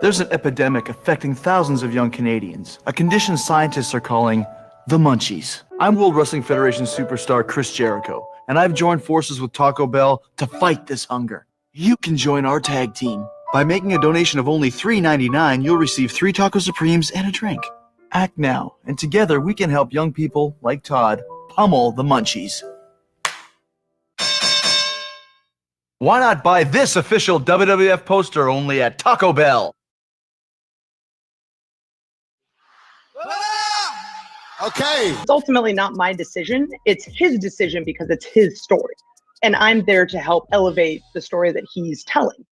There's an epidemic affecting thousands of young Canadians, a condition scientists are calling the munchies. I'm World Wrestling Federation superstar Chris Jericho, and I've joined forces with Taco Bell to fight this hunger. You can join our tag team. By making a donation of only $3.99, you'll receive 3 Taco Supremes and a drink. Act now, and together we can help young people like Todd pummel the munchies. Why not buy this official WWF poster only at Taco Bell? Okay. It's ultimately not my decision. It's his decision because it's his story. And I'm there to help elevate the story that he's telling.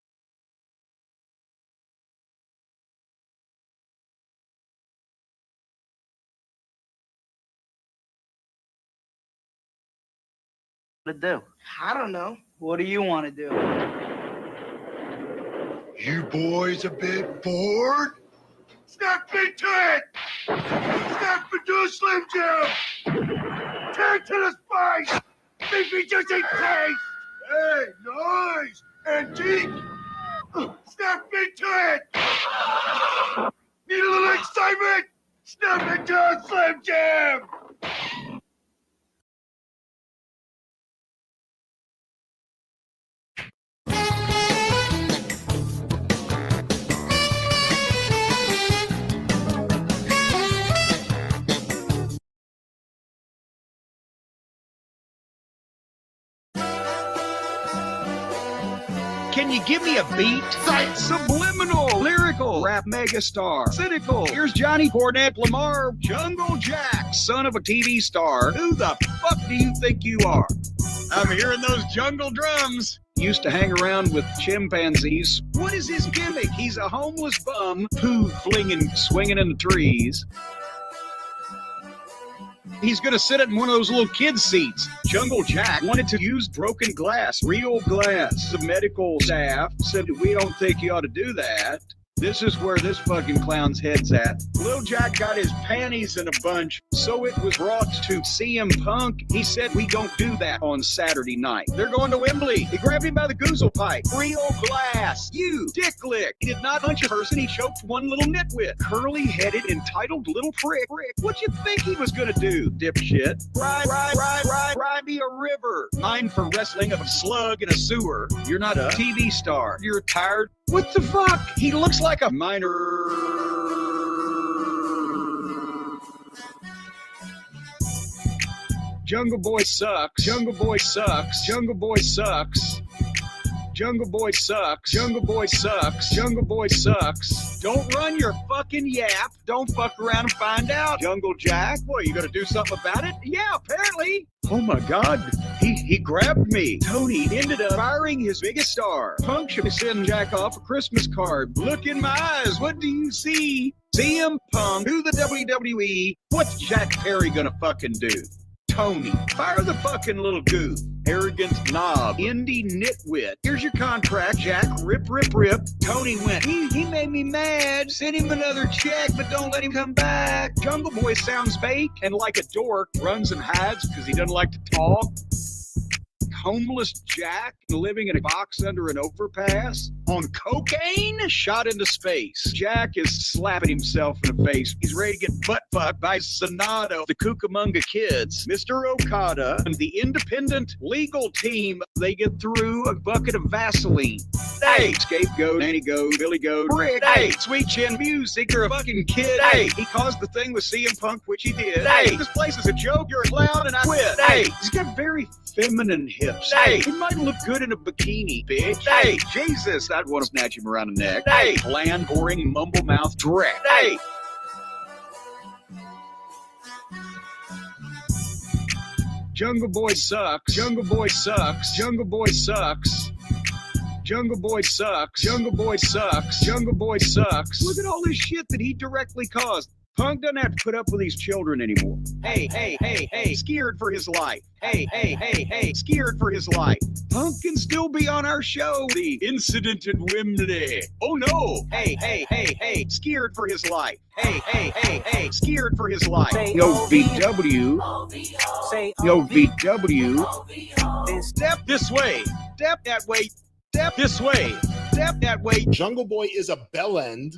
To do? I don't know. What do you want to do? You boys a bit bored? Snap into it! Snap into a Slim Jim! Tear to the spice! Maybe just a taste! Hey, nice! Antique! Snap into it! Need a little excitement? Snap into a Slim Jim! Can you give me a beat? Subliminal, lyrical, rap megastar, cynical. Here's Johnny Cornette Lamar, Jungle Jack, son of a TV star. Who the fuck do you think you are? I'm hearing those jungle drums. Used to hang around with chimpanzees. What is his gimmick? He's a homeless bum, poo flinging, swinging in the trees. He's gonna sit in one of those little kid seats. Jungle Jack wanted to use broken glass, real glass. The medical staff said, we don't think you ought to do that. This is where this fucking clown's head's at. Lil Jack got his panties in a bunch, so it was brought to CM Punk. He said, we don't do that on Saturday night. They're going to Wembley. He grabbed him by the goozle pipe. Real glass. You, dick lick. He did not punch a person. He choked one little nitwit. Curly-headed, entitled little prick. What you think he was gonna do, dipshit? Ride me a river. Mine for wrestling of a slug in a sewer. You're not a TV star. You're tired. What the fuck? He looks like a minor. Jungle Boy sucks. Jungle Boy sucks. Jungle Boy sucks. Jungle Boy sucks. Jungle Boy sucks. Jungle Boy sucks. Don't run your fucking yap. Don't fuck around and find out. Jungle Jack, what, you gonna do something about it? Yeah, apparently. Oh my God, he grabbed me. Tony ended up firing his biggest star. Punk should send Jack off a Christmas card. Look in my eyes, what do you see? CM Punk to the WWE. What's Jack Perry gonna fucking do? Tony, fire the fucking little goof. Arrogant knob, indie nitwit. Here's your contract, Jack. Rip, rip, rip. Tony went, he made me mad. Send him another check, but don't let him come back. Jungle Boy sounds fake and like a dork. Runs and hides because he doesn't like to talk. Homeless Jack living in a box under an overpass on cocaine, shot into space. Jack is slapping himself in the face. He's ready to get butt fucked by Sonato, the Cucamonga Kids, Mr. Okada, and the independent legal team. They get through a bucket of Vaseline. Hey, scapegoat, Nanny Goat, Billy Goat, Rick. Hey, Sweet Chin Music, you're a fucking kid. Hey, he caused the thing with CM Punk, which he did. Hey, this place is a joke. You're a clown, and I quit. Hey, he's got very feminine hips. Hey, he might look good in a bikini, bitch. Hey, Jesus, I'd want to snatch him around the neck. Hey, bland, boring, mumble mouth dreck. Hey. Jungle Boy sucks. Jungle Boy sucks. Jungle Boy sucks. Jungle Boy sucks. Jungle Boy sucks. Jungle Boy sucks. Look at all this shit that he directly caused. Punk doesn't have to put up with these children anymore. Hey, scared for his life. Hey, scared for his life. Punk can still be on our show. The incident at Wembley. Oh no. Hey, scared for his life. Hey, scared for his life. Yo, VW. Yo, VW. Step this way. Step that way. Step this way. step that way. Jungle Boy is a bell end.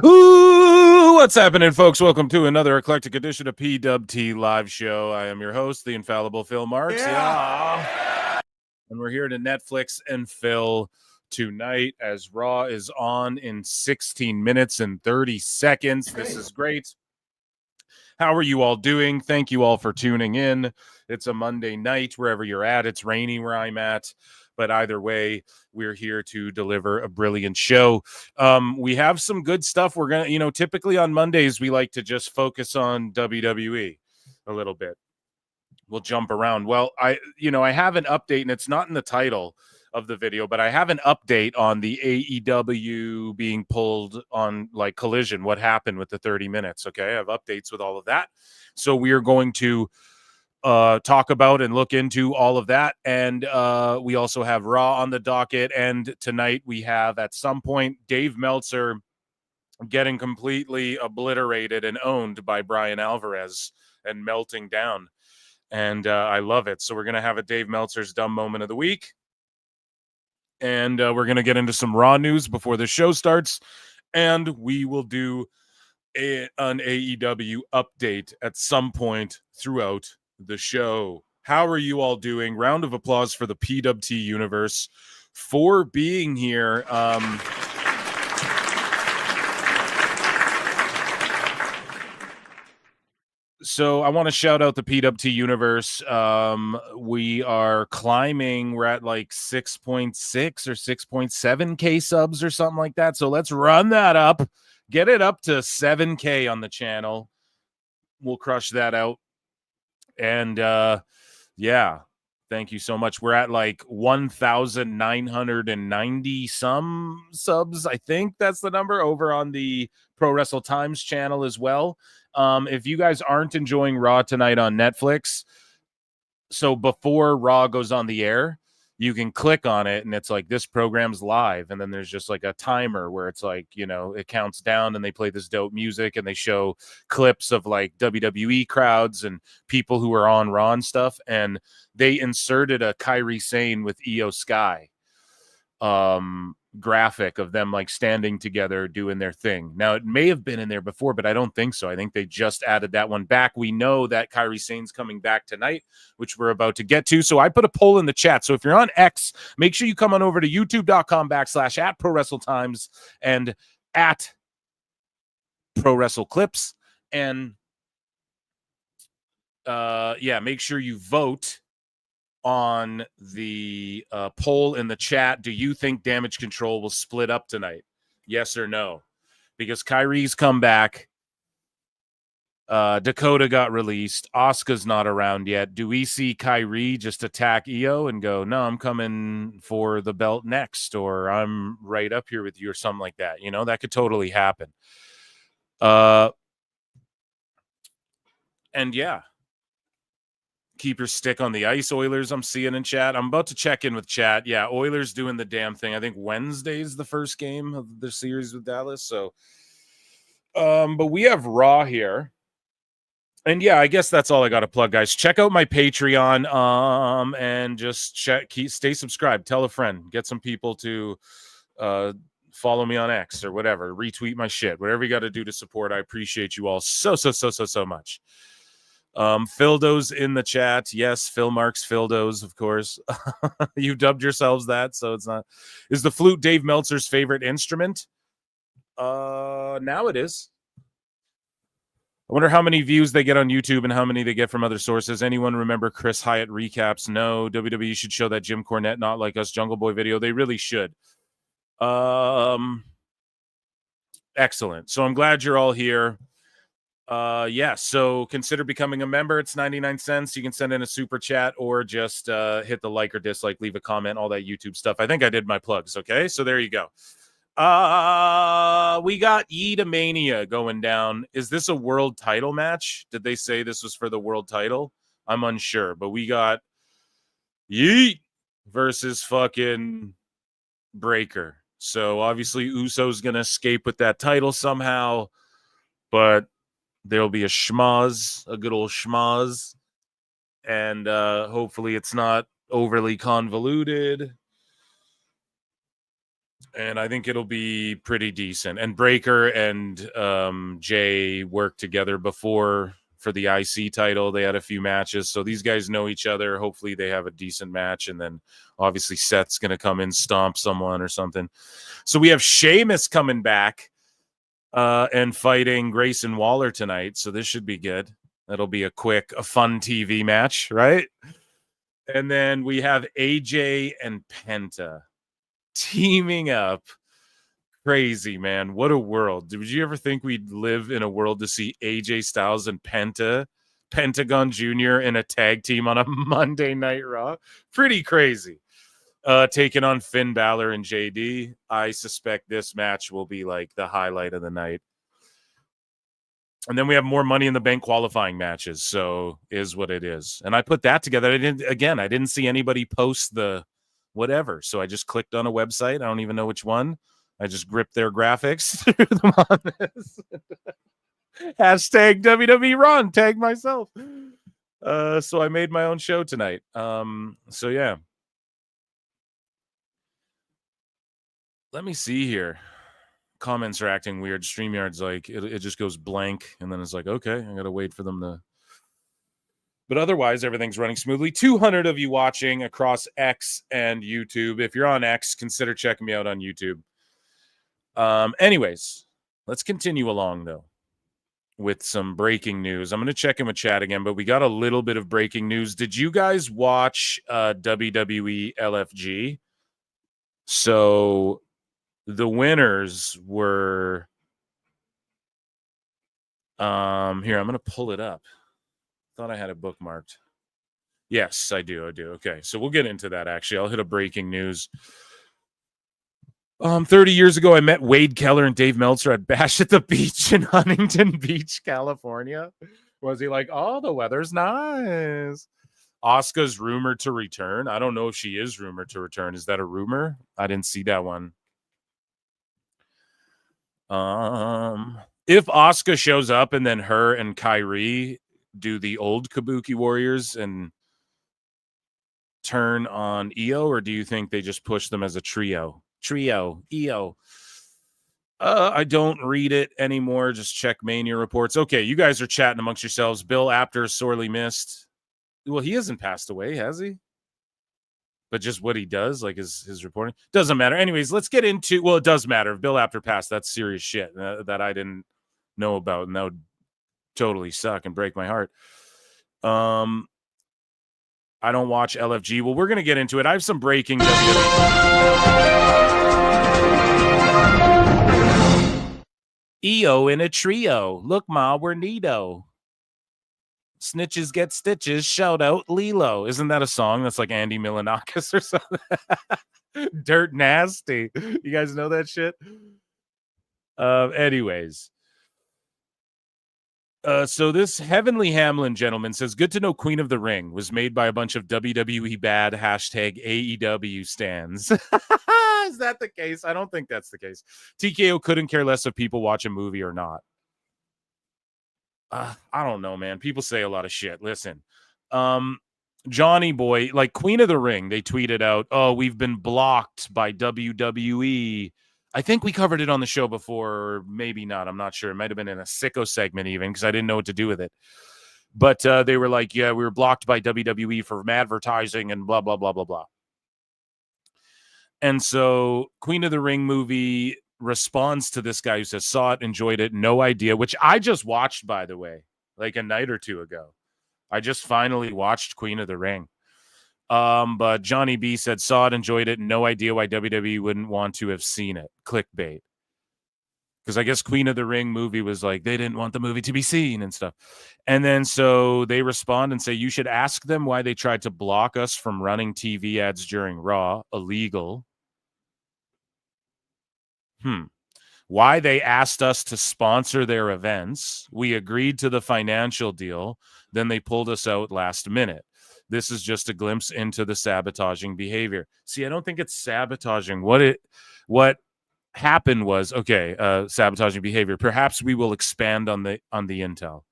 Ooh, what's happening, folks? Welcome to another eclectic edition of PWT Live Show. I am your host, the infallible Phil Marks. Yeah. And we're here to Netflix and Phil tonight as Raw is on in 16 minutes and 30 seconds. This is great. How are you all doing? Thank you all for tuning in. It's a Monday night wherever you're at. It's rainy where I'm at. But either way, we're here to deliver a brilliant show. We have some good stuff. We're going to, typically on Mondays, we like to just focus on WWE a little bit. We'll jump around. Well, I have an update, and it's not in the title of the video, but I have an update on the AEW being pulled on like Collision. What happened with the 30 minutes? Okay, I have updates with all of that. So we are going to talk about and look into all of that. And we also have Raw on the docket. And tonight we have at some point Dave Meltzer getting completely obliterated and owned by Bryan Alvarez and melting down. And I love it. So we're going to have a Dave Meltzer's dumb moment of the week. And we're going to get into some Raw news before the show starts. And we will do an AEW update at some point throughout the show. How are you all doing? Round of applause for the PWT universe for being here. So I want to shout out the PWT universe. We are climbing. We're at like 6.6 or 6.7K subs or something like that. So let's run that up. Get it up to 7K on the channel. We'll crush that out. And yeah, thank you so much. We're at like 1,990 some subs. I think that's the number over on the Pro Wrestle Times channel as well. If you guys aren't enjoying Raw tonight on Netflix, so before Raw goes on the air, you can click on it and it's like this program's live, and then there's just like a timer where it's like, it counts down and they play this dope music and they show clips of like WWE crowds and people who are on Raw and stuff, and they inserted a Kairi Sane with Io Sky graphic of them like standing together doing their thing. Now it may have been in there before, but I don't think so. I think they just added that one back. We know that Kairi Sane's coming back tonight, which we're about to get to. So I put a poll in the chat. So if you're on X, make sure you come on over to youtube.com/@ProWrestleTimes and at Pro Wrestle Clips. And make sure you vote on the poll in the chat. Do you think Damage Control will split up tonight? Yes or no? Because Kairi's come back. Dakota got released. Asuka's not around yet. Do we see Kairi just attack Io and go, no, I'm coming for the belt next, or I'm right up here with you, or something like that? That could totally happen. And yeah. Keep your stick on the ice, Oilers. I'm seeing in chat. I'm about to check in with chat. Yeah, Oilers doing the damn thing. I think Wednesday's the first game of the series with Dallas. So, but we have Raw here. And yeah, I guess that's all I got to plug, guys. Check out my Patreon, and just stay subscribed. Tell a friend. Get some people to follow me on X or whatever. Retweet my shit. Whatever you got to do to support. I appreciate you all so much. Phildo's in the chat. Yes, Phil Marks Phildo's, of course. You dubbed yourselves that, so it's not. Is the flute Dave Meltzer's favorite instrument? Now it is. I wonder how many views they get on YouTube and how many they get from other sources. Anyone remember Chris Hyatt recaps? No. WWE should show that Jim Cornette Not Like Us Jungle Boy video. They really should. Excellent. So I'm glad you're all here. So consider becoming a member. It's 99 cents. You can send in a super chat or just hit the like or dislike, leave a comment, all that YouTube stuff. I think I did my plugs. Okay, so there you go. We got Yeetamania going down. Is this a world title match? Did they say this was for the world title? I'm unsure, but we got Yeet versus fucking Breaker. So obviously Uso's gonna escape with that title somehow. but there'll be a schmoz, a good old schmoz, and hopefully it's not overly convoluted. And I think it'll be pretty decent. And Breaker and Jay worked together before for the IC title. They had a few matches, so these guys know each other. Hopefully they have a decent match, and then obviously Seth's going to come in, stomp someone or something. So we have Sheamus coming back and fighting Grayson Waller tonight, so this should be good. That'll be a fun TV match, right? And then we have AJ and Penta teaming up. Crazy, man. What a world. Did you ever think we'd live in a world to see AJ Styles and Pentagon Jr. in a tag team on a Monday Night Raw? Pretty crazy. Taking on Finn Balor and JD. I suspect this match will be like the highlight of the night. And then we have more Money in the Bank qualifying matches. So is what it is. And I put that together. I didn't see anybody post the whatever. So I just clicked on a website. I don't even know which one. I just gripped their graphics, threw them on this. Hashtag WWE Raw and tag myself. So I made my own show tonight. So yeah. Let me see here. Comments are acting weird. StreamYard's like, it just goes blank. And then it's like, okay, I got to wait for them to. But otherwise, everything's running smoothly. 200 of you watching across X and YouTube. If you're on X, consider checking me out on YouTube. Anyways, let's continue along, though, with some breaking news. I'm going to check in with chat again, but we got a little bit of breaking news. Did you guys watch WWE LFG? So the winners were... here, I'm going to pull it up. Thought I had it bookmarked. Yes, I do. Okay, so we'll get into that, actually. I'll hit a breaking news. 30 years ago, I met Wade Keller and Dave Meltzer at Bash at the Beach in Huntington Beach, California. Was he like, oh, the weather's nice? Asuka's rumored to return. I don't know if she is rumored to return. Is that a rumor? I didn't see that one. If Asuka shows up and then her and Kairi do the old Kabuki Warriors and turn on Io, or do you think they just push them as a trio? Io. I don't read it anymore. Just check Mania reports. Okay, you guys are chatting amongst yourselves. Bill Apter is sorely missed. Well, he hasn't passed away, has he? But just what he does, like his reporting, doesn't matter. Anyways, let's get into. Well, it does matter. If Bill Apter passed, that's serious shit that I didn't know about, and that would totally suck and break my heart. I don't watch LFG. Well, we're going to get into it. I have some breaking EO in a trio. Look, ma, we're neato. Snitches get stitches. Shout out Lilo. Isn't that a song that's like Andy Milonakis or something? Dirt Nasty. You guys know that shit? Anyways. So this Heavenly Hamlin gentleman says, good to know Queen of the Ring was made by a bunch of WWE bad #AEW stands. Is that the case? I don't think that's the case. TKO couldn't care less if people watch a movie or not. I don't know, man. People say a lot of shit. Listen, Johnny Boy, like Queen of the Ring, they tweeted out, oh, we've been blocked by WWE. I think we covered it on the show before, or maybe not. I'm not sure. It might have been in a sicko segment even, because I didn't know what to do with it. But they were like, yeah, we were blocked by WWE for advertising and blah, blah, blah, blah, blah. And so Queen of the Ring movie responds to this guy who says, saw it, enjoyed it, no idea, which I just watched, by the way, like a night or two ago. I just finally watched Queen of the Ring. But Johnny B said, saw it, enjoyed it, no idea why WWE wouldn't want to have seen it. Clickbait. Because I guess Queen of the Ring movie was like, they didn't want the movie to be seen and stuff. And then so they respond and say, you should ask them why they tried to block us from running TV ads during Raw. Illegal. Why they asked us to sponsor their events. We agreed to the financial deal. Then they pulled us out last minute. This is just a glimpse into the sabotaging behavior. See, I don't think it's sabotaging. What happened was, okay, sabotaging behavior. Perhaps we will expand on the intel.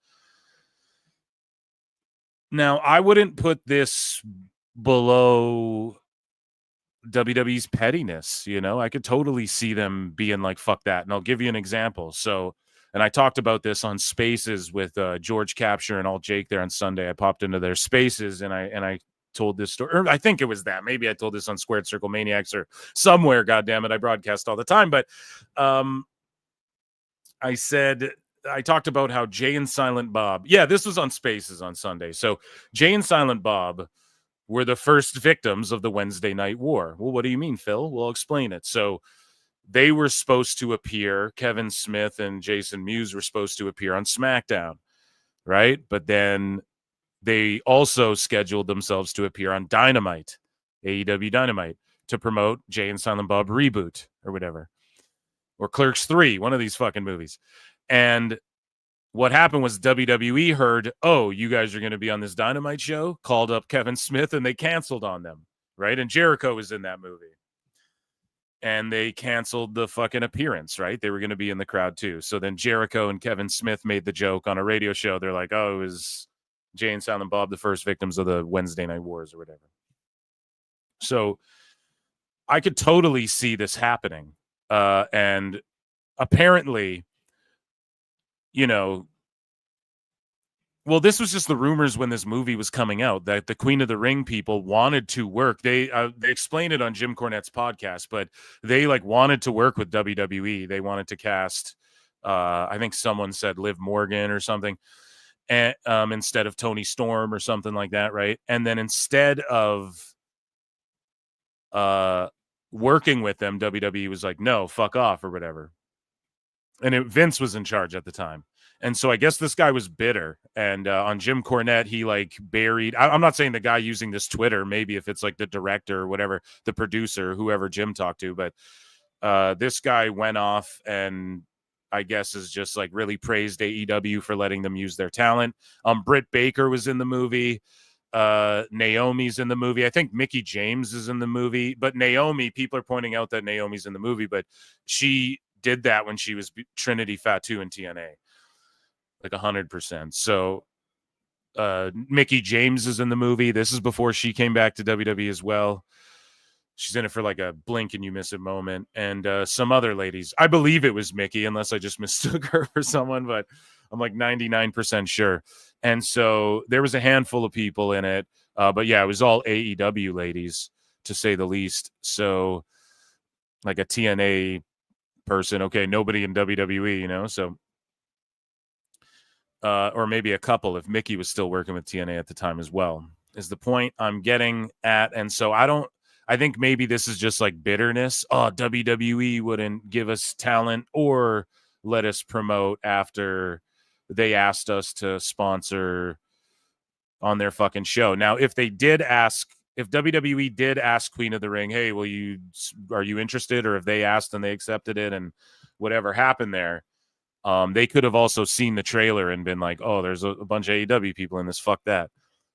Now, I wouldn't put this below WWE's pettiness, you know? I could totally see them being like, fuck that. And I'll give you an example. So, and I talked about this on Spaces with George Capture and Alt Jake there on Sunday. I popped into their Spaces and I told this story. Or I think it was that. Maybe I told this on Squared Circle Maniacs or somewhere, goddammit. I broadcast all the time. But I talked about how Jay and Silent Bob, this was on Spaces on Sunday. So Jay and Silent Bob were the first victims of the Wednesday Night War. Well, what do you mean, Phil? Well, I'll explain it. So they were supposed to appear, Kevin Smith and Jason Mewes were supposed to appear on SmackDown, right? But then they also scheduled themselves to appear on Dynamite, AEW Dynamite, to promote Jay and Silent Bob Reboot or whatever. Or Clerks 3, one of these fucking movies. And what happened was WWE heard, oh, you guys are going to be on this Dynamite show, called up Kevin Smith, and they canceled on them, right? And Jericho was in that movie. And they canceled the fucking appearance, right? They were going to be in the crowd too. So then Jericho and Kevin Smith made the joke on a radio show. They're like, oh, it was Jay and Silent Bob, the first victims of the Wednesday Night Wars or whatever. So I could totally see this happening. And apparently, you know, well, this was just the rumors when this movie was coming out that the Queen of the Ring people wanted to work. They explained it on Jim Cornette's podcast, but they like wanted to work with WWE. They wanted to cast, I think someone said Liv Morgan or something, and instead of Tony Storm or something like that, right? And then instead of working with them, WWE was like, no, fuck off or whatever. And Vince was in charge at the time. And so I guess this guy was bitter. And on Jim Cornette, he like buried. I'm not saying the guy using this Twitter, maybe if it's like the director or whatever, the producer, whoever Jim talked to. But this guy went off and I guess is just like really praised AEW for letting them use their talent. Britt Baker was in the movie. Naomi's in the movie. I think Mickie James is in the movie. But Naomi, people are pointing out that Naomi's in the movie, but she did that when she was Trinity Fatu in TNA. Like 100%. So Mickie James is in the movie. This is before she came back to WWE as well. She's in it for like a blink and you miss it moment. And some other ladies. I believe it was Mickie, unless I just mistook her for someone, but I'm like 99% sure. And so there was a handful of people in it. But yeah, it was all AEW ladies, to say the least. So like a TNA person. Okay, nobody in WWE, you know, so or maybe a couple if Mickie was still working with TNA at the time as well, is the point I'm getting at. And so I think maybe this is just like bitterness. Oh, WWE wouldn't give us talent or let us promote after they asked us to sponsor on their fucking show. Now, if WWE did ask Queen of the Ring, hey, are you interested? Or if they asked and they accepted it and whatever happened there, they could have also seen the trailer and been like, oh, there's a bunch of AEW people in this. Fuck that.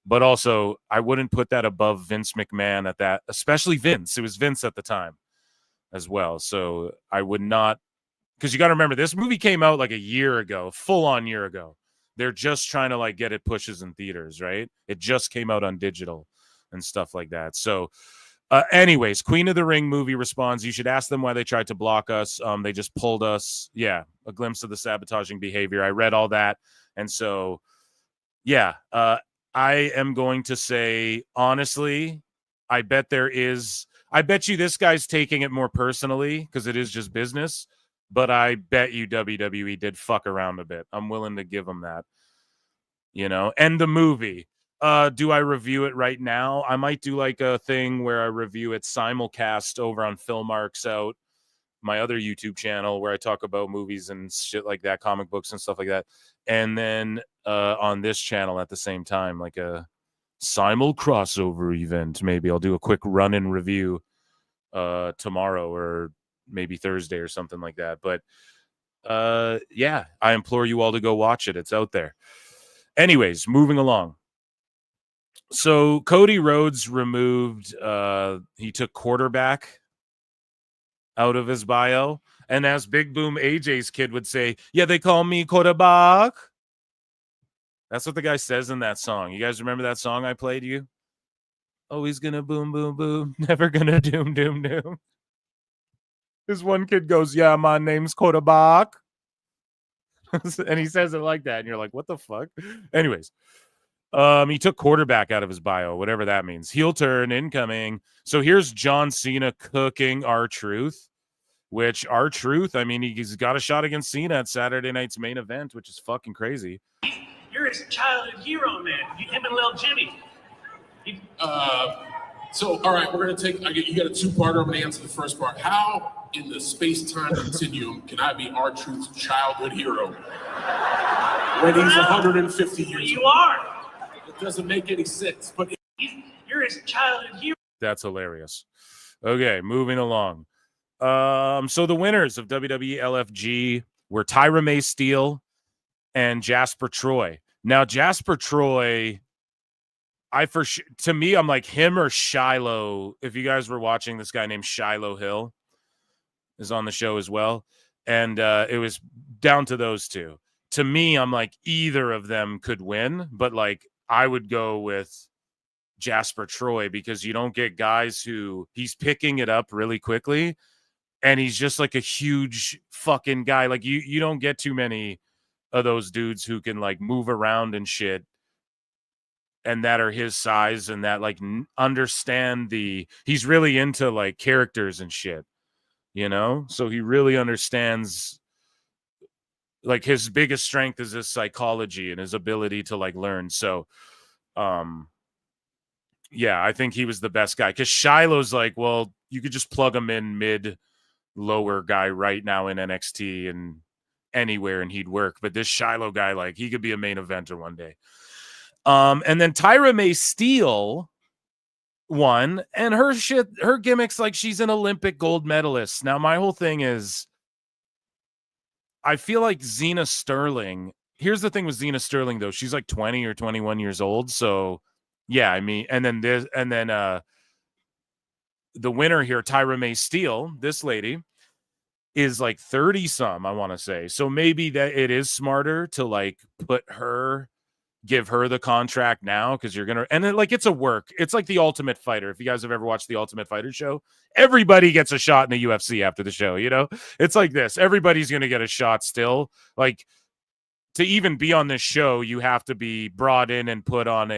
But also, I wouldn't put that above Vince McMahon at that, especially Vince. It was Vince at the time as well. So I would not, because you got to remember, this movie came out like a year ago, full on year ago. They're just trying to like get it pushes in theaters, right? It just came out on digital and stuff like that. So anyways, Queen of the Ring movie responds, you should ask them why they tried to block us. They just pulled us. Yeah, a glimpse of the sabotaging behavior. I read all that. And so, yeah, I am going to say, honestly, I bet you this guy's taking it more personally because it is just business. But I bet you WWE did fuck around a bit. I'm willing to give them that. You know, and the movie. Do I review it right now? I might do like a thing where I review it simulcast over on Phil Marks Out, my other YouTube channel where I talk about movies and shit like that, comic books and stuff like that. And then on this channel at the same time, like a simul crossover event. Maybe I'll do a quick run-in review tomorrow or maybe Thursday or something like that. But yeah, I implore you all to go watch it. It's out there. Anyways, moving along. So Cody Rhodes removed, he took quarterback out of his bio. And as Big Boom AJ's kid would say, yeah, they call me quarterback. That's what the guy says in that song. You guys remember that song I played you? Always gonna boom, boom, boom. Never gonna doom, doom, doom. This one kid goes, yeah, my name's quarterback. And he says it like that. And you're like, what the fuck? Anyways, he took quarterback out of his bio, whatever that means. Heel turn incoming. So here's John Cena cooking R-Truth, which R-Truth, I mean, he's got a shot against Cena at Saturday night's main event, which is fucking crazy. You're his childhood hero, man. Him and little Jimmy. So, all right, we're going to take, you got a two-parter. I'm going to answer the first part. How in the space-time continuum can I be R-Truth's childhood hero when he's 150 years old? You are. It doesn't make any sense, but you're his childhood hero. That's hilarious. Okay, moving along. So the winners of WWE LFG were Tyra May Steele and Jasper Troy. Now, Jasper Troy, to me, I'm like him or Shiloh. If you guys were watching, this guy named Shiloh Hill is on the show as well. And it was down to those two. To me, I'm like either of them could win, but like I would go with Jasper Troy because you don't get guys who he's picking it up really quickly. And he's just like a huge fucking guy. Like you don't get too many of those dudes who can like move around and shit and that are his size and that like understand he's really into like characters and shit, you know? So he really understands, like his biggest strength is his psychology and his ability to like learn. So, yeah, I think he was the best guy because Shiloh's like, well, you could just plug him in lower guy right now in NXT and anywhere and he'd work. But this Shiloh guy, like he could be a main eventer one day. And then Tyra May Steele won, and her gimmick's like she's an Olympic gold medalist. Now, my whole thing is I feel like Xena Sterling. Here's the thing with Xena Sterling, though. She's like 20 or 21 years old. So yeah, I mean, and then the winner here, Tyra May Steele, this lady, is like 30 some, I want to say. So maybe that it is smarter to like give her the contract now because you're gonna, and then like it's like the Ultimate Fighter. If you guys have ever watched the Ultimate Fighter show, everybody gets a shot in the UFC after the show, you know? It's like this. Everybody's gonna get a shot still. Like to even be on this show, you have to be brought in and put on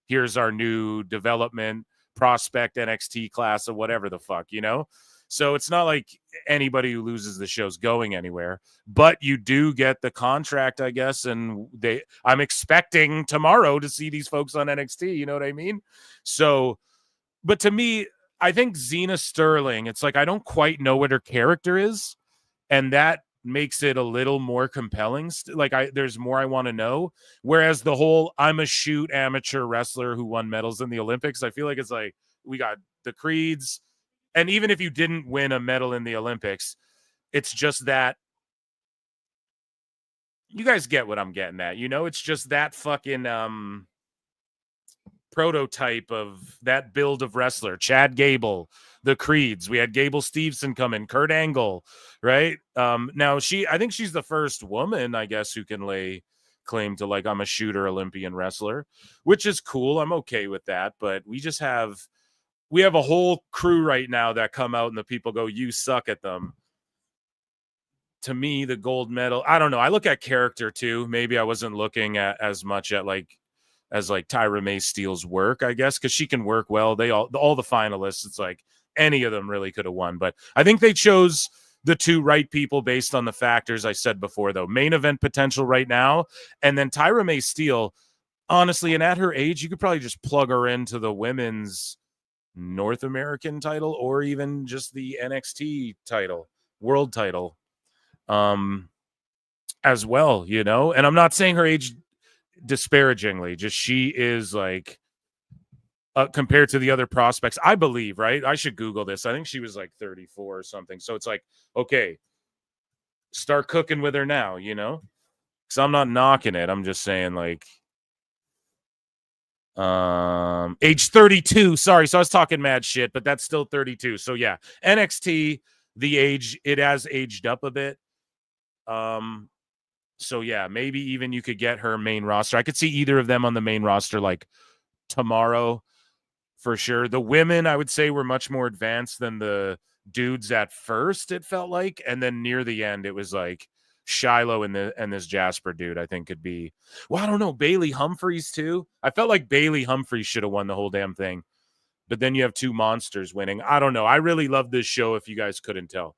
here's our new development prospect NXT class or whatever the fuck, you know? So it's not like anybody who loses the show's going anywhere, but you do get the contract, I guess. And I'm expecting tomorrow to see these folks on NXT. You know what I mean? So, but to me, I think Xena Sterling, it's like, I don't quite know what her character is. And that makes it a little more compelling. Like there's more I want to know. Whereas the whole, I'm a shoot amateur wrestler who won medals in the Olympics. I feel like it's like, we got the creeds. And even if you didn't win a medal in the Olympics, it's just that you guys get what I'm getting at. You know, it's just that fucking prototype of that build of wrestler. Chad Gable, the Creeds. We had Gable Steveson come in, Kurt Angle, right? Now I think she's the first woman, I guess, who can lay claim to like, I'm a shooter Olympian wrestler, which is cool. I'm okay with that. But we have a whole crew right now that come out and the people go, you suck at them. To me, the gold medal, I don't know. I look at character too. Maybe I wasn't looking at as much at as Tyra May Steele's work, I guess, because she can work well. All the finalists, it's like any of them really could have won. But I think they chose the two right people based on the factors I said before, though. Main event potential right now. And then Tyra May Steele, honestly, and at her age, you could probably just plug her into the women's North American title or even just the NXT title, world title, as well, you know? And I'm not saying her age disparagingly, just she is like, compared to the other prospects, I believe, right? I should Google this. I think she was like 34 or something. So it's like, okay, start cooking with her now, you know? Because I'm not knocking it. I'm just saying like, age 32. Sorry. So I was talking mad shit, but that's still 32. So yeah, NXT, it has aged up a bit. So yeah, maybe even you could get her main roster. I could see either of them on the main roster like tomorrow for sure. The women, I would say, were much more advanced than the dudes at first, it felt like. And then near the end, it was like Shiloh and this Jasper dude, I think could be, well, I don't know, Bailey Humphries too. I felt like Bailey Humphries should have won the whole damn thing. But then you have two monsters winning. I don't know. I really love this show, if you guys couldn't tell.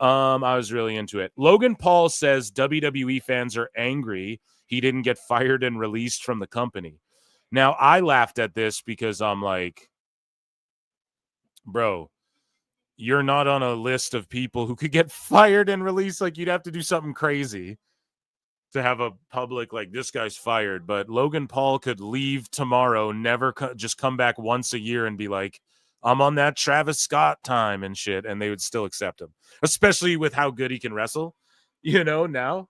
I was really into it. Logan Paul says WWE fans are angry he didn't get fired and released from the company. Now, I laughed at this because I'm like, bro, you're not on a list of people who could get fired and released. Like, you'd have to do something crazy to have a public, like, this guy's fired. But Logan Paul could leave tomorrow, never just come back once a year and be like, I'm on that Travis Scott time and shit, and they would still accept him, especially with how good he can wrestle. You know, now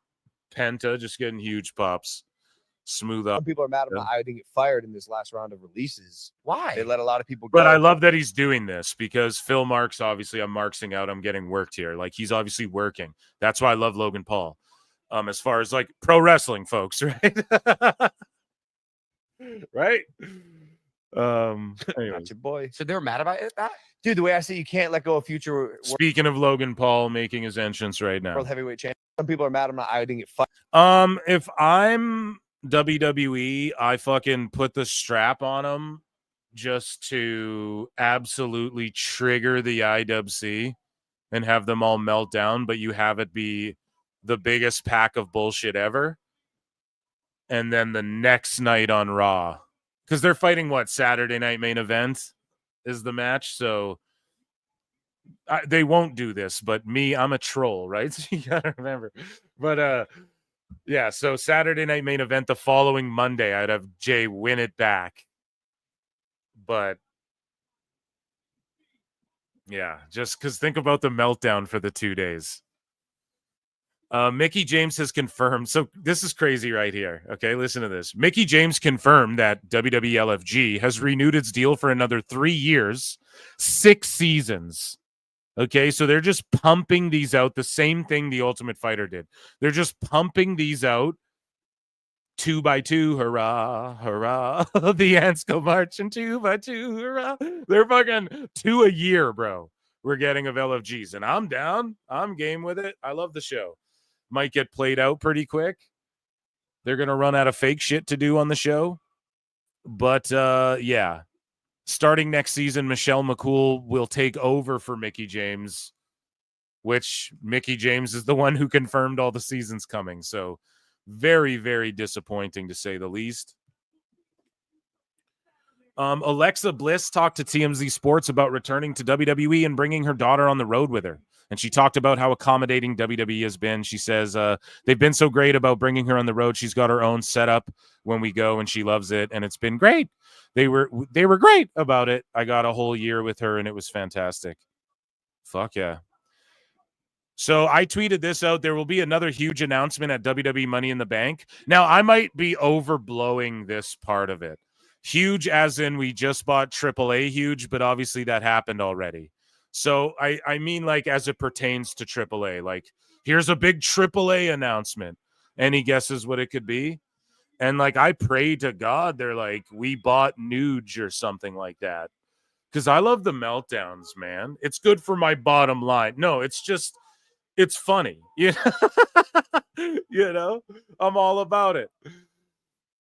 Penta just getting huge pops, smooth up. Some people are mad about I didn't get fired in this last round of releases. Why? They let a lot of people go. But I love that he's doing this because Phil Marks, obviously, I'm marksing out. I'm getting worked here. Like, he's obviously working. That's why I love Logan Paul. As far as like pro wrestling folks, right? Right. Gotcha, boy. So they're mad about it, that? Dude, the way I say you can't let go of future. Speaking of Logan Paul making his entrance right now, World Heavyweight Champion. Some people are mad I didn't get fired. If I'm WWE, I fucking put the strap on him just to absolutely trigger the IWC and have them all melt down, but you have it be the biggest pack of bullshit ever. And then the next night on Raw, because they're fighting Saturday night main event is the match. So they won't do this, but me, I'm a troll, right? So you gotta remember. But yeah, so Saturday night main event the following Monday, I'd have Jay win it back. But yeah, just because think about the meltdown for the 2 days. Mickey James has confirmed. So this is crazy right here. Okay, listen to this. Mickey James confirmed that WWE LFG has renewed its deal for another 3 years, 6 seasons. Okay, so they're just pumping these out. The same thing the Ultimate Fighter did. They're just pumping these out 2 by 2. Hurrah, hurrah. The ants go marching 2 by 2. Hurrah. They're fucking 2 a year, bro. We're getting of LFGs, and I'm down. I'm game with it. I love the show. Might get played out pretty quick. They're going to run out of fake shit to do on the show. But, yeah. Starting next season, Michelle McCool will take over for Mickey James, which Mickey James is the one who confirmed all the seasons coming. So very, very disappointing to say the least. Alexa Bliss talked to TMZ Sports about returning to WWE and bringing her daughter on the road with her. And she talked about how accommodating WWE has been. She says they've been so great about bringing her on the road. She's got her own setup when we go, and she loves it. And it's been great. They were great about it. I got a whole year with her, and it was fantastic. Fuck yeah. So I tweeted this out. There will be another huge announcement at WWE Money in the Bank. Now, I might be overblowing this part of it. Huge as in we just bought AAA huge, but obviously that happened already. So I mean, like, as it pertains to AAA, like, here's a big AAA announcement. Any guesses what it could be? And like, I pray to God they're like, we bought Nuge or something like that. Because I love the meltdowns, man. It's good for my bottom line. No, it's just, it's funny. You know, I'm all about it.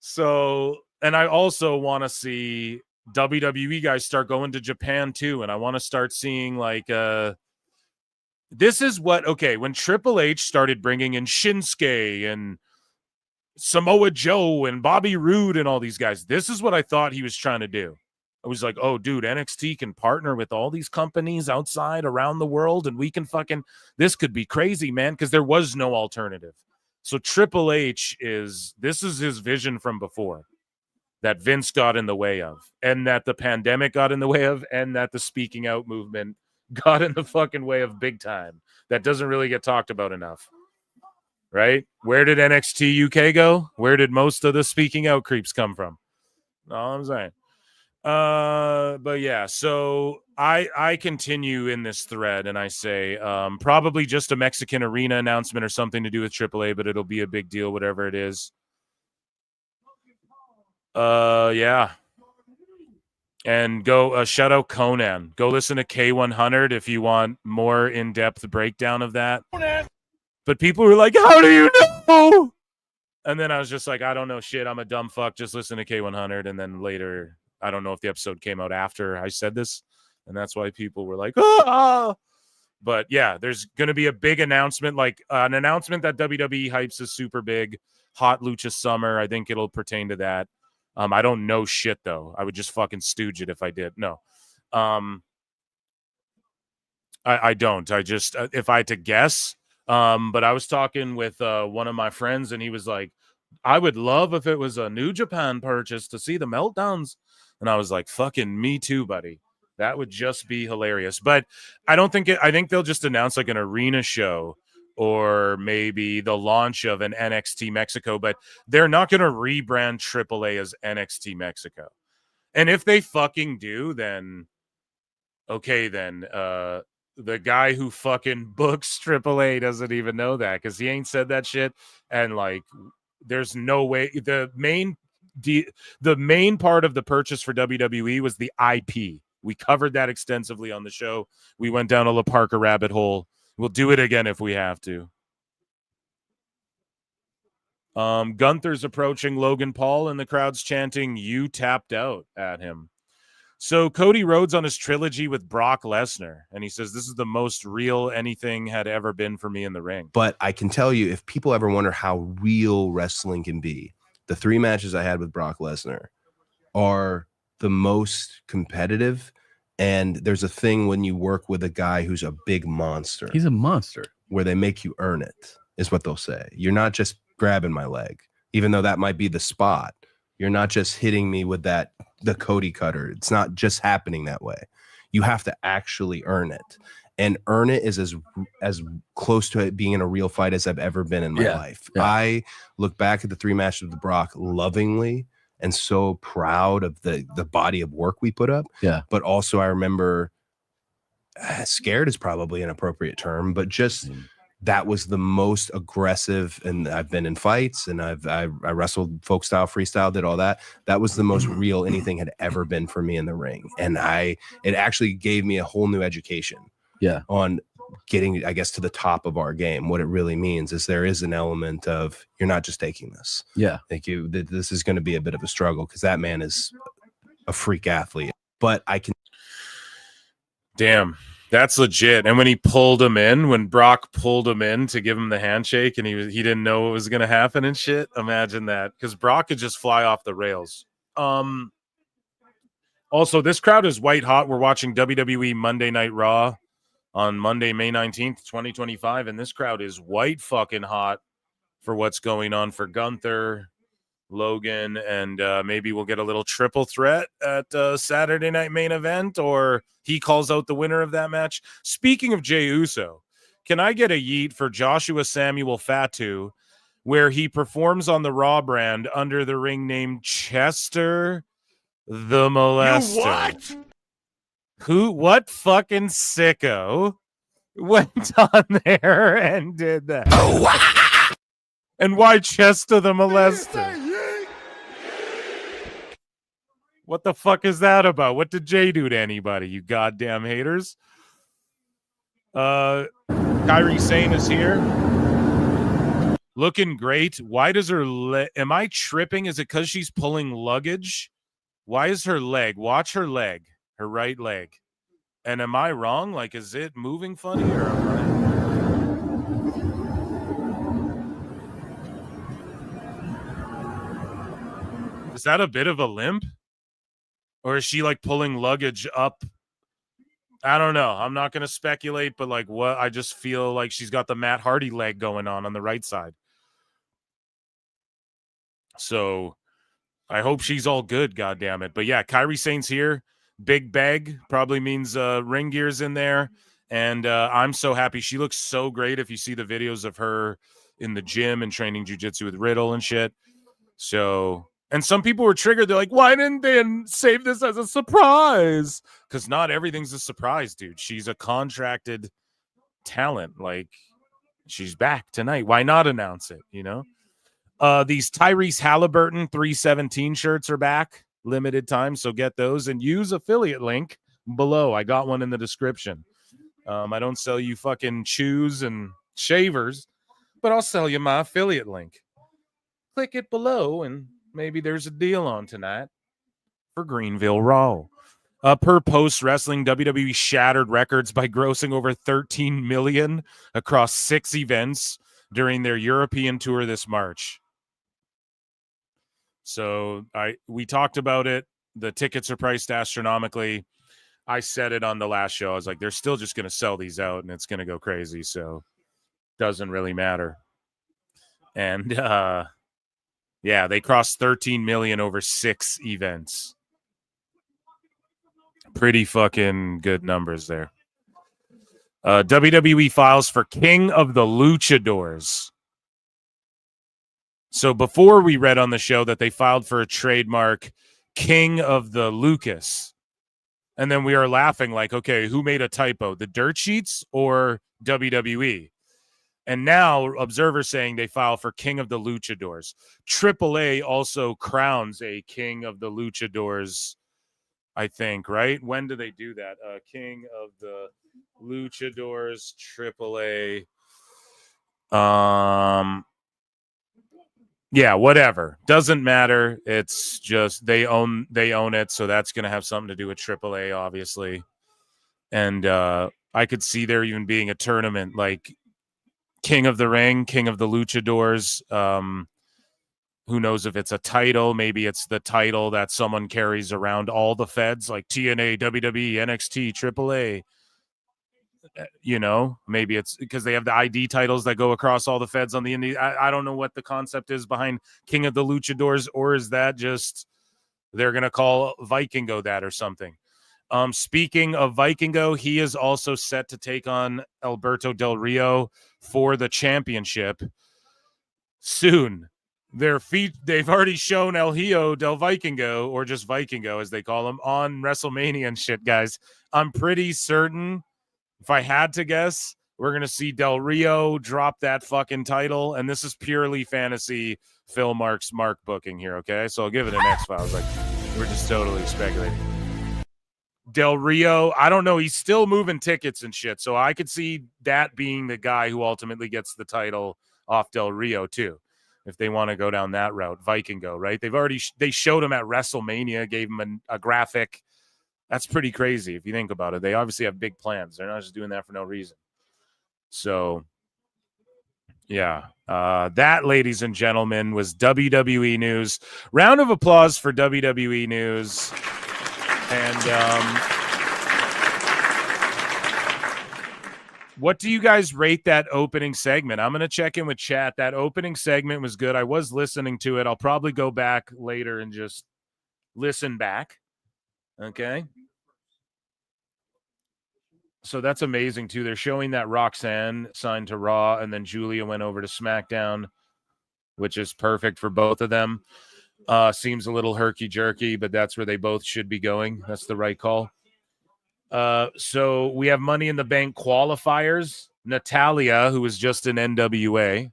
So, and I also want to see WWE guys start going to Japan too. And I want to start seeing like, this is what, okay, when Triple H started bringing in Shinsuke and Samoa Joe and Bobby Roode and all these guys, this is what I thought he was trying to do. I was like, oh, dude, NXT can partner with all these companies outside around the world, and we can fucking, this could be crazy, man, because there was no alternative. So Triple H this is his vision from before that Vince got in the way of, and that the pandemic got in the way of, and that the speaking out movement got in the fucking way of big time. That doesn't really get talked about enough. Right? Where did NXT UK go? Where did most of the speaking out creeps come from? All I'm saying. But yeah, so I continue in this thread and I say probably just a Mexican arena announcement or something to do with AAA, but it'll be a big deal, whatever it is. Yeah. And go shout out Conan. Go listen to K100 if you want more in-depth breakdown of that. But people were like, "How do you know?" And then I was just like, "I don't know shit. I'm a dumb fuck. Just listen to K100." And then later, I don't know if the episode came out after I said this, and that's why people were like, "Ah." But yeah, there's going to be a big announcement, like an announcement that WWE hypes is super big. Hot Lucha Summer. I think it'll pertain to that. I don't know shit though. I would just fucking stooge it if I did. No, I don't. I just if I had to guess. But I was talking with one of my friends, and he was like, "I would love if it was a New Japan purchase to see the meltdowns." And I was like, "Fucking me too, buddy. That would just be hilarious." But I don't think it. I think they'll just announce like an arena show. Or maybe the launch of an NXT Mexico, but they're not going to rebrand AAA as NXT Mexico. And if they fucking do, then okay, then the guy who fucking books AAA doesn't even know that because he ain't said that shit. And like, there's no way the main part of the purchase for WWE was the IP. We covered that extensively on the show. We went down a La Parka rabbit hole. We'll do it again if we have to. Gunther's approaching Logan Paul, and the crowd's chanting, "You tapped out" at him. So Cody Rhodes on his trilogy with Brock Lesnar, and he says, "This is the most real anything had ever been for me in the ring." But I can tell you, if people ever wonder how real wrestling can be, the 3 matches I had with Brock Lesnar are the most competitive. And there's a thing when you work with a guy who's a big monster. He's a monster. Where they make you earn it, is what they'll say. You're not just grabbing my leg, even though that might be the spot. You're not just hitting me with the Cody cutter. It's not just happening that way. You have to actually earn it. And earn it is as close to it being in a real fight as I've ever been in my life. Yeah. I look back at the 3 matches with Brock lovingly and so proud of the body of work we put up. Yeah. But also I remember scared is probably an appropriate term, but just that was the most aggressive. And I've been in fights and I wrestled folk style, freestyle, did all that. That was the most real anything had ever been for me in the ring. And it actually gave me a whole new education. Yeah. On getting, I guess, to the top of our game. What it really means is there is an element of you're not just taking this. Yeah. This is going to be a bit of a struggle because that man is a freak athlete. But I can. Damn, that's legit. And when Brock pulled him in to give him the handshake and he didn't know what was going to happen and shit. Imagine that, because Brock could just fly off the rails. Also, this crowd is white hot. We're watching WWE Monday Night Raw on Monday, May 19th, 2025. And this crowd is white fucking hot for what's going on for Gunther, Logan, and maybe we'll get a little triple threat at Saturday night main event, or he calls out the winner of that match. Speaking of Jey Uso, can I get a yeet for Joshua Samuel Fatu, where he performs on the Raw brand under the ring name Chester the Molester? You what? What fucking sicko went on there and did that? And why Chester the Molester? What the fuck is that about? What did Jay do to anybody, you goddamn haters? Kairi Sane is here. Looking great. Why does her am I tripping? Is it because she's pulling luggage? Why is her leg? Watch her leg. Her right leg. And am I wrong? Like, is it moving funny or am I... Is that a bit of a limp? Or is she like pulling luggage up? I don't know. I'm not going to speculate, but like what? I just feel like she's got the Matt Hardy leg going on the right side. So I hope she's all good, goddammit. But yeah, Kairi Sane's here. Big bag probably means ring gear's in there. And I'm so happy. She looks so great if you see the videos of her in the gym and training jiu-jitsu with Riddle and shit. So And some people were triggered. They're like, why didn't they save this as a surprise? Because not everything's a surprise, dude. She's a contracted talent. Like, she's back tonight. Why not announce it, you know? These Tyrese Halliburton 317 shirts are back. Limited time, so get those. And use affiliate link below. I got one in the description. I don't sell you fucking shoes and shavers, but I'll sell you my affiliate link. Click it below, and maybe there's a deal on tonight for Greenville Raw. Per Post Wrestling, WWE shattered records by grossing over $13 million across 6 events during their European tour this March. So we talked about it. The tickets are priced astronomically. I said it on the last show. I was like, they're still just going to sell these out, and it's going to go crazy. So doesn't really matter. And yeah, they crossed 13 million over 6 events. Pretty fucking good numbers there. WWE files for King of the Luchadors. So before we read on the show that they filed for a trademark King of the Lucas. And then we are laughing like, okay, who made a typo? The dirt sheets or WWE? And now observers saying they file for King of the Luchadors. AAA also crowns a King of the Luchadors, I think, right? When do they do that? King of the Luchadors, AAA. Yeah, whatever. Doesn't matter. It's just they own it, so that's going to have something to do with AAA, obviously. And I could see there even being a tournament like King of the Ring, King of the Luchadors. Who knows if it's a title? Maybe it's the title that someone carries around all the feds, like TNA, WWE, NXT, AAA. You know, maybe it's because they have the ID titles that go across all the feds on the indie. I don't know what the concept is behind King of the Luchadors, or is that just they're going to call Vikingo that or something? Speaking of Vikingo, he is also set to take on Alberto Del Rio for the championship soon. They've already shown El Hijo del Vikingo, or just Vikingo as they call him, on WrestleMania and shit, guys. I'm pretty certain, if I had to guess, we're going to see Del Rio drop that fucking title. And this is purely fantasy Phil Mark booking here, okay? So I'll give it an X-Files. Like, we're just totally speculating. Del Rio, I don't know. He's still moving tickets and shit. So I could see that being the guy who ultimately gets the title off Del Rio, too, if they want to go down that route. Vikingo, right? They showed him at WrestleMania, gave him a graphic. That's pretty crazy if you think about it. They obviously have big plans. They're not just doing that for no reason. So, yeah. That, ladies and gentlemen, was WWE news. Round of applause for WWE news. And what do you guys rate that opening segment? I'm going to check in with chat. That opening segment was good. I was listening to it. I'll probably go back later and just listen back. Okay. So that's amazing, too. They're showing that Roxanne signed to Raw, and then Julia went over to SmackDown, which is perfect for both of them. Seems a little herky-jerky, but that's where they both should be going. That's the right call. So we have Money in the Bank qualifiers. Natalia, who was just in NWA.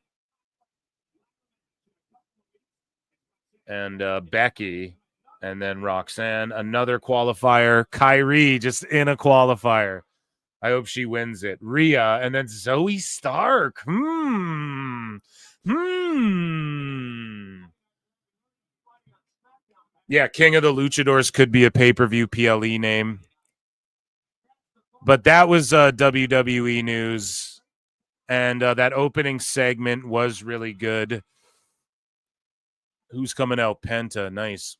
And Becky. And then Roxanne, another qualifier. Kairi, just in a qualifier. I hope she wins it. Rhea, and then Zoe Stark. Yeah, King of the Luchadors could be a pay-per-view PLE name. But that was WWE news. And that opening segment was really good. Who's coming out? Penta. Nice.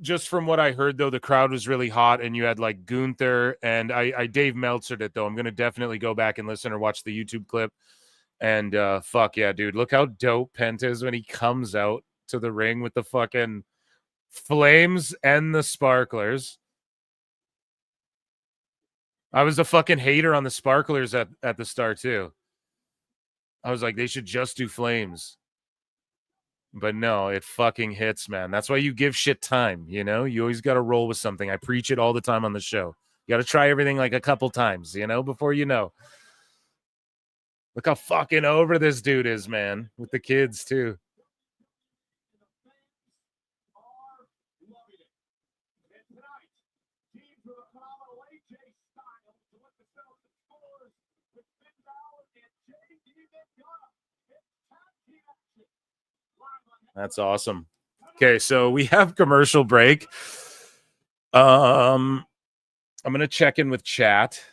Just from what I heard, though, the crowd was really hot, and you had like Gunther, and I Dave Meltzered it, though. I'm going to definitely go back and listen or watch the YouTube clip. And fuck yeah, dude. Look how dope Penta is when he comes out to the ring with the fucking flames and the sparklers. I was a fucking hater on the sparklers at the start, too. I was like, they should just do flames. But no, it fucking hits, man. That's why you give shit time, you know? You always got to roll with something. I preach it all the time on the show. You got to try everything like a couple times, you know, before you know. Look how fucking over this dude is, man, with the kids, too. That's awesome. Okay, so we have commercial break. I'm gonna check in with chat.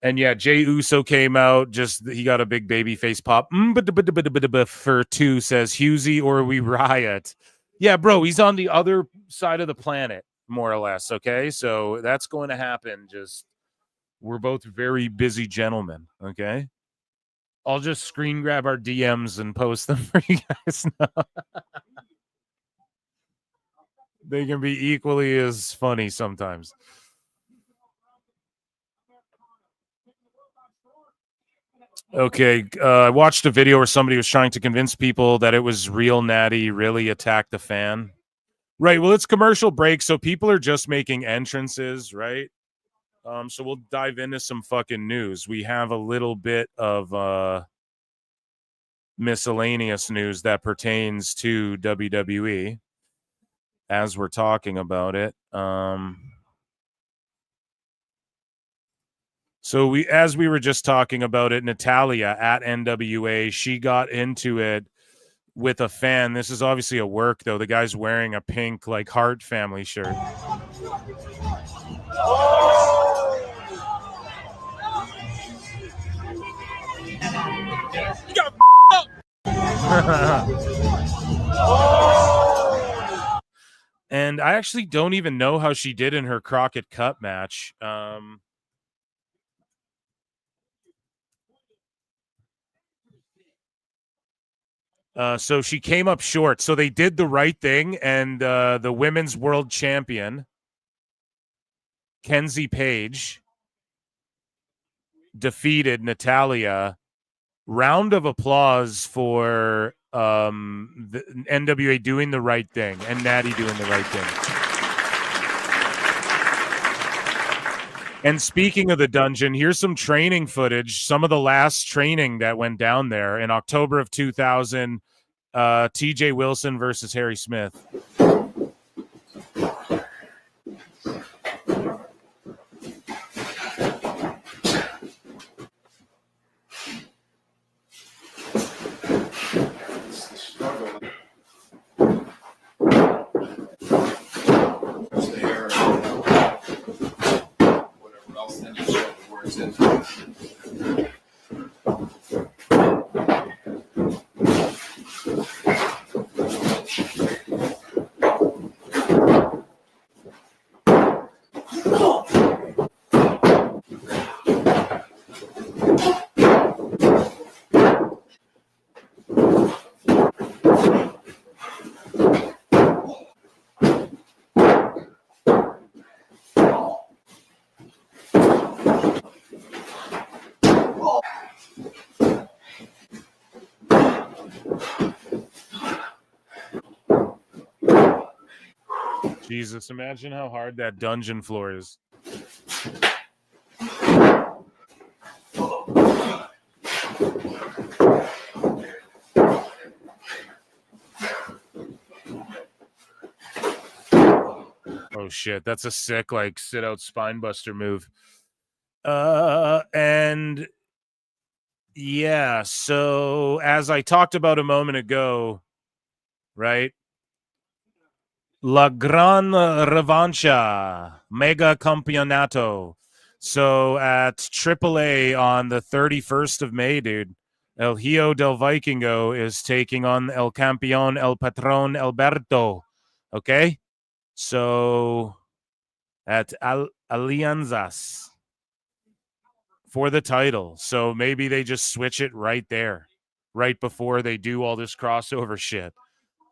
And yeah, Jay Uso came out. Just he got a big baby face pop. For 2 says Husey or we riot. Yeah, bro, he's on the other side of the planet, more or less. Okay, so that's going to happen. Just we're both very busy gentlemen. Okay. I'll just screen grab our DMs and post them for you guys now. They can be equally as funny sometimes. Okay, I watched a video where somebody was trying to convince people that it was real Natty really attacked the fan. Right, well, it's commercial break, so people are just making entrances, right? So we'll dive into some fucking news. We have a little bit of miscellaneous news that pertains to WWE as we're talking about it. So as we were just talking about it, Natalia at NWA, she got into it with a fan. This is obviously a work, though. The guy's wearing a pink, like, Hart family shirt. And I actually don't even know how she did in her Crockett Cup match. So she came up short. So they did the right thing, and the women's world champion, Kenzie Page, defeated Natalia. Round of applause for the NWA doing the right thing and Natty doing the right thing. And speaking of the dungeon, here's some training footage, some of the last training that went down there in October of 2000, TJ Wilson versus Harry Smith. Jesus, imagine how hard that dungeon floor is. Oh shit, that's a sick, like, sit out spine buster move. And yeah, so as I talked about a moment ago, right? La Gran Revancha Mega Campeonato. So at AAA on the 31st of May, dude, El Hijo del Vikingo is taking on El Campeón El Patron Alberto. Okay? So at Alianzas for the title. So maybe they just switch it right there, right before they do all this crossover shit.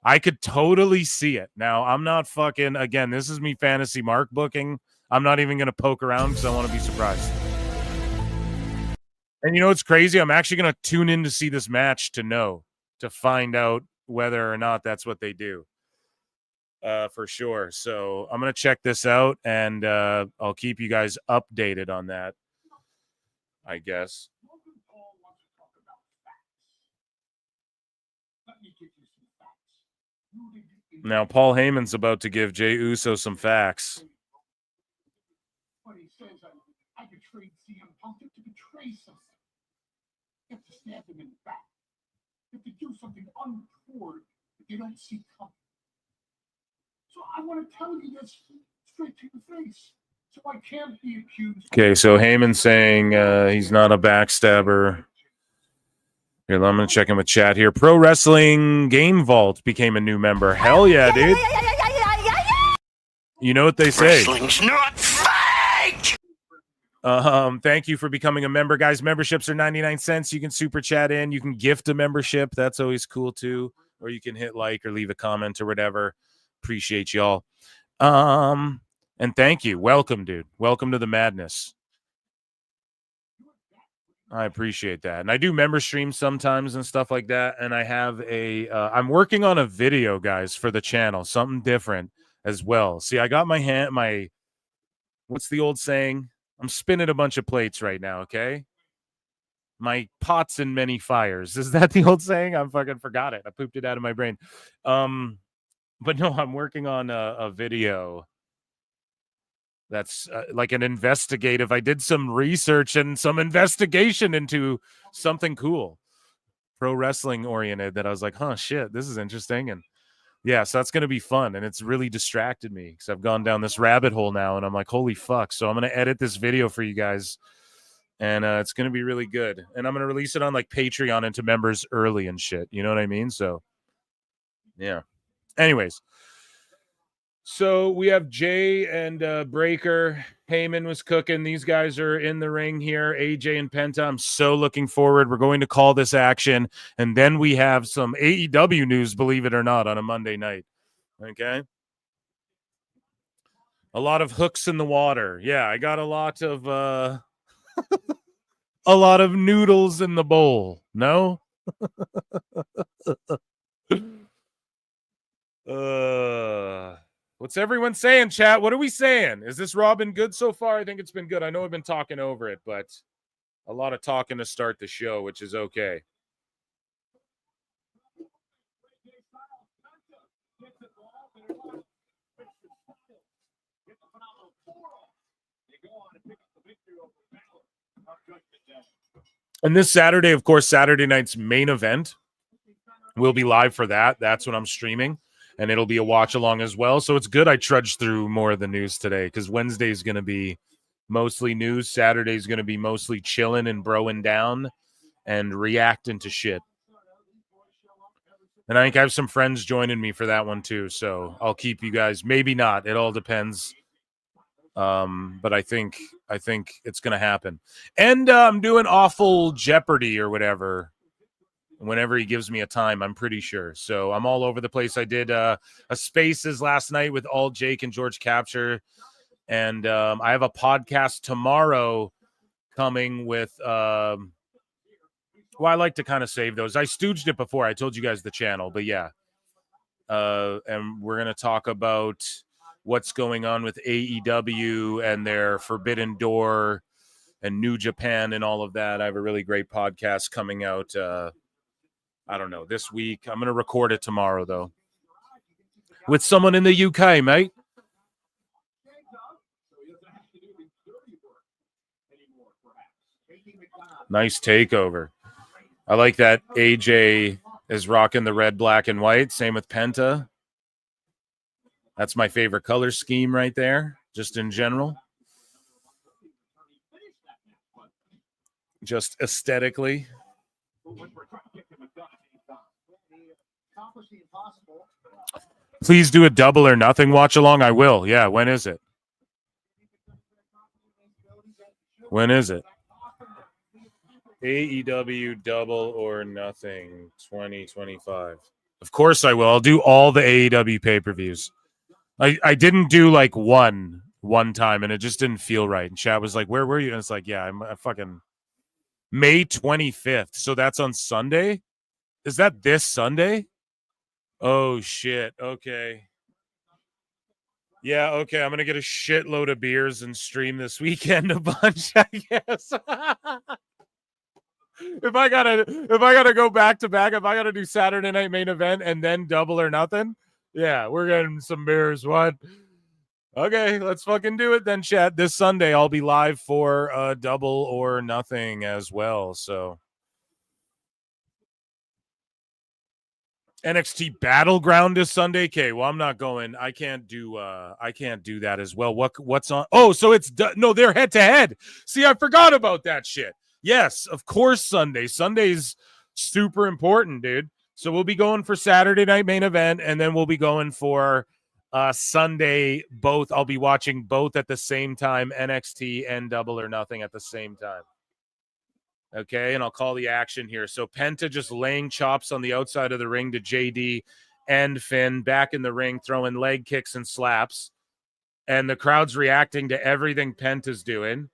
I could totally see it. Now, I'm not fucking, again, this is me fantasy mark booking. I'm not even going to poke around because I want to be surprised. And you know what's crazy? I'm actually going to tune in to see this match to find out whether or not that's what they do. For sure. So I'm going to check this out, and I'll keep you guys updated on that, I guess. Now, Paul Heyman's about to give Jey Uso some facts. But he says I betrayed CM Punk to betray something. You have to stab them in the back. You have to do something untoward that they don't see coming. So I want to tell you this straight to your face, so I can't be accused. Okay, so Heyman's saying he's not a backstabber. Here, I'm going to check in with chat here. Pro Wrestling Game Vault became a new member. Hell yeah, dude. You know what they say. Wrestling's not fake! Thank you for becoming a member, guys. Memberships are 99 cents. You can super chat in. You can gift a membership. That's always cool, too. Or you can hit like or leave a comment or whatever. Appreciate y'all. And thank you. Welcome, dude. Welcome to the madness. I appreciate that. And I do member streams sometimes and stuff like that. And I have I'm working on a video, guys, for the channel, something different as well. See, I got what's the old saying? I'm spinning a bunch of plates right now. Okay. My pot's in many fires. Is that the old saying? I fucking forgot it. I pooped it out of my brain. But no, I'm working on a video that's like an investigative. I did some research and some investigation into something cool, pro wrestling oriented, that I was like, huh, shit, this is interesting. And yeah, so that's going to be fun. And it's really distracted me because I've gone down this rabbit hole now and I'm like, holy fuck. So I'm going to edit this video for you guys and it's going to be really good. And I'm going to release it on like Patreon and to members early and shit. You know what I mean? So yeah. Anyways. So we have Jay and Breaker. Heymon was cooking. These guys are in the ring here. AJ and Penta. I'm so looking forward. We're going to call this action. And then we have some AEW news, believe it or not, on a Monday night. Okay. A lot of hooks in the water. Yeah, I got a lot of a lot of noodles in the bowl. No? What's everyone saying, chat? What are we saying? Is this Raw been good so far? I think it's been good. I know I've been talking over it, but a lot of talking to start the show, which is okay. And this Saturday, of course, Saturday night's main event. We'll be live for that. That's what I'm streaming. And it'll be a watch along as well. So it's good I trudged through more of the news today because Wednesday is going to be mostly news. Saturday is going to be mostly chilling and broing down and reacting to shit. And I think I have some friends joining me for that one too. So I'll keep you guys. Maybe not. It all depends. But I think it's going to happen. And I'm doing Awful Jeopardy or whatever. Whenever he gives me a time, I'm pretty sure. So I'm all over the place. I did a Spaces last night with all Jake and George Capture. And I have a podcast tomorrow coming with I like to kind of save those. I stooged it before. I told you guys the channel, but yeah. And we're going to talk about what's going on with AEW and their Forbidden Door and New Japan and all of that. I have a really great podcast coming out I don't know, this week. I'm going to record it tomorrow, though, with someone in the UK, mate. Nice takeover. I like that AJ is rocking the red, black, and white. Same with Penta. That's my favorite color scheme right there, just in general. Just aesthetically. Please do a double or nothing watch along. I will. Yeah. When is it? When is it? AEW Double or Nothing 2025. Of course I will. I'll do all the AEW pay-per-views. I didn't do like one time and it just didn't feel right. And chat was like, where were you? And it's like, yeah, I'm fucking May 25th. So that's on Sunday. Is that this Sunday? Oh, shit. Okay. Yeah, okay. I'm going to get a shitload of beers and stream this weekend a bunch, I guess. If I gotta go back to back, if I gotta do Saturday night main event and then double or nothing, yeah, we're getting some beers. What? Okay, let's fucking do it then, chat. This Sunday I'll be live for double or nothing as well. So NXT Battleground is Sunday. Okay, well I'm not going. I can't do that as well. What's on? Oh, so it's no, they're head to head. See, I forgot about that shit. Yes, of course Sunday. Sunday's super important, dude. So we'll be going for Saturday night main event, and then we'll be going for Sunday both. I'll be watching both at the same time, NXT and Double or Nothing at the same time. Okay, and I'll call the action here. So Penta just laying chops on the outside of the ring to JD and Finn, back in the ring, throwing leg kicks and slaps. And the crowd's reacting to everything Penta's doing.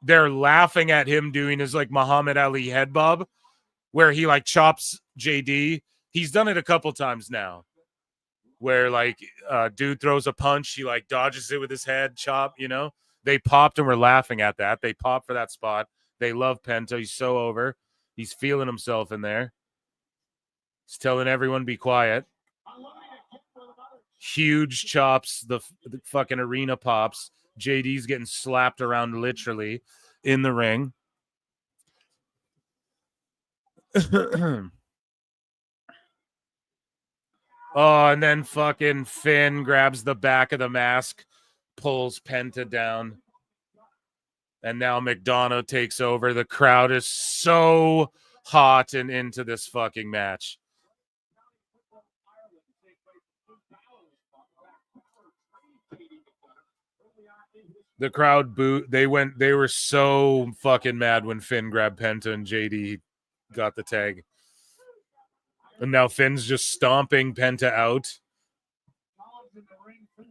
They're laughing at him doing his like Muhammad Ali head bob, where he like chops JD. He's done it a couple times now, where like dude throws a punch, he like dodges it with his head chop, you know. They popped and were laughing at that. They popped for that spot. They love Penta. He's so over. He's feeling himself in there. He's telling everyone be quiet. Huge chops. The fucking arena pops. JD's getting slapped around literally in the ring. Oh, and then fucking Finn grabs the back of the mask, pulls Penta down. And now McDonough takes over. The crowd is so hot and into this fucking match. The crowd booed. They were so fucking mad when Finn grabbed Penta and JD got the tag. And now Finn's just stomping Penta out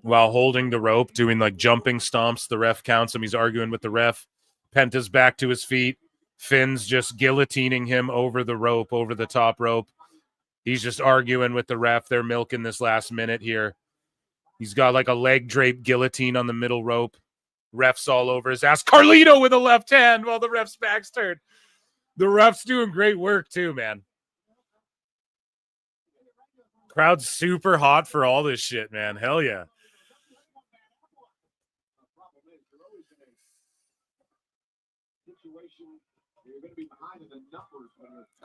while holding the rope, doing like jumping stomps. The ref counts him. He's arguing with the ref. Penta's back to his feet. Finn's just guillotining him over the rope, over the top rope. He's just arguing with the ref. They're milking this last minute here. He's got like a leg drape guillotine on the middle rope. Ref's all over his ass. Carlito with a left hand while the ref's back's turned. The ref's doing great work too, man. Crowd's super hot for all this shit, man. Hell yeah.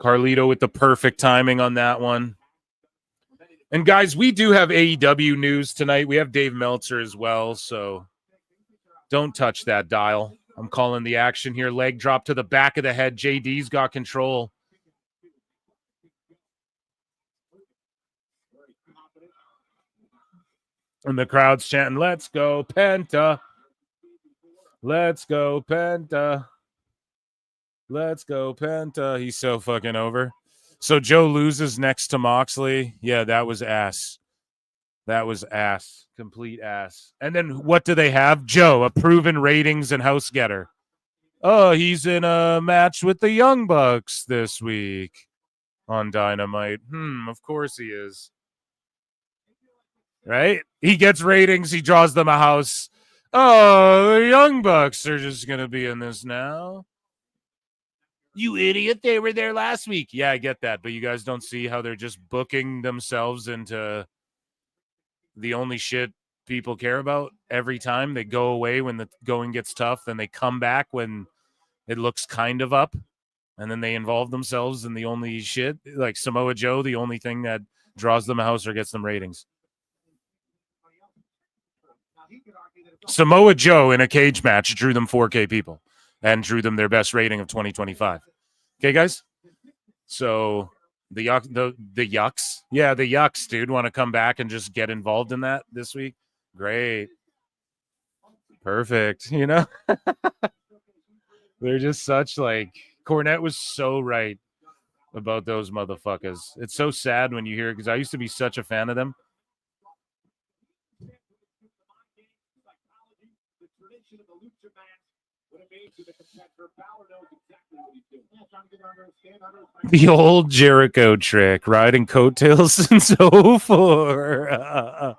Carlito with the perfect timing on that one. And guys, we do have AEW news tonight. We have Dave Meltzer as well, so don't touch that dial. I'm calling the action here. Leg drop to the back of the head. JD's got control. And the crowd's chanting, "Let's go, Penta. Let's go, Penta. Let's go, Penta." He's so fucking over. So Joe loses next to Moxley. Yeah, that was ass. That was ass. Complete ass. And then what do they have? Joe, a proven ratings and house getter. Oh, he's in a match with the Young Bucks this week on Dynamite. Of course he is. Right? He gets ratings. He draws them a house. Oh, the Young Bucks are just going to be in this now. You idiot. They were there last week. Yeah, I get that. But you guys don't see how they're just booking themselves into the only shit people care about every time. They go away when the going gets tough. Then they come back when it looks kind of up. And then they involve themselves in the only shit. Like Samoa Joe, the only thing that draws them a house or gets them ratings. Samoa Joe in a cage match drew them 4K people and drew them their best rating of 2025. Okay, guys? So the Yucks. Yeah, the Yucks, dude, want to come back and just get involved in that this week? Great. Perfect. You know? They're just such like... Cornette was so right about those motherfuckers. It's so sad when you hear it because I used to be such a fan of them. The old Jericho trick, riding coattails since 04.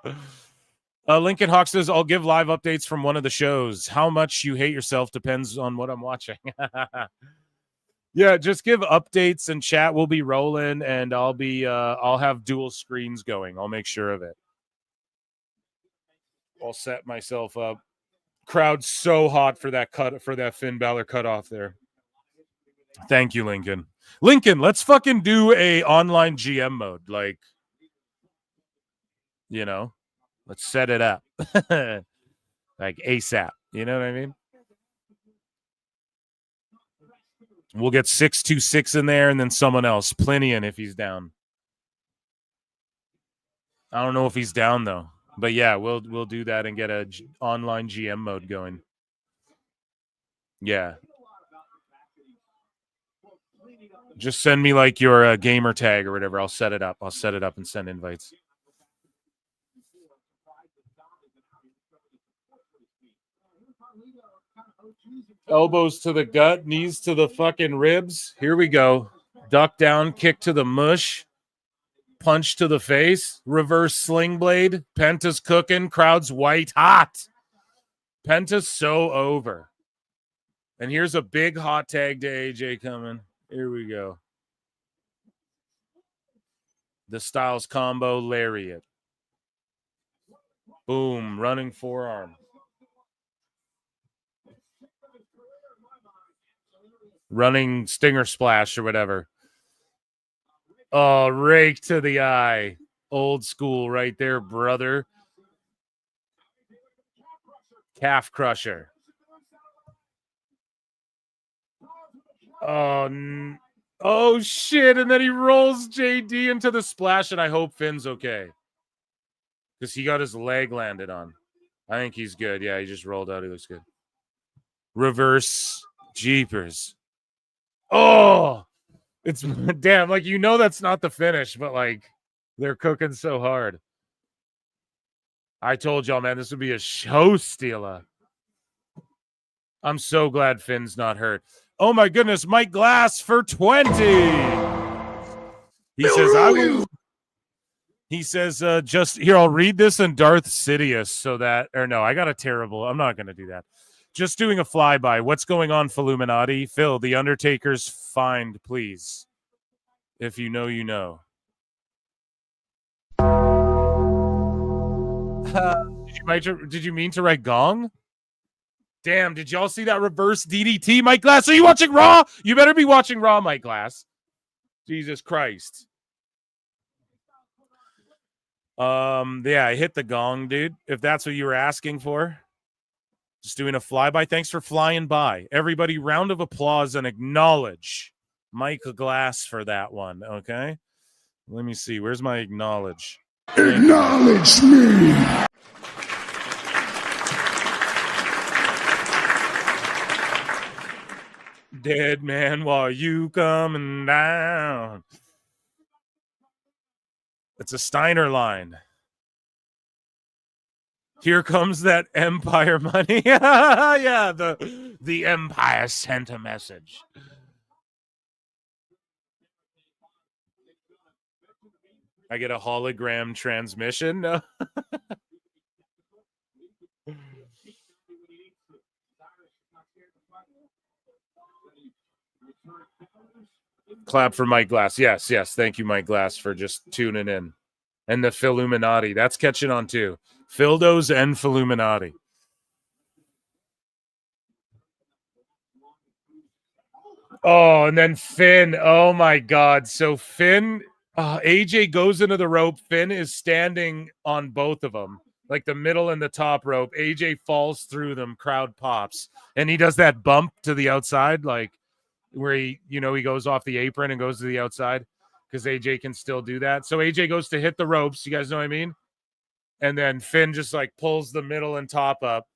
Lincoln Hawk says, I'll give live updates from one of the shows. How much you hate yourself depends on what I'm watching. Yeah, just give updates and chat. We'll be rolling, and I'll have dual screens going. I'll make sure of it. I'll set myself up. Crowd's so hot for that Finn Balor cutoff there. Thank you, Lincoln. Lincoln, let's fucking do a online GM mode. Like, you know, let's set it up. Like ASAP. You know what I mean? We'll get 626 in there and then someone else. Plinian if he's down. I don't know if he's down though. But yeah, we'll do that and get a online GM mode going. Yeah. Just send me like your gamer tag or whatever. I'll set it up. I'll set it up and send invites. Elbows to the gut, knees to the fucking ribs. Here we go. Duck down, kick to the mush. Punch to the face. Reverse sling blade. Penta's cooking. Crowd's white hot. Penta's so over. And here's a big hot tag to AJ coming. Here we go. The Styles combo lariat. Boom. Running forearm. Running stinger splash or whatever. Oh, rake to the eye. Old school right there, brother. Calf crusher. Oh, shit. And then he rolls JD into the splash, and I hope Finn's okay. Because he got his leg landed on. I think he's good. Yeah, he just rolled out. He looks good. Reverse jeepers. Oh, it's damn. Like, you know, that's not the finish, but like they're cooking so hard. I told y'all, man, this would be a show stealer. I'm so glad Finn's not hurt. Oh my goodness, Mike Glass for 20. He says, I will. He says, just here, I'll read this in Darth Sidious so that, or no, I got a terrible. I'm not going to do that. Just doing a flyby. What's going on, Filluminati? Phil, the Undertaker's find, please. If you know, you know. Did you mean to write gong? Damn, did y'all see that reverse DDT, Mike Glass? Are you watching Raw? You better be watching Raw, Mike Glass. Jesus Christ. Yeah, I hit the gong, dude. If that's what you were asking for. Just doing a flyby. Thanks for flying by. Everybody, round of applause and acknowledge Mike Glass for that one, okay? Let me see. Where's my acknowledge? Acknowledge me! Dead man while you coming down. It's a Steiner line. Here comes that Empire money. Yeah, the Empire sent a message. I get a hologram transmission. No. Clap for Mike Glass. Yes. Thank you, Mike Glass, for just tuning in. And the Filluminati. That's catching on too. Fildos and Filluminati. Oh, and then Finn. Oh, my God. So Finn, AJ goes into the rope. Finn is standing on both of them, like the middle and the top rope. AJ falls through them. Crowd pops. And he does that bump to the outside, like where he goes off the apron and goes to the outside because AJ can still do that. So AJ goes to hit the ropes. You guys know what I mean? And then Finn just like pulls the middle and top up.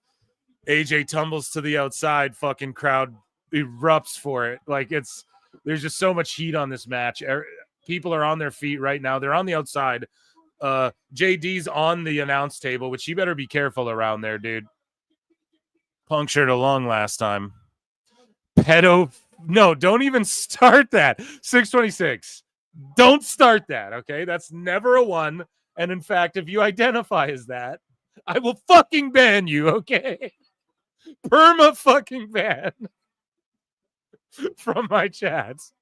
AJ tumbles to the outside. Fucking crowd erupts for it. Like there's just so much heat on this match. People are on their feet right now. They're on the outside. JD's on the announce table, which you better be careful around there, dude. Punctured a lung last time. No, don't even start that. 626. Don't start that, okay? That's never a 1. And in fact, if you identify as that, I will fucking ban you, okay? Perma fucking ban from my chats.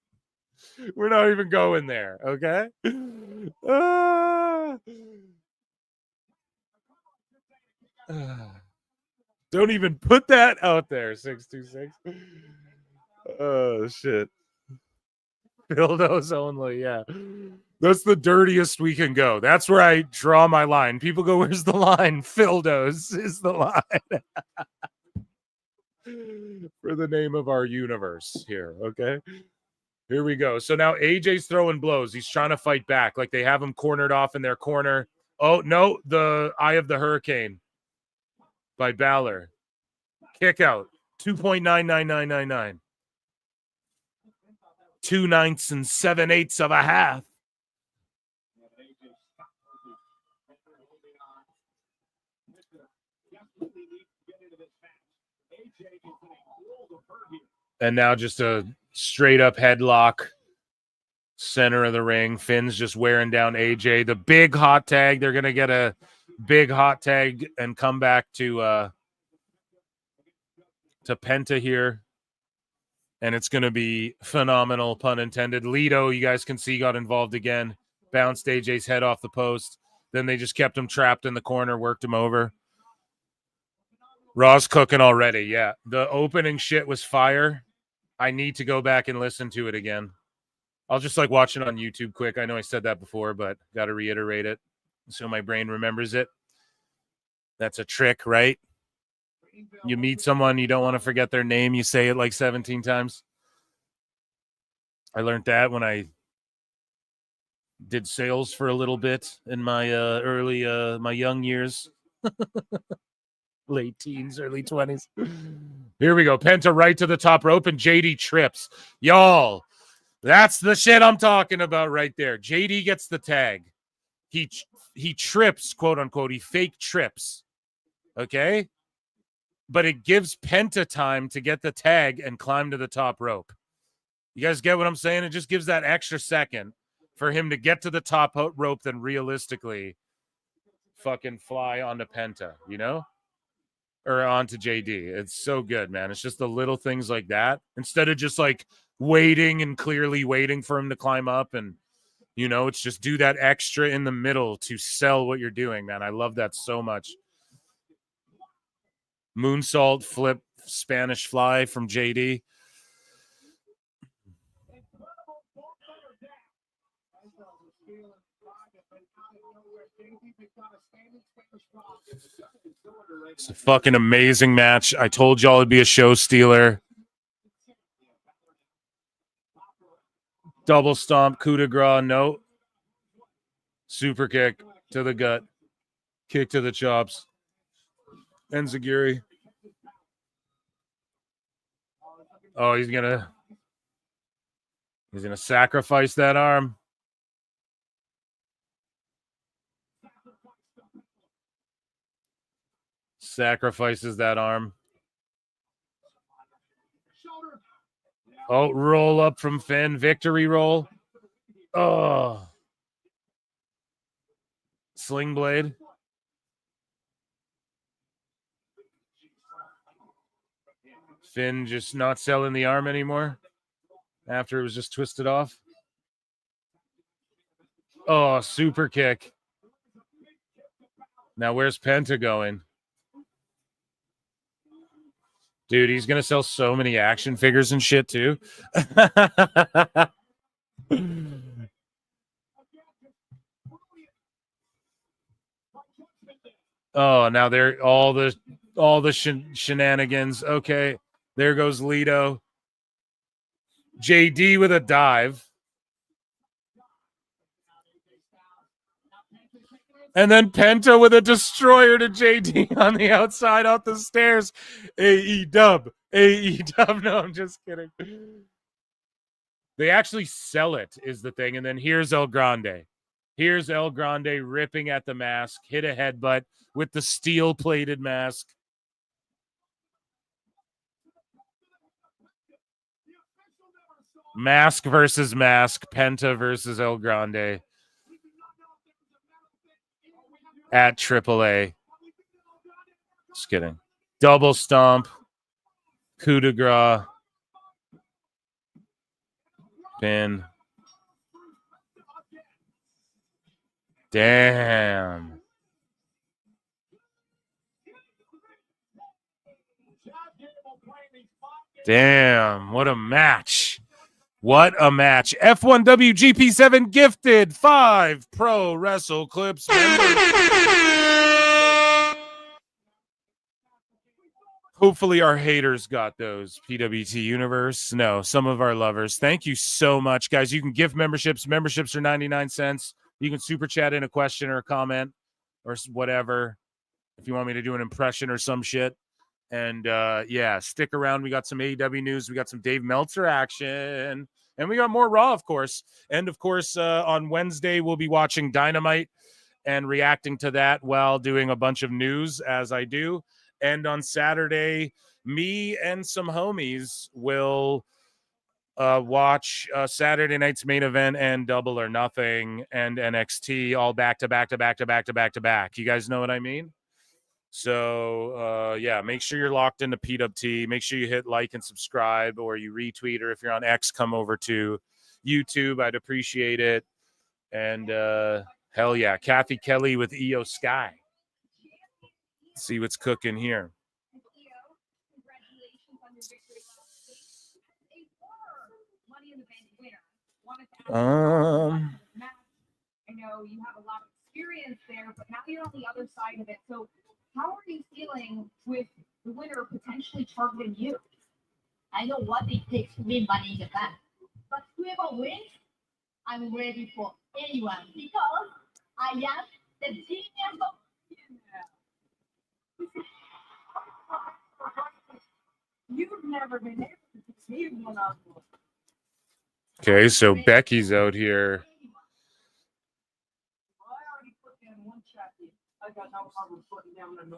We're not even going there, okay? Don't even put that out there, 626. Oh, shit. Dildos only, yeah. That's the dirtiest we can go. That's where I draw my line. People go, where's the line? Dildos is the line. For the name of our universe here, okay? Here we go. So now AJ's throwing blows. He's trying to fight back. Like they have him cornered off in their corner. Oh, no, the Eye of the Hurricane by Balor. Kick out. 2.99999. 2 9ths and 7/8 of a half. And now just a straight up headlock, center of the ring. Finn's just wearing down AJ. The big hot tag. They're going to get a big hot tag and come back to Penta here. And it's going to be phenomenal, pun intended. Lido, you guys can see, got involved again. Bounced AJ's head off the post. Then they just kept him trapped in the corner, worked him over. Raw's cooking already, yeah. The opening shit was fire. I need to go back and listen to it again. I'll just like watch it on YouTube quick. I know I said that before, but got to reiterate it so my brain remembers it. That's a trick, right? You meet someone, you don't want to forget their name. You say it like 17 times. I learned that when I did sales for a little bit in my my young years. Late teens, early 20s. Here we go. Penta right to the top rope, and JD trips. Y'all, that's the shit I'm talking about right there. JD gets the tag. He trips, quote unquote. He fake trips. Okay? But it gives Penta time to get the tag and climb to the top rope. You guys get what I'm saying? It just gives that extra second for him to get to the top rope than realistically fucking fly onto Penta, you know? Or onto JD. It's so good, man. It's just the little things like that. Instead of just like waiting and clearly waiting for him to climb up, and you know, it's just do that extra in the middle to sell what you're doing, man. I love that so much. Moonsault, flip, Spanish fly from JD. It's a fucking amazing match. I told y'all it'd be a show stealer. Double stomp, coup de grace, no. Super kick to the gut. Kick to the chops. Enziguri. Oh, he's gonna sacrifice that arm. Sacrifices that arm. Oh, roll up from Finn. Victory roll. Oh. Sling blade. Finn just not selling the arm anymore after it was just twisted off. Oh, super kick. Now where's Penta going? Dude, he's going to sell so many action figures and shit too. Oh, now they're all the shenanigans. Okay, there goes Lido. JD with a dive. And then Penta with a destroyer to JD on the outside out the stairs. AE-dub. AE-dub. No, I'm just kidding. They actually sell it is the thing. And then here's El Grande. Here's El Grande ripping at the mask. Hit a headbutt with the steel-plated mask. Mask versus Mask. Penta versus El Grande. At AAA. Just kidding. Double stomp. Coup de grace. Pin. Damn. Damn. What a match. What a match. F1WGP7 gifted 5 Pro Wrestle Clips members. Hopefully our haters got those. PWT Universe. No, some of our lovers. Thank you so much, guys. You can gift memberships. Memberships are 99 cents. You can super chat in a question or a comment or whatever if you want me to do an impression or some shit. And yeah, stick around. We got some AEW news. We got some Dave Meltzer action. And we got more Raw, of course. And, of course, on Wednesday, we'll be watching Dynamite and reacting to that while doing a bunch of news, as I do. And on Saturday, me and some homies will watch Saturday night's main event and Double or Nothing and NXT all back to back to back to back to back to back. You guys know what I mean? So, yeah, make sure you're locked into PWT. Make sure you hit like and subscribe, or you retweet, or if you're on X, come over to YouTube. I'd appreciate it. And hell yeah, Kathy Kelly with EO Sky. See what's cooking here. I know you have a lot of experience there, but now you're on the other side of it. So how are you feeling with the winner potentially targeting you? I know what it takes to win Money in Japan, but whoever wins, I'm ready for anyone because I am the genius of. You've never been able to succeed one-on-one. Okay, so Becky's out here.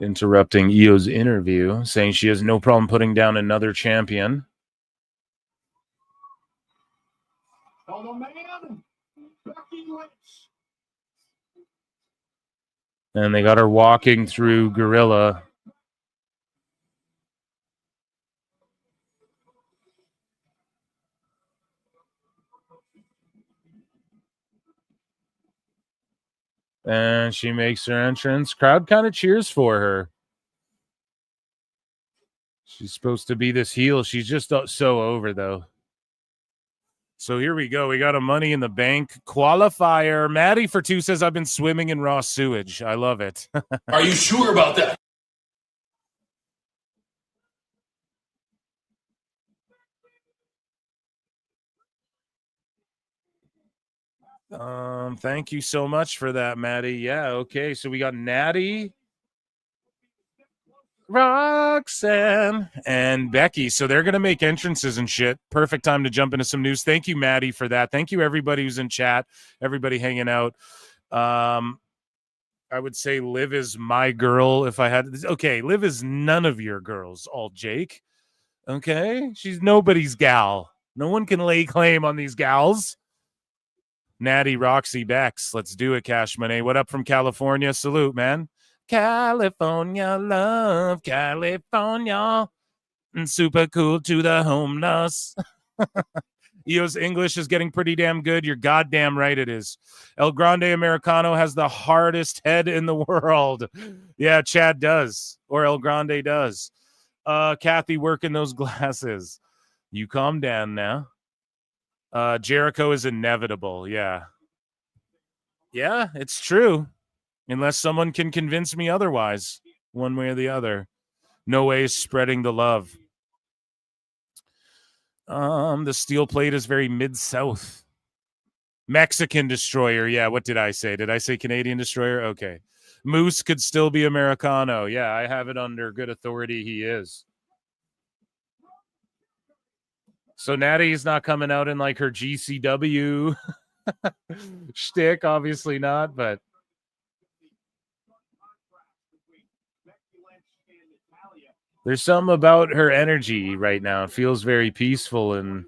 Interrupting Io's interview, saying she has no problem putting down another champion. And they got her walking through Gorilla. And she makes her entrance. Crowd kind of cheers for her. She's supposed to be this heel. She's just so over, though. So here we go. We got a Money in the Bank qualifier. Maddie for 2 says, I've been swimming in raw sewage. I love it. Are you sure about that? Thank you so much for that, Maddie. Yeah, okay. So we got Natty, Roxanne, and Becky. So they're gonna make entrances and shit. Perfect time to jump into some news. Thank you, Maddie, for that. Thank you, everybody who's in chat, everybody hanging out. I would say Liv is my girl if I had. Okay, Liv is none of your girls, all Jake. Okay, she's nobody's gal. No one can lay claim on these gals. Natty, Roxy, Bex. Let's do it, Cash Money. What up from California? Salute, man. California love, California. And super cool to the homeless. Io's English is getting pretty damn good. You're goddamn right it is. El Grande Americano has the hardest head in the world. Yeah, Chad does. Or El Grande does. Kathy working those glasses. You calm down now. Jericho is inevitable. Yeah. Yeah, it's true. Unless someone can convince me otherwise, one way or the other. No way spreading the love. The steel plate is very mid-south. Mexican Destroyer. Yeah, what did I say? Did I say Canadian Destroyer? Okay. Moose could still be Americano. Yeah, I have it under good authority. He is. So Natty's not coming out in like her GCW shtick, obviously not, but there's something about her energy right now. It feels very peaceful and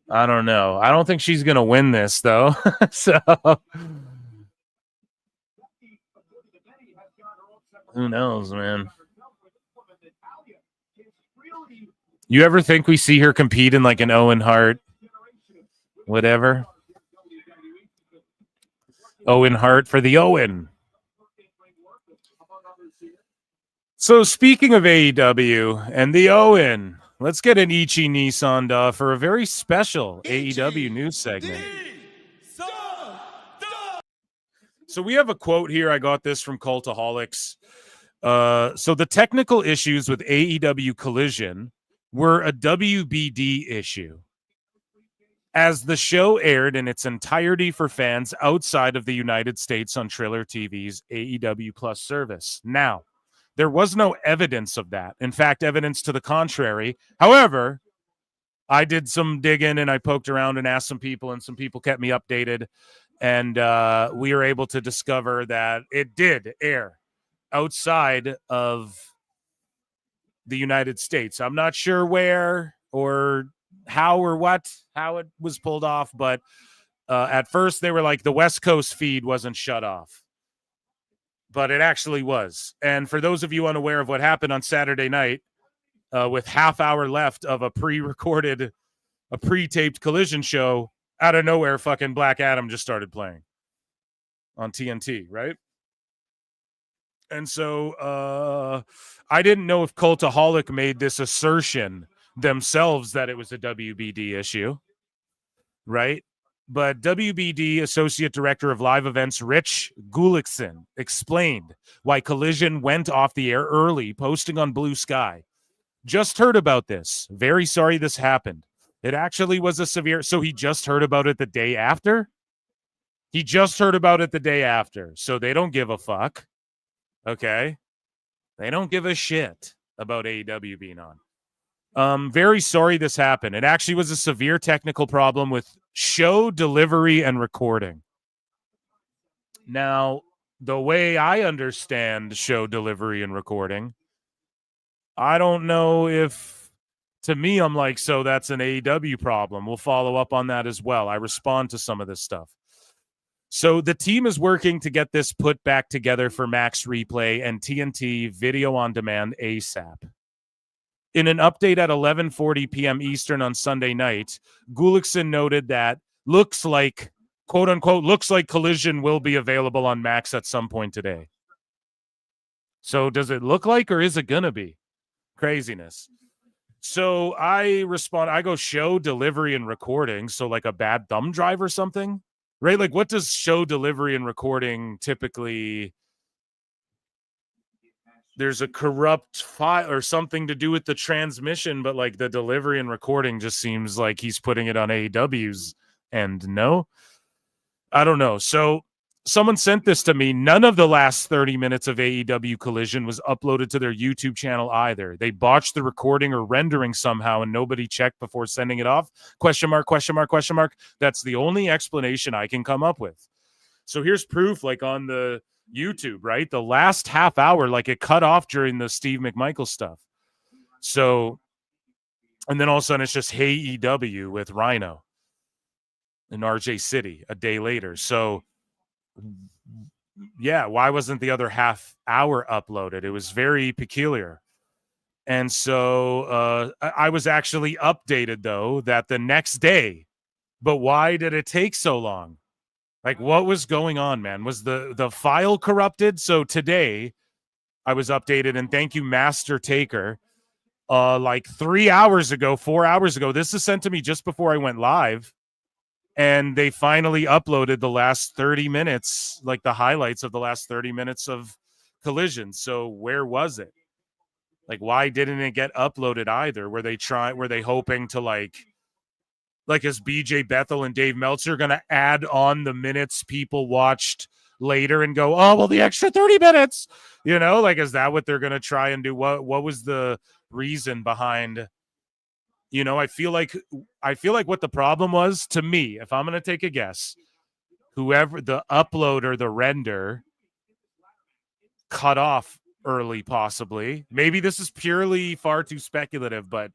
I don't know. I don't think she's gonna win this though. So who knows, man? You ever think we see her compete in like an Owen Hart, whatever? Owen Hart for the Owen. So speaking of AEW and the Owen, let's get an Ichi Nissan for a very special AEW news segment. So we have a quote here. I got this from Cultaholics. So the technical issues with AEW Collision were a WBD issue, as the show aired in its entirety for fans outside of the United States on Triller TV's AEW Plus service. Now, there was no evidence of that. In fact, evidence to the contrary. However, I did some digging and I poked around and asked some people, and some people kept me updated. And we were able to discover that it did air outside of the United States. I'm not sure where or how it was pulled off, but at first they were like the West Coast feed wasn't shut off, but it actually was. And for those of you unaware of what happened on Saturday night, with half hour left of a pre-taped Collision show, out of nowhere, fucking Black Adam just started playing on TNT, right? And so I didn't know if Cultaholic made this assertion themselves that it was a WBD issue, right? But WBD Associate Director of Live Events Rich Gullickson explained why Collision went off the air early, posting on Blue Sky. Just heard about this. Very sorry this happened. It actually was a severe... So he just heard about it the day after? He just heard about it the day after. So they don't give a fuck. Okay? They don't give a shit about AEW being on. Very sorry this happened. It actually was a severe technical problem with show delivery and recording. Now, the way I understand show delivery and recording, I don't know if, to me, I'm like, so that's an AEW problem. We'll follow up on that as well. I respond to some of this stuff. So the team is working to get this put back together for Max Replay and TNT Video on Demand ASAP. In an update at 11:40 p.m. Eastern on Sunday night, Gullickson noted that looks like, quote unquote, looks like Collision will be available on Max at some point today. So does it look like, or is it going to be? Craziness. So I respond, I go show delivery and recording. So like a bad thumb drive or something, right? Like what does show delivery and recording typically, there's a corrupt file or something to do with the transmission, but like the delivery and recording just seems like he's putting it on AEW's end. No, I don't know. So someone sent this to me. None of the last 30 minutes of AEW Collision was uploaded to their YouTube channel either. They botched the recording or rendering somehow and nobody checked before sending it off. Question mark, question mark, question mark. That's the only explanation I can come up with. So here's proof, like on the YouTube, right? The last half hour, like it cut off during the Steve McMichael stuff. So, and then all of a sudden it's just Hey EW with Rhino in RJ City a day later. So, yeah, why wasn't the other half hour uploaded? It was very peculiar. And so I was actually updated, though, that the next day. But why did it take so long? Like, what was going on, man? Was the file corrupted? So today I was updated, and thank you, Master Taker. Like 3 hours ago, 4 hours ago, this is sent to me just before I went live. And they finally uploaded the last 30 minutes, like the highlights of the last 30 minutes of Collision. So where was it? Like, why didn't it get uploaded either? Were they hoping to like is BJ Bethel and Dave Meltzer going to add on the minutes people watched later and go, oh, well, the extra 30 minutes, like, is that what they're going to try and do? What was the reason behind? I feel like what the problem was, to me, if I'm going to take a guess, whoever the upload or the render cut off early, possibly. Maybe this is purely far too speculative, but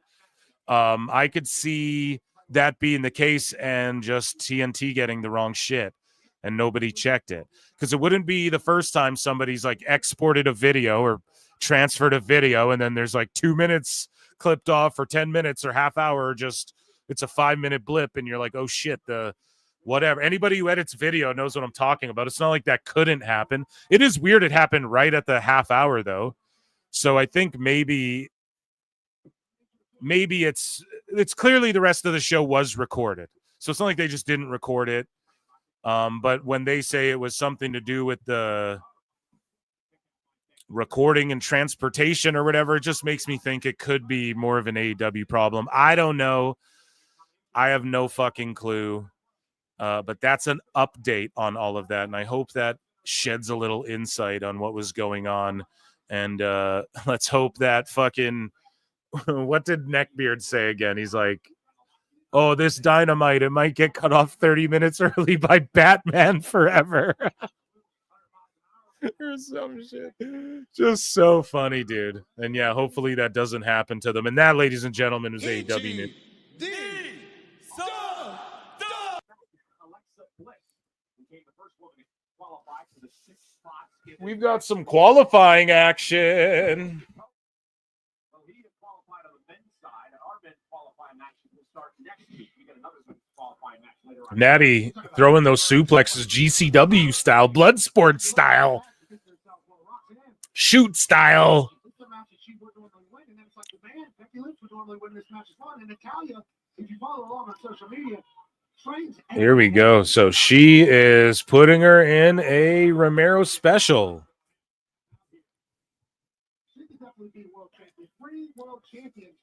I could see that being the case and just TNT getting the wrong shit and nobody checked it. Because it wouldn't be the first time somebody's like exported a video or transferred a video and then there's like 2 minutes clipped off or 10 minutes or half hour, or just it's a 5-minute blip and you're like, oh shit, the whatever. Anybody who edits video knows what I'm talking about. It's not like that couldn't happen. It is weird it happened right at the half hour though. So I think maybe it's clearly the rest of the show was recorded. So it's not like they just didn't record it. But when they say it was something to do with the recording and transportation or whatever, it just makes me think it could be more of an AEW problem. I don't know. I have no fucking clue. But that's an update on all of that. And I hope that sheds a little insight on what was going on. And let's hope that fucking what did Neckbeard say again? He's like, oh, this Dynamite, it might get cut off 30 minutes early by Batman Forever. Or some shit. Just so funny, dude. And yeah, hopefully that doesn't happen to them. And that, ladies and gentlemen, is AEW news. We've got some qualifying action. Natty throwing those suplexes GCW style, Bloodsport style, shoot style. Here we go. So she is putting her in a Romero special.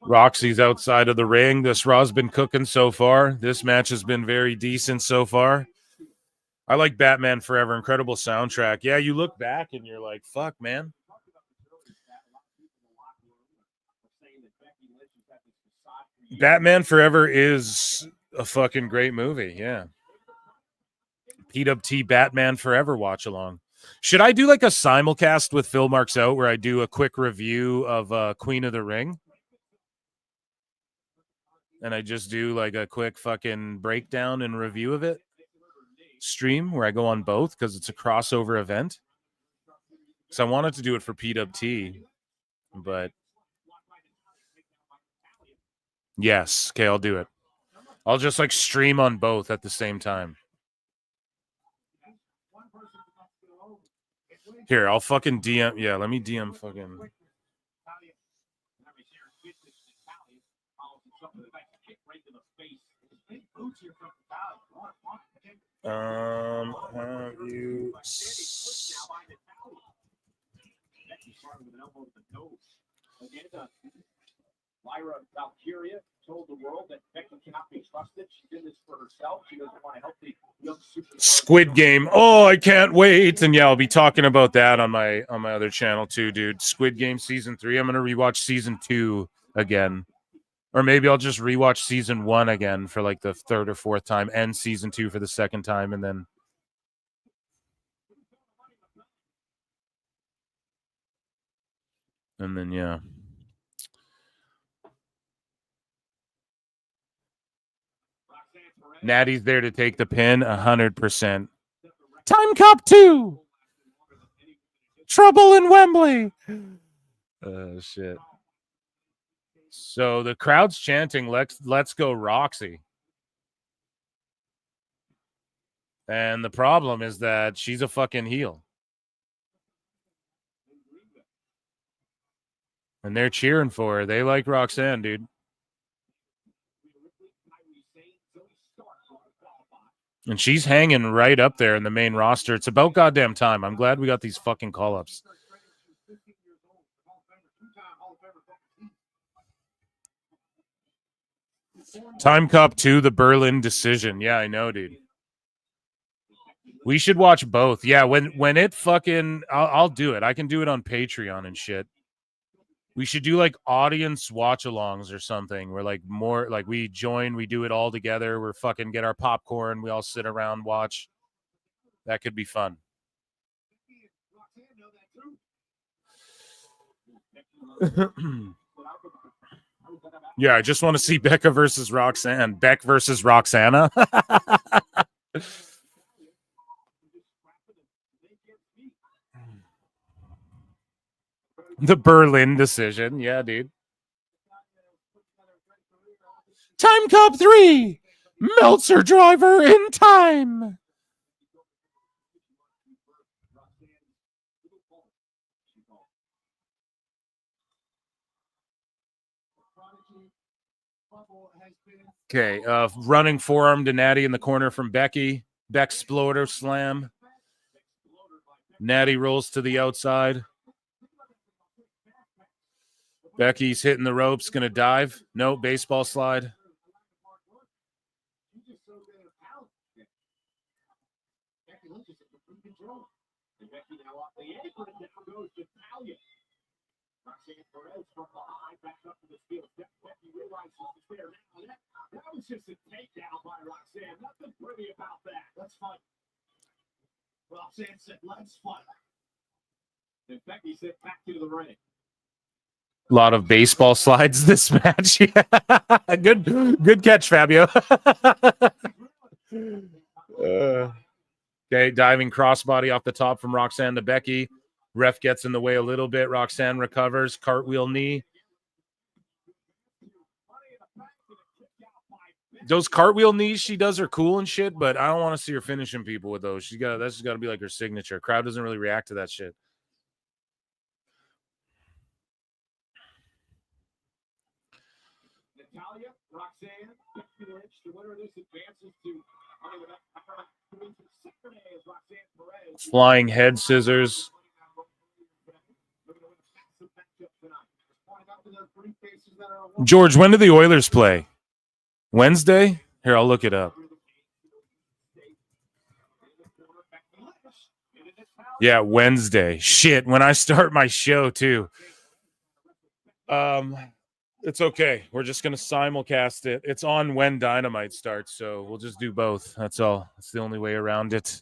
Roxy's outside of the ring. This Raw's been cooking so far. This match has been very decent so far. I like Batman Forever. Incredible soundtrack. Yeah, you look back and you're like, fuck, man. Batman Forever is a fucking great movie. Yeah. PWT Batman Forever watch along. Should I do like a simulcast with Phil Marks Out where I do a quick review of Queen of the Ring? And I just do like a quick fucking breakdown and review of it. Stream where I go on both because it's a crossover event. So I wanted to do it for PWT, but yes, okay, I'll do it. I'll just like stream on both at the same time. Here, I'll fucking DM. Yeah, let me DM fucking. Have you Lyra Valkyria told the world that Becky cannot be trusted. She did this for herself. She doesn't want to help the young superstars. Squid Game. Oh, I can't wait. And yeah, I'll be talking about that on my other channel too, dude. Squid Game season 3. I'm gonna rewatch season 2 again. Or maybe I'll just rewatch season 1 again for like the 3rd or 4th time and season 2 for the 2nd time, and then yeah. Natty's there to take the pin 100%. Time Cop 2. Trouble in Wembley. Oh, shit. So the crowd's chanting, let's go Roxy. And the problem is that she's a fucking heel. And they're cheering for her. They like Roxanne, dude. And she's hanging right up there in the main roster. It's about goddamn time. I'm glad we got these fucking call-ups. Time Cop 2, the Berlin decision. Yeah, I know, dude. We should watch both. Yeah, when it fucking... I'll do it. I can do it on Patreon and shit. We should do like audience watch-alongs or something. We're like more... Like we join, we do it all together. We're fucking get our popcorn. We all sit around, watch. That could be fun. Yeah, I just want to see Becca versus Roxanne. Beck versus Roxana. The Berlin decision. Yeah, dude. Time Cop 3. Meltzer driver in time. Okay, running forearm to Natty in the corner from Becky. Beck exploder slam. Natty rolls to the outside. Becky's hitting the ropes, gonna dive. No, baseball slide. That was just a takedown by Roxanne. Nothing pretty about that. Let's fight. Roxanne said, let's fight. And Becky said, back to the ring. A lot of baseball slides this match. Yeah. Good catch, Fabio. Okay, diving crossbody off the top from Roxanne to Becky. Ref gets in the way a little bit. Roxanne recovers. Cartwheel knee. Those cartwheel knees she does are cool and shit, but I don't want to see her finishing people with those. That's just got to be like her signature. Crowd doesn't really react to that shit. Natalia, Roxanne, Becky Lynch, the winner of this advances to Saturday as Roxanne Perez. Flying head scissors. George, when do the Oilers play? Wednesday? Here, I'll look it up. Yeah, Wednesday. Shit, when I start my show too. It's okay. We're just gonna simulcast it. It's on when Dynamite starts, so we'll just do both. That's all. That's the only way around it.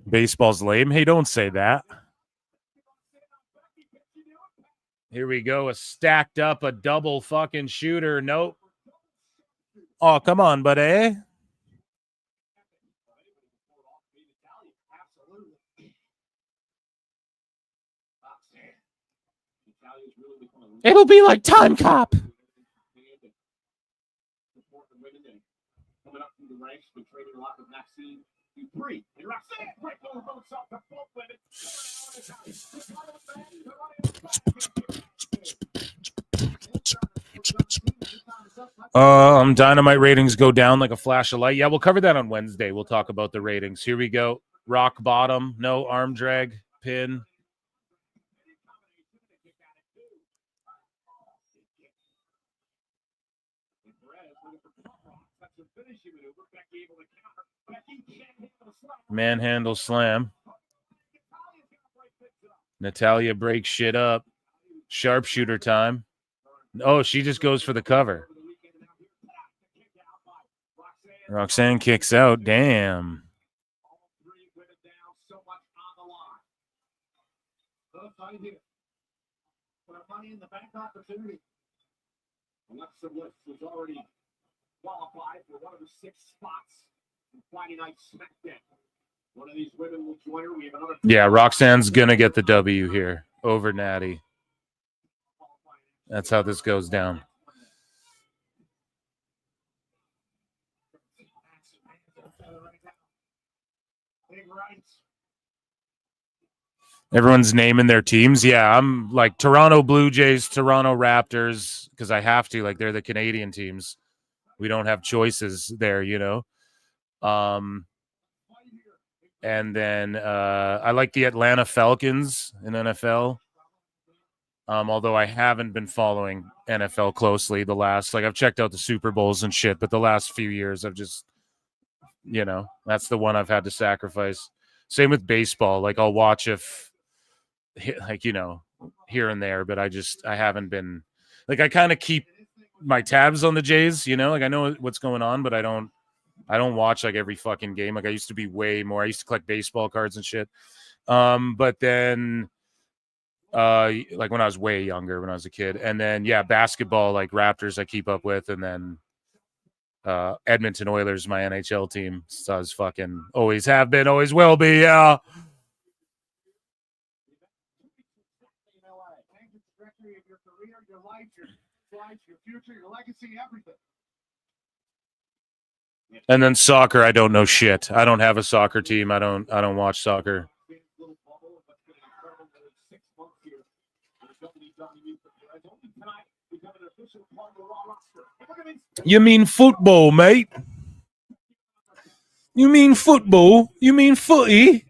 Baseball's lame. Hey, don't say that. Here we go. A stacked up, a double fucking shooter. Nope. Oh, come on, buddy. It'll be like Time Cop. Dynamite ratings go down like a flash of light. Yeah, we'll cover that on Wednesday. We'll talk about the ratings. Here we go. Rock bottom, no arm drag, pin. Manhandle slam. Natalia breaks shit up. Sharpshooter time. Oh, she just goes for the cover. Roxanne kicks out. Damn. Alexa Bliss was already qualified for one of the 6 spots in Friday Night SmackDown. One of these women will join her. We have another. Yeah, Roxanne's gonna get the W here over Natty. That's how this goes down. Everyone's naming their teams. Yeah, I'm like Toronto Blue Jays, Toronto Raptors, because I have to. Like, they're the Canadian teams. We don't have choices there, you know. And then I like the Atlanta Falcons in NFL. Although I haven't been following NFL closely the last, like, I've checked out the Super Bowls and shit, but the last few years I've just, you know, that's the one I've had to sacrifice. Same with baseball. Like, I'll watch if, like, you know, here and there, but I haven't been, like, I kind of keep my tabs on the Jays, you know, like, I know what's going on, but I don't watch like every fucking game. Like, I used to be way more. I used to collect baseball cards and shit. But then Like when I was way younger, when I was a kid. And then yeah, basketball, like Raptors I keep up with, and then Edmonton Oilers, my NHL team. So I was fucking always have been, always will be, yeah. Your career, your life, your future, your legacy, everything. And then soccer, I don't know shit. I don't have a soccer team. I don't watch soccer. You mean football, mate? You mean football? You mean footy?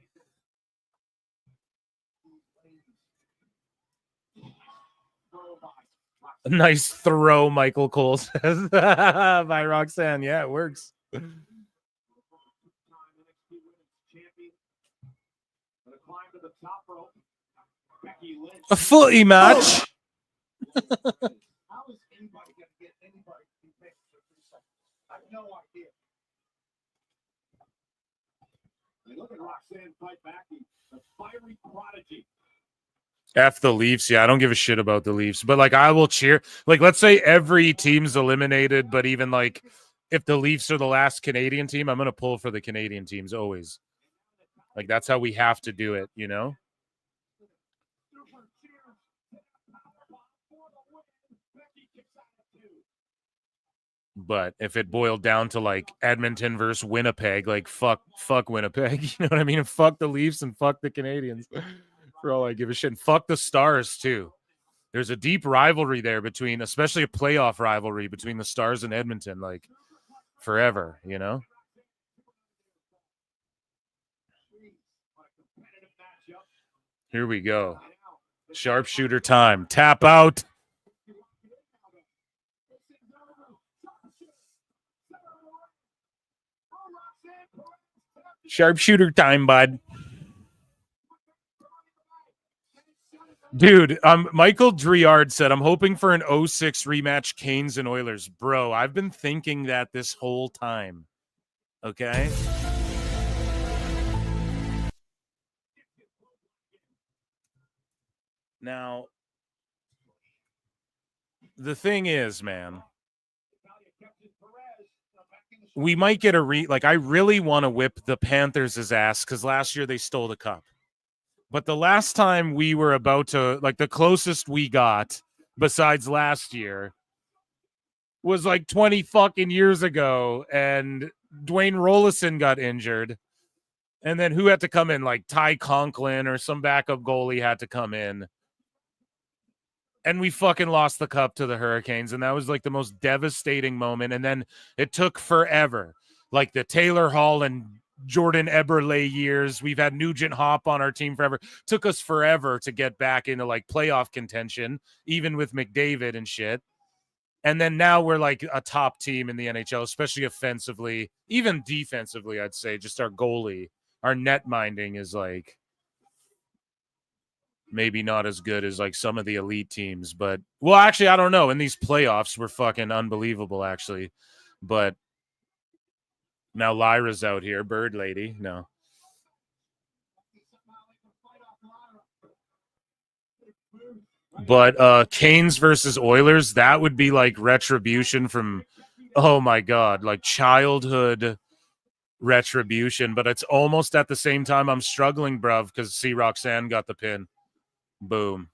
Nice throw, Michael Cole says by Roxanne. Yeah, it works. A footy match. How is anybody going to get anybody to be picked for 3 seconds? I have no idea. Look at Roxanne fight back. The fiery prodigy. F the Leafs. Yeah, I don't give a shit about the Leafs. But, like, I will cheer. Like, let's say every team's eliminated, but even, like, if the Leafs are the last Canadian team, I'm going to pull for the Canadian teams always. Like, that's how we have to do it, you know? But if it boiled down to, like, Edmonton versus Winnipeg, like, fuck Winnipeg. You know what I mean? And fuck the Leafs and fuck the Canadians. For all I give a shit. And fuck the Stars, too. There's a deep rivalry there between, especially a playoff rivalry between the Stars and Edmonton, like, forever, you know? Here we go. Sharpshooter time. Tap out. Sharpshooter time, bud. Dude, Michael Driard said, I'm hoping for an 06 rematch, Canes and Oilers. Bro, I've been thinking that this whole time. Okay? Now, the thing is, man, we might get like, I really want to whip the Panthers' ass because last year they stole the cup. But the last time we were about to, like, the closest we got, besides last year, was like 20 fucking years ago, and Dwayne Rollison got injured. And then who had to come in? Like Ty Conklin or some backup goalie had to come in. And we fucking lost the cup to the Hurricanes. And that was like the most devastating moment. And then it took forever. Like the Taylor Hall and Jordan Eberle years. We've had Nugent Hop on our team forever. Took us forever to get back into like playoff contention, even with McDavid and shit. And then now we're like a top team in the NHL, especially offensively, even defensively, I'd say. Just our goalie, our net minding is like maybe not as good as like some of the elite teams. But, well, actually, I don't know. In these playoffs, we're fucking unbelievable, actually. But now Lyra's out here, Bird Lady. No. But Canes versus Oilers, that would be like retribution from, oh my God, like childhood retribution. But it's almost at the same time I'm struggling, bruv, because see, Roxanne got the pin. Boom.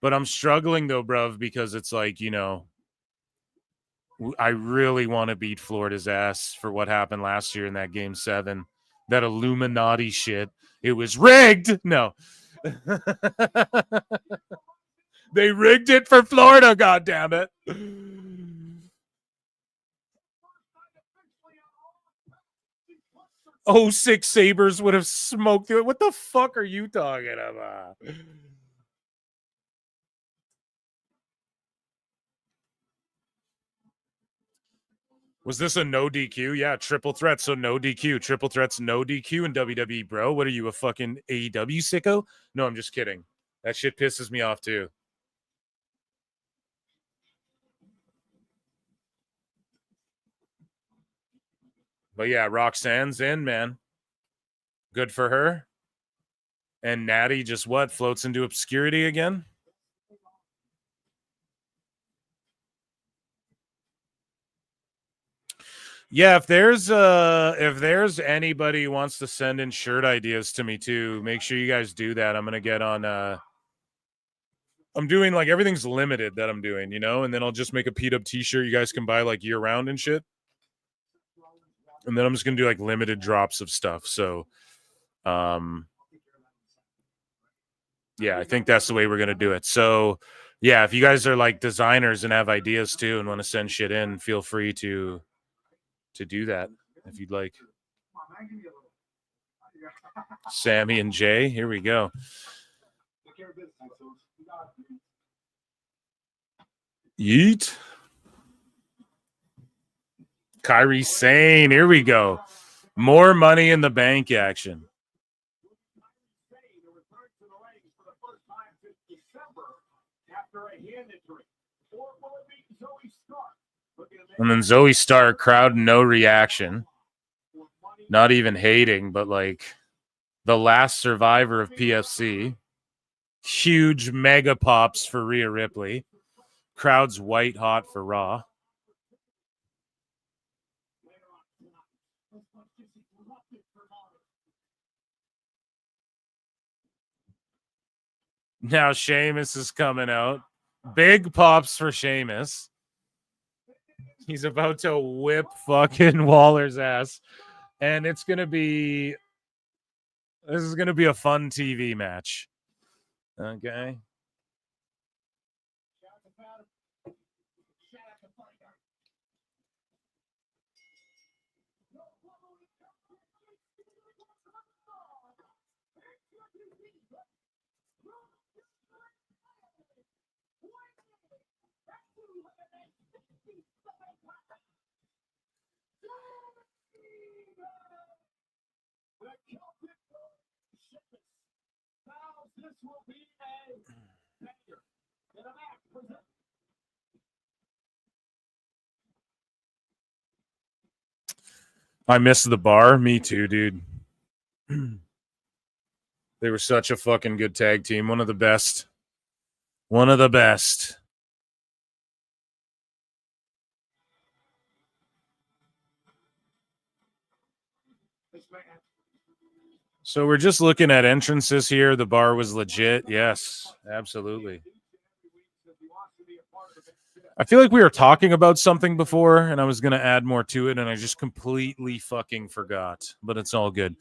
But I'm struggling though, bruv, because it's like, you know, I really want to beat Florida's ass for what happened last year in that Game 7. That Illuminati shit. It was rigged. No. They rigged it for Florida, goddammit. 06 Sabres would have smoked it. What the fuck are you talking about? Was this a no DQ? Yeah, triple threat, so no DQ. Triple threats, no DQ in WWE, bro. What are you, a fucking AEW sicko? No, I'm just kidding. That shit pisses me off, too. But yeah, Roxanne's in, man. Good for her. And Natty just what? Floats into obscurity again? Yeah, if there's anybody who wants to send in shirt ideas to me too, make sure you guys do that. I'm gonna get on I'm doing like everything's limited that I'm doing, you know, and then I'll just make a PWT shirt you guys can buy like year round and shit. And then I'm just gonna do like limited drops of stuff. So yeah, I think that's the way we're gonna do it. So yeah, if you guys are like designers and have ideas too and want to send shit in, feel free to do that if you'd like. Sammy and Jay, here we go. Yeet. Kairi Sane, here we go. More money in the bank action. And then Zoe Stark, crowd no reaction. Not even hating, but like the last survivor of PFC. Huge mega pops for Rhea Ripley. Crowd's white hot for Raw. Now Sheamus is coming out. Big pops for Sheamus. He's about to whip fucking Waller's ass. And this is going to be a fun TV match. Okay. I miss the bar. Me too, dude. They were such a fucking good tag team. One of the best. One of the best. So we're just looking at entrances here. The bar was legit. Yes, absolutely. I feel like we were talking about something before, and I was going to add more to it, and I just completely fucking forgot. But it's all good.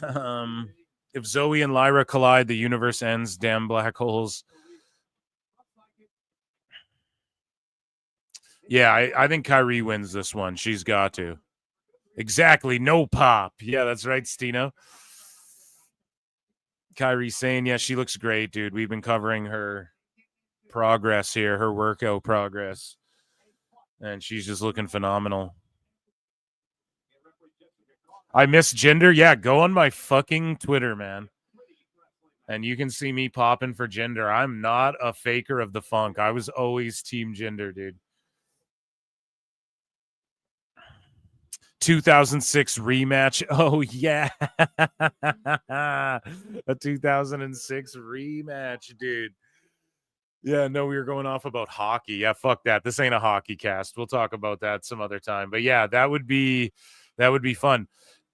If Zoe and Lyra collide, the universe ends. Damn black holes. Yeah, I think Kairi wins this one. She's got to. Exactly. No pop. Yeah, that's right, Stino. Kairi Sane, yeah, she looks great, dude. We've been covering her progress here, her workout progress. And she's just looking phenomenal. I miss Jinder. Yeah, go on my fucking Twitter, man. And you can see me popping for Jinder. I'm not a faker of the funk. I was always Team Jinder, dude. 2006 rematch. Oh, yeah. A 2006 rematch, dude. Yeah, no, we were going off about hockey. Yeah, fuck that. This ain't a hockey cast. We'll talk about that some other time. But yeah, that would be fun.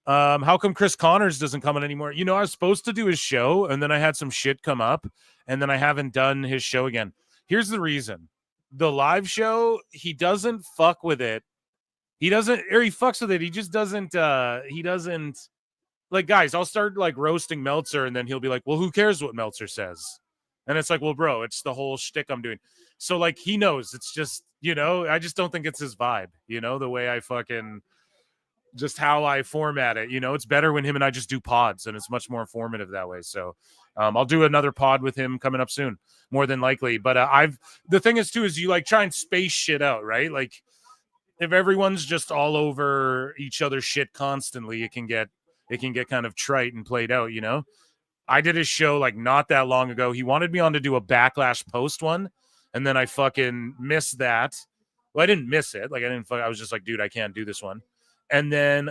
How come Chris Connors doesn't come in anymore? You know, I was supposed to do his show, and then I had some shit come up, and then I haven't done his show again. Here's the reason. The live show, he doesn't fuck with it. He doesn't, or he fucks with it. He just doesn't, like, guys, I'll start like roasting Meltzer, and then he'll be like, well, who cares what Meltzer says? And it's like, well, bro, it's the whole shtick I'm doing. So, like, he knows. It's just, you know, I just don't think it's his vibe, you know, the way I fucking, just how I format it. You know, it's better when him and I just do pods, and it's much more informative that way. So, I'll do another pod with him coming up soon, more than likely. But the thing is, too, is you like try and space shit out, right? Like, if everyone's just all over each other's shit constantly, it can get kind of trite and played out, you know? I did his show like not that long ago. He wanted me on to do a Backlash post one, and then I fucking missed that. Well, I didn't miss it. Like I was just like, dude, I can't do this one. And then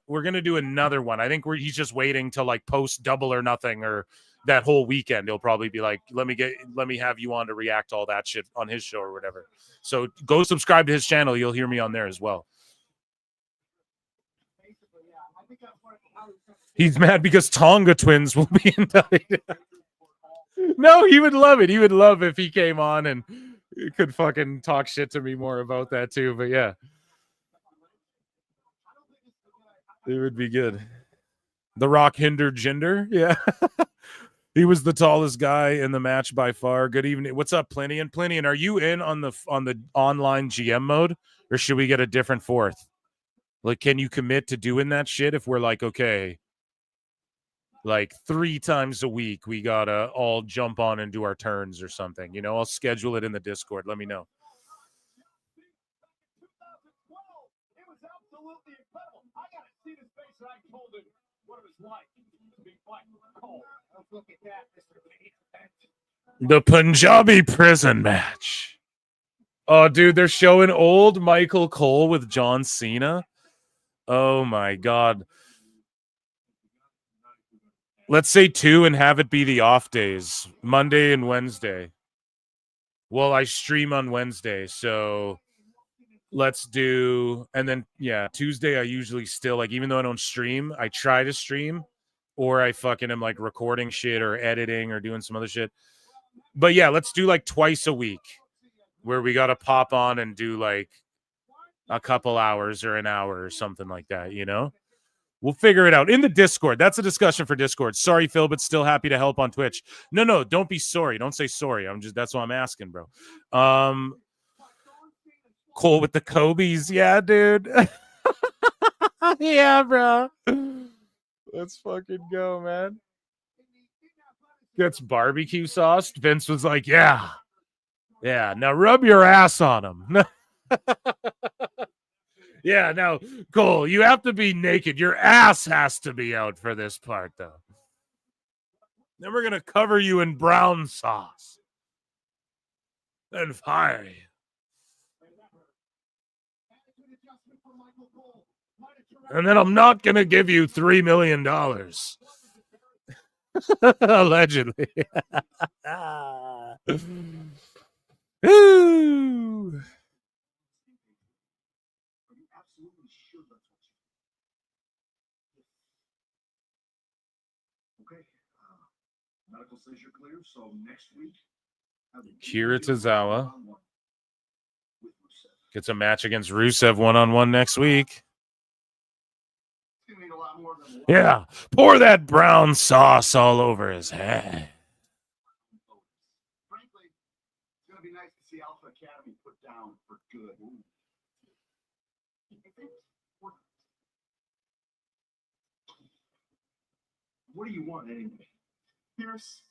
we're gonna do another one. I think he's just waiting to like post Double or Nothing or that whole weekend. He'll probably be like, let me have you on to react to all that shit on his show or whatever. So go subscribe to his channel. You'll hear me on there as well. He's mad because Tonga Twins will be in WWE. No, he would love it. He would love if he came on and could fucking talk shit to me more about that too. But yeah, it would be good. The Rock hindered Jinder. Yeah. He was the tallest guy in the match by far. Good evening. What's up, Plinian? Plinian, are you in on the online GM mode, or should we get a different fourth? Like, can you commit to doing that shit if we're like, okay, like 3 times a week we gotta all jump on and do our turns or something? You know, I'll schedule it in the Discord. Let me know. It was absolutely incredible. I gotta see this face and I told him what it was like to be fighting Cole. Let's look at that, Mr. The Punjabi prison match. Oh, dude, they're showing old Michael Cole with John Cena. Oh my God. Let's say 2 and have it be the off days, Monday and Wednesday. Well, I stream on Wednesday, so let's do, and then yeah, Tuesday I usually still, like, even though I don't stream, I try to stream, or I fucking am like recording shit or editing or doing some other shit. But yeah, let's do like twice a week where we got to pop on and do like a couple hours or an hour or something like that, you know? We'll figure it out in the Discord. That's a discussion for Discord. Sorry, Phil, but still happy to help on Twitch. No, don't be sorry. Don't say sorry. That's what I'm asking, bro. Cole with the Kobe's. Yeah, dude. Yeah, bro. Let's fucking go, man. Gets barbecue sauce. Vince was like, yeah. Now rub your ass on him. Yeah, now, Cole, you have to be naked. Your ass has to be out for this part, though. Then we're going to cover you in brown sauce and fire you. And then I'm not going to give you $3 million. Allegedly. Ooh. Medical says you're clear, so next week. Kira Tozawa gets a match against Rusev one-on-one next week. Yeah, pour that brown sauce all over his head. Frankly, it's going to be nice to see Alpha Academy put down for good. What do you want anyway? Pierce,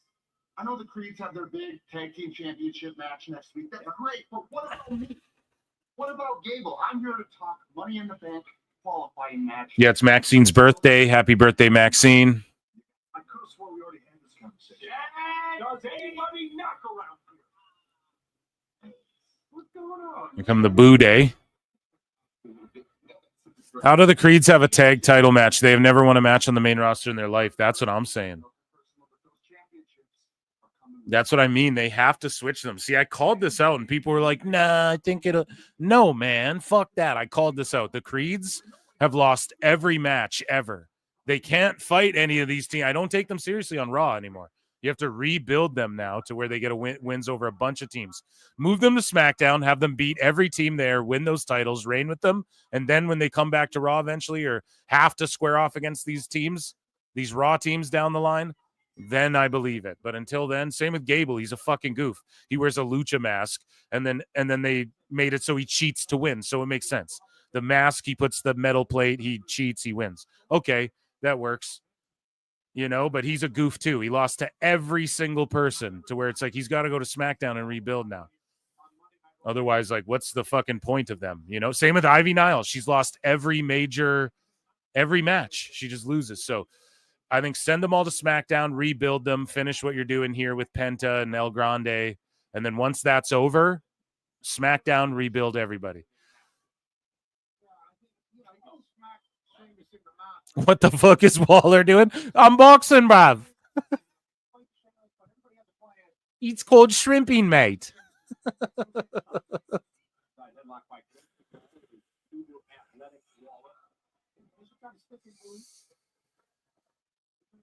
I know the Creeds have their big tag team championship match next week. That's great, but what about me? What about Gable? I'm here to talk Money in the Bank qualifying match. Yeah, it's Maxine's birthday. Happy birthday, Maxine. I could have sworn we already had this conversation. Does anybody knock around here? What's going on? Here come the Boo Day. How do the Creeds have a tag title match? They have never won a match on the main roster in their life. That's what I'm saying. That's what I mean. They have to switch them. See, I called this out, and people were like, nah, I think it'll... No, man, fuck that. I called this out. The Creeds have lost every match ever. They can't fight any of these teams. I don't take them seriously on Raw anymore. You have to rebuild them now to where they get wins over a bunch of teams. Move them to SmackDown, have them beat every team there, win those titles, reign with them, and then when they come back to Raw eventually or have to square off against these teams, these Raw teams down the line, then I believe it. But until then, same with Gable. He's a fucking goof. He wears a lucha mask, and then they made it so he cheats to win. So it makes sense. The mask, he puts the metal plate, he cheats, he wins. Okay, that works. You know, but he's a goof too. He lost to every single person to where it's like he's got to go to SmackDown and rebuild now. Otherwise, like, what's the fucking point of them? You know, same with Ivy Niles. She's lost every match. She just loses. So I think send them all to SmackDown, rebuild them, finish what you're doing here with Penta and El Grande. And then once that's over, SmackDown, rebuild everybody. What the fuck is Waller doing? I'm boxing, bruv. It's called shrimping, mate.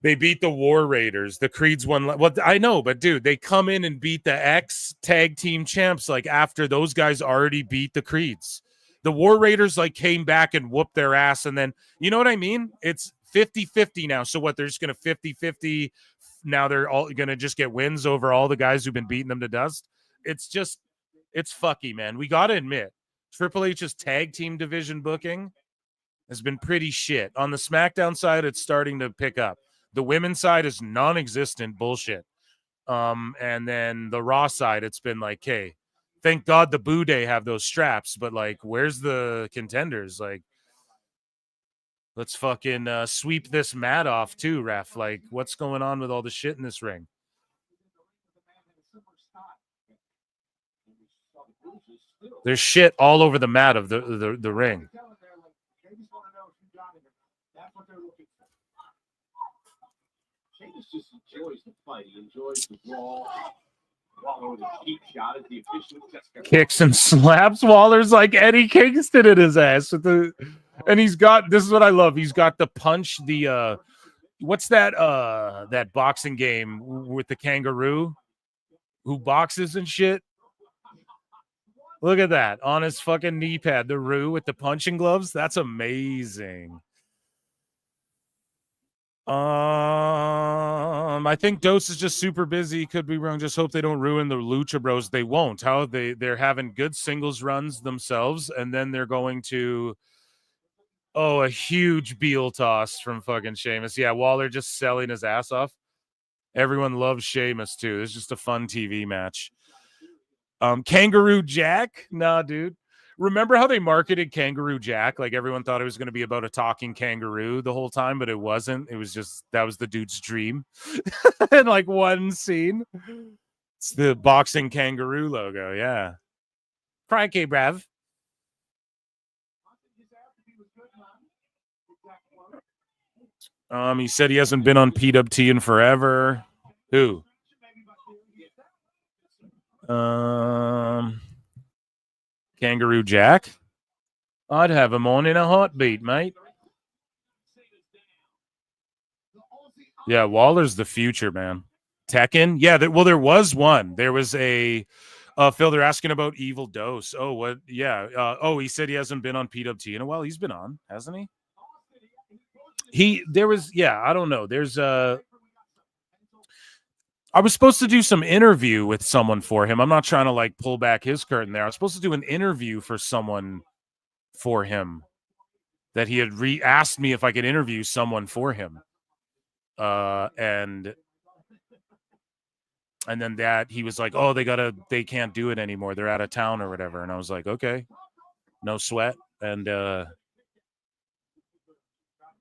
They beat the War Raiders. The Creeds won. Well, I know, but dude, they come in and beat the X tag team champs like after those guys already beat the Creeds. The War Raiders like came back and whooped their ass. And then, you know what I mean? It's 50-50 now. So what, they're just going to 50-50. Now they're all going to just get wins over all the guys who've been beating them to dust. It's fucky, man. We got to admit, Triple H's tag team division booking has been pretty shit. On the SmackDown side, it's starting to pick up. The women's side is non-existent bullshit. And then the Raw side, it's been like, hey, thank God the Boo Day have those straps, but like, where's the contenders? Like, let's fucking sweep this mat off too, ref. Like, what's going on with all the shit in this ring? There's shit all over the mat of the ring. Just enjoys the fight. He enjoys the brawl. Waller with a cheap shot at the official. Kicks and slaps. Waller's like Eddie Kingston in his ass with and he's got, this is what I love. He's got the punch, what's that boxing game with the kangaroo who boxes and shit? Look at that on his fucking knee pad, the Roo with the punching gloves. That's amazing. I think Dose is just super busy. Could be wrong. Just hope they don't ruin the Lucha Bros. They won't. They're having good singles runs themselves, and then they're going to a huge Beal toss from fucking Sheamus. Yeah, Waller just selling his ass off. Everyone loves Sheamus too. It's just a fun TV match. Kangaroo Jack? Nah, dude. Remember how they marketed Kangaroo Jack? Like everyone thought it was going to be about a talking kangaroo the whole time, but it wasn't. It was just, that was the dude's dream. In like one scene. It's the boxing kangaroo logo. Yeah. Cranky, bruv. He said he hasn't been on PWT in forever. Who? Kangaroo Jack? I'd have him on in a heartbeat, mate. Yeah, Waller's the future, man. Tekken? Yeah, there was one. There was a Phil, they're asking about Evil Dose. Oh, what? Yeah. He said he hasn't been on PWT in a while. He's been on, hasn't he? I don't know. I was supposed to do some interview with someone for him. I'm not trying to like pull back his curtain there. I was supposed to do an interview for someone for him that he had asked me if I could interview someone for him. And then that he was like, oh, they can't do it anymore. They're out of town or whatever. And I was like, okay, no sweat.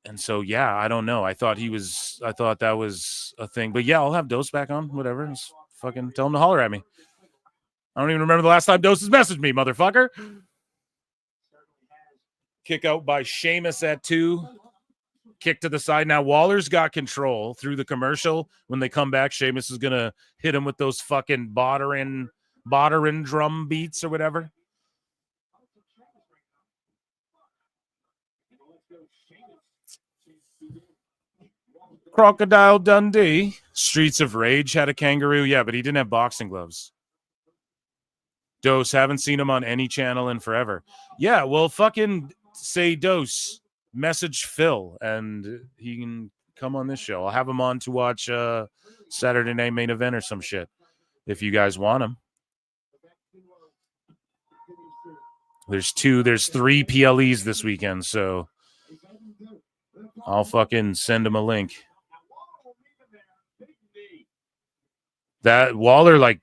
And so, yeah, I don't know. I thought that was a thing. But, yeah, I'll have Dose back on. Whatever. Just fucking tell him to holler at me. I don't even remember the last time Dose has messaged me, motherfucker. Kick out by Sheamus at 2. Kick to the side. Now, Waller's got control through the commercial. When they come back, Sheamus is going to hit him with those fucking bottering drum beats or whatever. Crocodile Dundee. Streets of Rage had a kangaroo. Yeah, but he didn't have boxing gloves. Dose, haven't seen him on any channel in forever. Yeah, well, fucking say Dose. Message Phil, and he can come on this show. I'll have him on to watch Saturday Night Main Event or some shit if you guys want him. There's 3 PLEs this weekend, so I'll fucking send him a link. That Waller, like,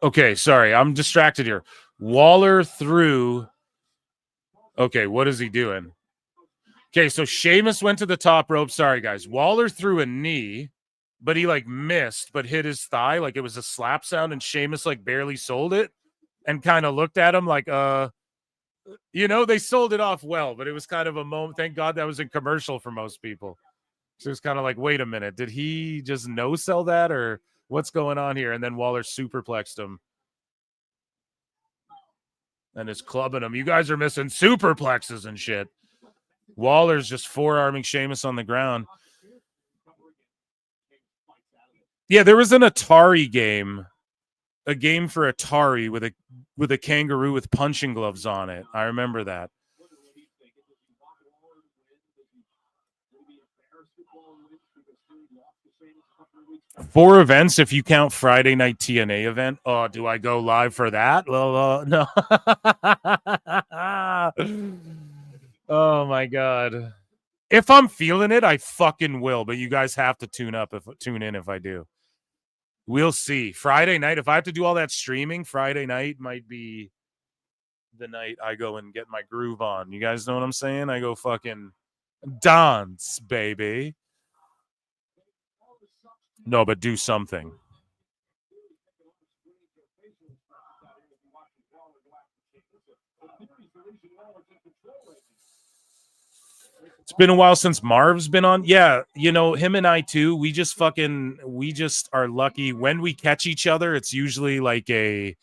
okay, sorry, I'm distracted here. Waller threw. Okay, what is he doing? Okay, so Sheamus went to the top rope. Sorry, guys. Waller threw a knee, but he like missed, but hit his thigh like it was a slap sound, and Sheamus like barely sold it and kind of looked at him like, You know, they sold it off well, but it was kind of a moment. Thank God that was a commercial for most people. So it was kind of like, wait a minute, did he just no sell that or what's going on here? And then Waller superplexed him and is clubbing him. You guys are missing superplexes and shit. Waller's just forearming Sheamus on the ground. Yeah, there was an Atari game, a game for Atari with a kangaroo with punching gloves on it. I remember that. 4 events if you count Friday night TNA event. Oh, do I go live for that? Well, no. Oh my God. If I'm feeling it, I fucking will. But you guys have to tune in if I do. We'll see. Friday night, if I have to do all that streaming, Friday night might be the night I go and get my groove on. You guys know what I'm saying? I go fucking dance, baby. No, but do something. It's been a while since Marv's been on. Yeah, you know, him and I too, we just are lucky. When we catch each other, it's usually like a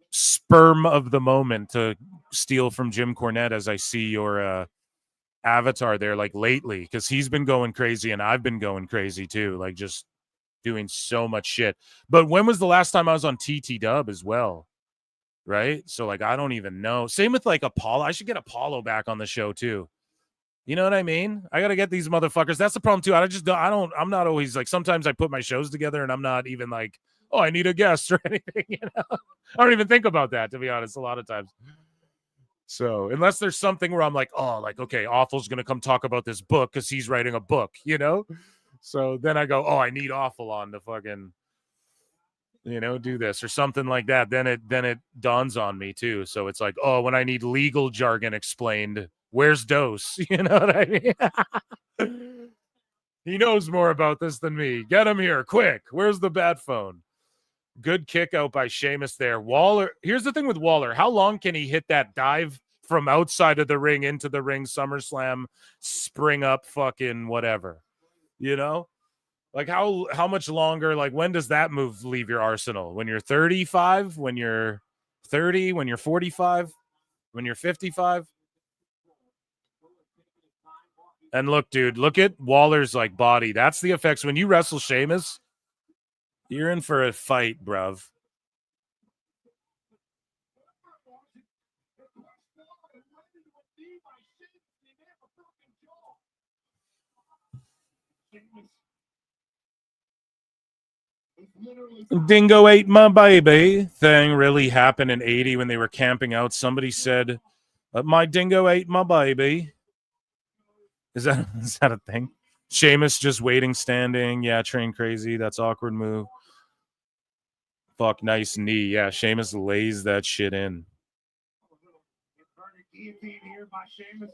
sperm of the moment to steal from Jim Cornette as I see your avatar there, like lately, because he's been going crazy and I've been going crazy too, like just doing so much shit. But when was the last time I was on TT Dub as well? Right? So like, I don't even know. Same with like Apollo. I should get Apollo back on the show too. You know what I mean? I got to get these motherfuckers. That's the problem too. I'm not always like, sometimes I put my shows together and I'm not even like, oh, I need a guest or anything, you know? I don't even think about that, to be honest, a lot of times. So unless there's something where I'm like, oh, like, okay, Awful's going to come talk about this book because he's writing a book, you know? So then I go, oh, I need Awful on to fucking, you know, do this or something like that. Then it dawns on me too. So it's like, oh, when I need legal jargon explained, where's Dose? You know what I mean? He knows more about this than me. Get him here, quick. Where's the bat phone? Good kick out by Sheamus there. Waller, here's the thing with Waller. How long can he hit that dive from outside of the ring into the ring, SummerSlam, spring up, fucking whatever? You know? Like how much longer, like when does that move leave your arsenal? When you're 35, when you're 30, when you're 45, when you're 55? And look, dude, look at Waller's like body. That's the effects. When you wrestle Sheamus, you're in for a fight, bruv. Dingo ate my baby thing really happened in 80 when they were camping out. Somebody said, my dingo ate my baby. Is that a thing? Sheamus just waiting, standing. Yeah, train crazy. That's awkward move. Fuck, nice knee. Yeah, Sheamus lays that shit in. Guillotine here by Sheamus.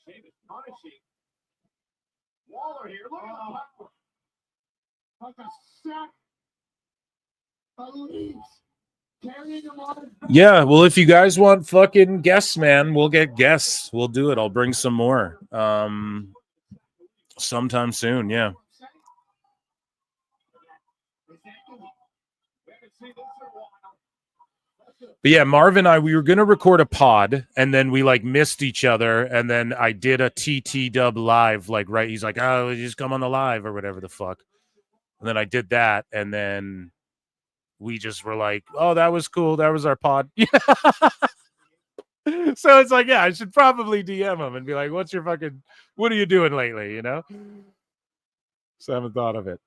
Sheamus punishing Waller here. Look at like a sack of leaves. Carrying him on. Yeah, well, if you guys want fucking guests, man, we'll get guests. We'll do it. I'll bring some more. Sometime soon, yeah. But yeah, Marv and I, we were going to record a pod and then we like missed each other. And then I did a TT Dub live, like, right. He's like, oh, just come on the live or whatever the fuck. And then I did that. And then we just were like, oh, that was cool. That was our pod. So it's like, yeah, I should probably DM him and be like, what are you doing lately? You know? So I haven't thought of it.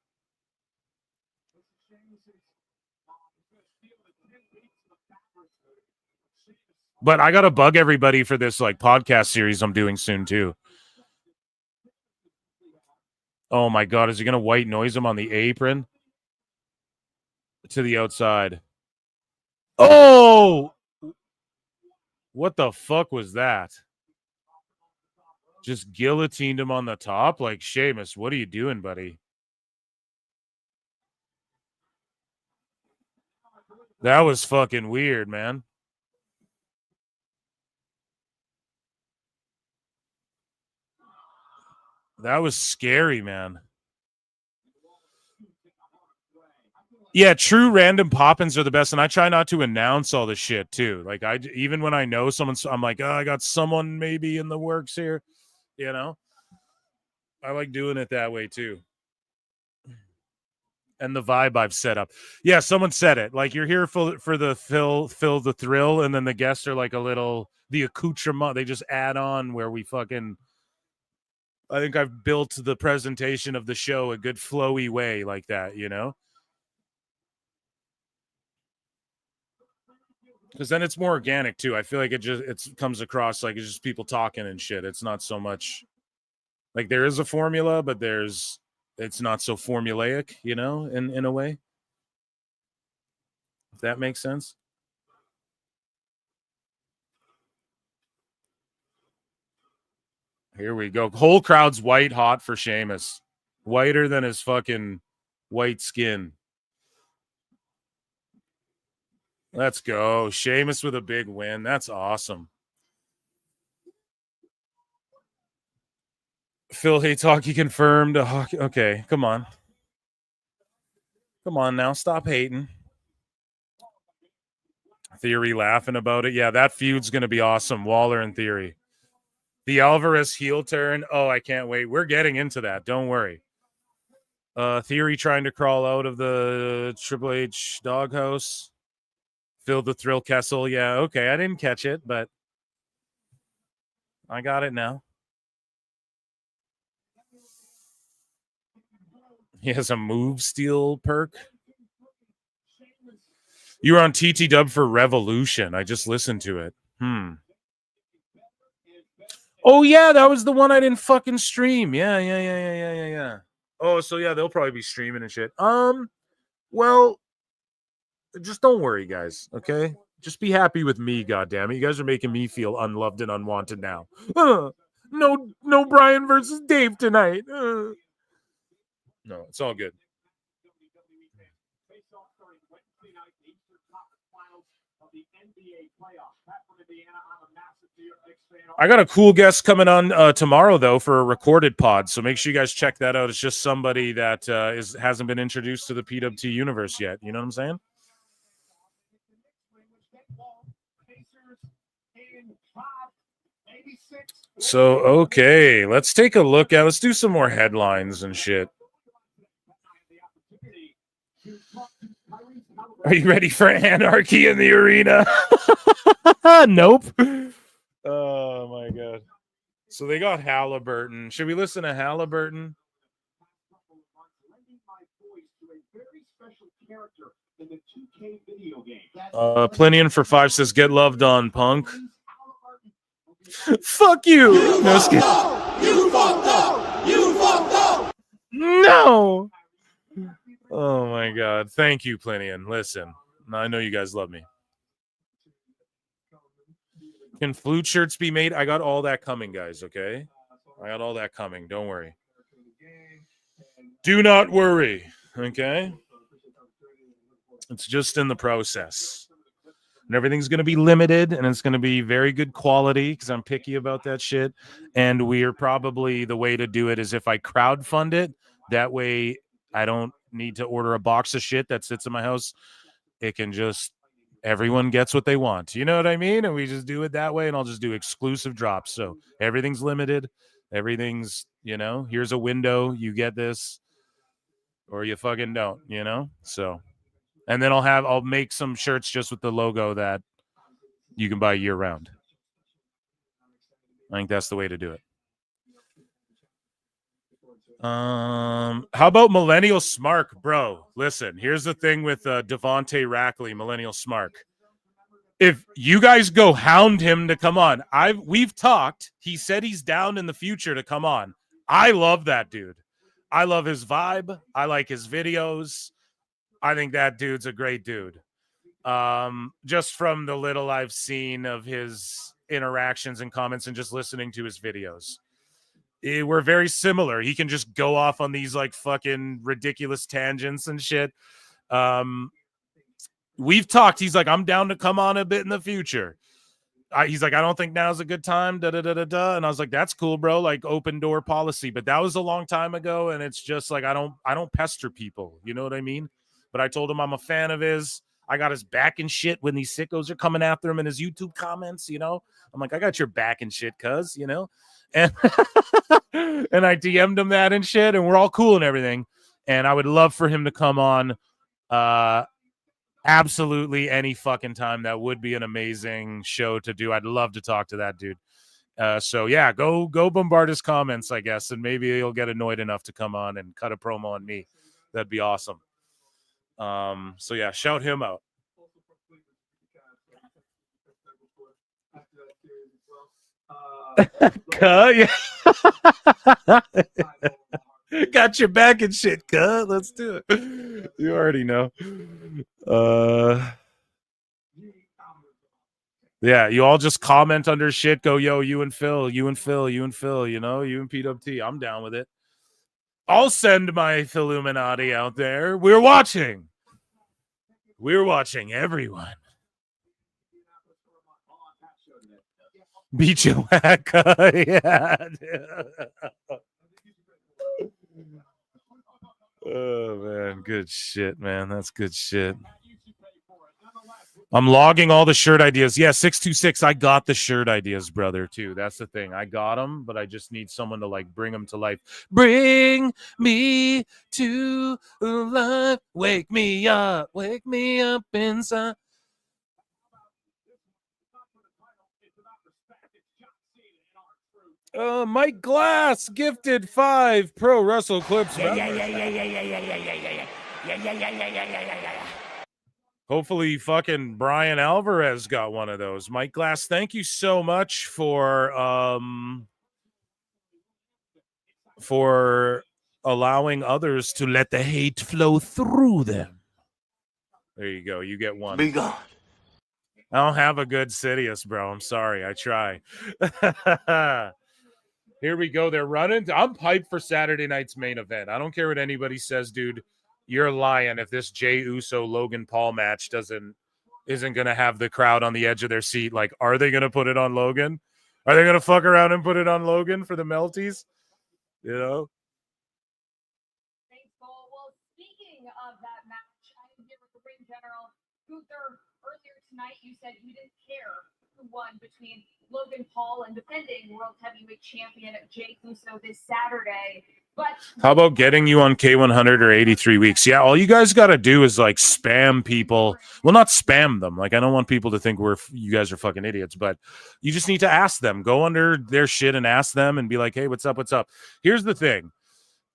But I got to bug everybody for this like podcast series I'm doing soon too. Oh my God. Is he going to white noise him on the apron? To the outside. Oh! What the fuck was that? Just guillotined him on the top? Like, Sheamus, what are you doing, buddy? That was fucking weird, man. That was scary, man. Yeah, true random pop-ins are the best, and I try not to announce all the shit too. Like even when I know someone's, I'm like, oh, I got someone maybe in the works here. You know, I like doing it that way too. And the vibe I've set up. Yeah, someone said it. Like you're here for the fill the thrill, and then the guests are like a little the accoutrement. They just add on where we fucking. I think I've built the presentation of the show a good flowy way like that, you know. Because then it's more organic too. I feel like it comes across like it's just people talking and shit. It's not so much like there is a formula, but it's not so formulaic, you know, in a way. If that makes sense. Here we go. Whole crowd's white hot for Sheamus. Whiter than his fucking white skin. Let's go. Sheamus with a big win. That's awesome. Phil hates hockey confirmed. Okay, come on. Come on now. Stop hating. Theory laughing about it. Yeah, that feud's going to be awesome. Waller and Theory. The Alvarez heel turn. Oh, I can't wait. We're getting into that. Don't worry. Theory trying to crawl out of the Triple H doghouse. Phil the Thrill Kessel. Yeah, okay. I didn't catch it, but I got it now. He has a move steal perk. You were on TT Dub for Revolution. I just listened to it. Oh, yeah, that was the one I didn't fucking stream. Yeah. Oh, so yeah, they'll probably be streaming and shit. Well, just don't worry, guys, okay? Just be happy with me, goddammit. You guys are making me feel unloved and unwanted now. No Bryan versus Dave tonight. No, it's all good. I got a cool guest coming on tomorrow, though, for a recorded pod, so make sure you guys check that out. It's just somebody that hasn't been introduced to the PWT universe yet. You know what I'm saying? So, okay, let's take a look at. Let's do some more headlines and shit. Are you ready for anarchy in the arena? Nope. Oh, my God. So they got Halliburton. Should we listen to Halliburton? Plinian for 5 says, get loved on, Punk. Fuck you. No, you fucked up. You fucked up. No. Oh, my God. Thank you, Plinian. Listen, I know you guys love me. Can flute shirts be made? I got all that coming, guys, okay? I got all that coming. Don't worry. Do not worry, okay? It's just in the process. And everything's going to be limited, and it's going to be very good quality because I'm picky about that shit. And we're probably, the way to do it is if I crowdfund it, that way I don't need to order a box of shit that sits in my house. It can just... everyone gets what they want. You know what I mean? And we just do it that way, and I'll just do exclusive drops. So everything's limited. Everything's, you know, here's a window. You get this or you fucking don't, you know? So, and then I'll make some shirts just with the logo that you can buy year round. I think that's the way to do it. How about Millennial Smark, bro? Listen, here's the thing with Devontae Rackley, Millennial Smark. If you guys go hound him to come on, we've talked. He said he's down in the future to come on. I love that dude. I love his vibe. I like his videos. I think that dude's a great dude. Just from the little I've seen of his interactions and comments and just listening to his videos. We're very similar. He can just go off on these like fucking ridiculous tangents and shit. We've talked. He's like, I'm down to come on a bit in the future. he's like, I don't think now's a good time. Da, da, da, da, da. And I was like, that's cool, bro. Like open door policy. But that was a long time ago. And it's just like, I don't pester people. You know what I mean? But I told him I'm a fan of his. I got his back and shit when these sickos are coming after him in his YouTube comments, you know? I'm like, I got your back and shit, cuz, you know? And and I DM'd him that and shit, and we're all cool and everything. And I would love for him to come on absolutely any fucking time. That would be an amazing show to do. I'd love to talk to that dude. So yeah, go bombard his comments, I guess, and maybe he'll get annoyed enough to come on and cut a promo on me. That'd be awesome. So yeah, shout him out. Yeah. Got your back and shit, cut. Let's do it. You already know. Yeah, you all just comment under shit. Go, yo, you and Phil, you and Phil, you and Phil, you know, you and PWT. I'm down with it. I'll send my Illuminati out there. We're watching. We're watching, everyone. Beat your whack. Yeah. Oh, man. Good shit, man. That's good shit. I'm logging all the shirt ideas. Yeah, 626. I got the shirt ideas, brother, too. That's the thing. I got them, but I just need someone to, like, bring them to life. Bring me to life. Wake me up. Wake me up inside. Mike Glass gifted 5 Pro Wrestle Clips. Hopefully fucking Bryan Alvarez got one of those. Mike Glass, thank you so much for allowing others to let the hate flow through them. There you go. You get one. Be gone. I don't have a good Sidious, bro. I'm sorry. I try. Here we go. They're running. I'm hyped for Saturday night's main event. I don't care what anybody says, dude. You're lying if this Jey Uso Logan Paul match isn't gonna have the crowd on the edge of their seat. Like, are they gonna put it on Logan? Are they gonna fuck around and put it on Logan for the Melties? You know. Thanks, Cole. Well, speaking of that match, I'm here with the ring general Gunther. Earlier tonight, you said you didn't care who won between Logan Paul and defending World Heavyweight Champion Jey Uso this Saturday. But how about getting you on K100 or 83 weeks? Yeah, all you guys got to do is like spam people. Well, not spam them. Like, I don't want people to think you guys are fucking idiots, but you just need to ask them. Go under their shit and ask them and be like, hey, what's up? What's up? Here's the thing.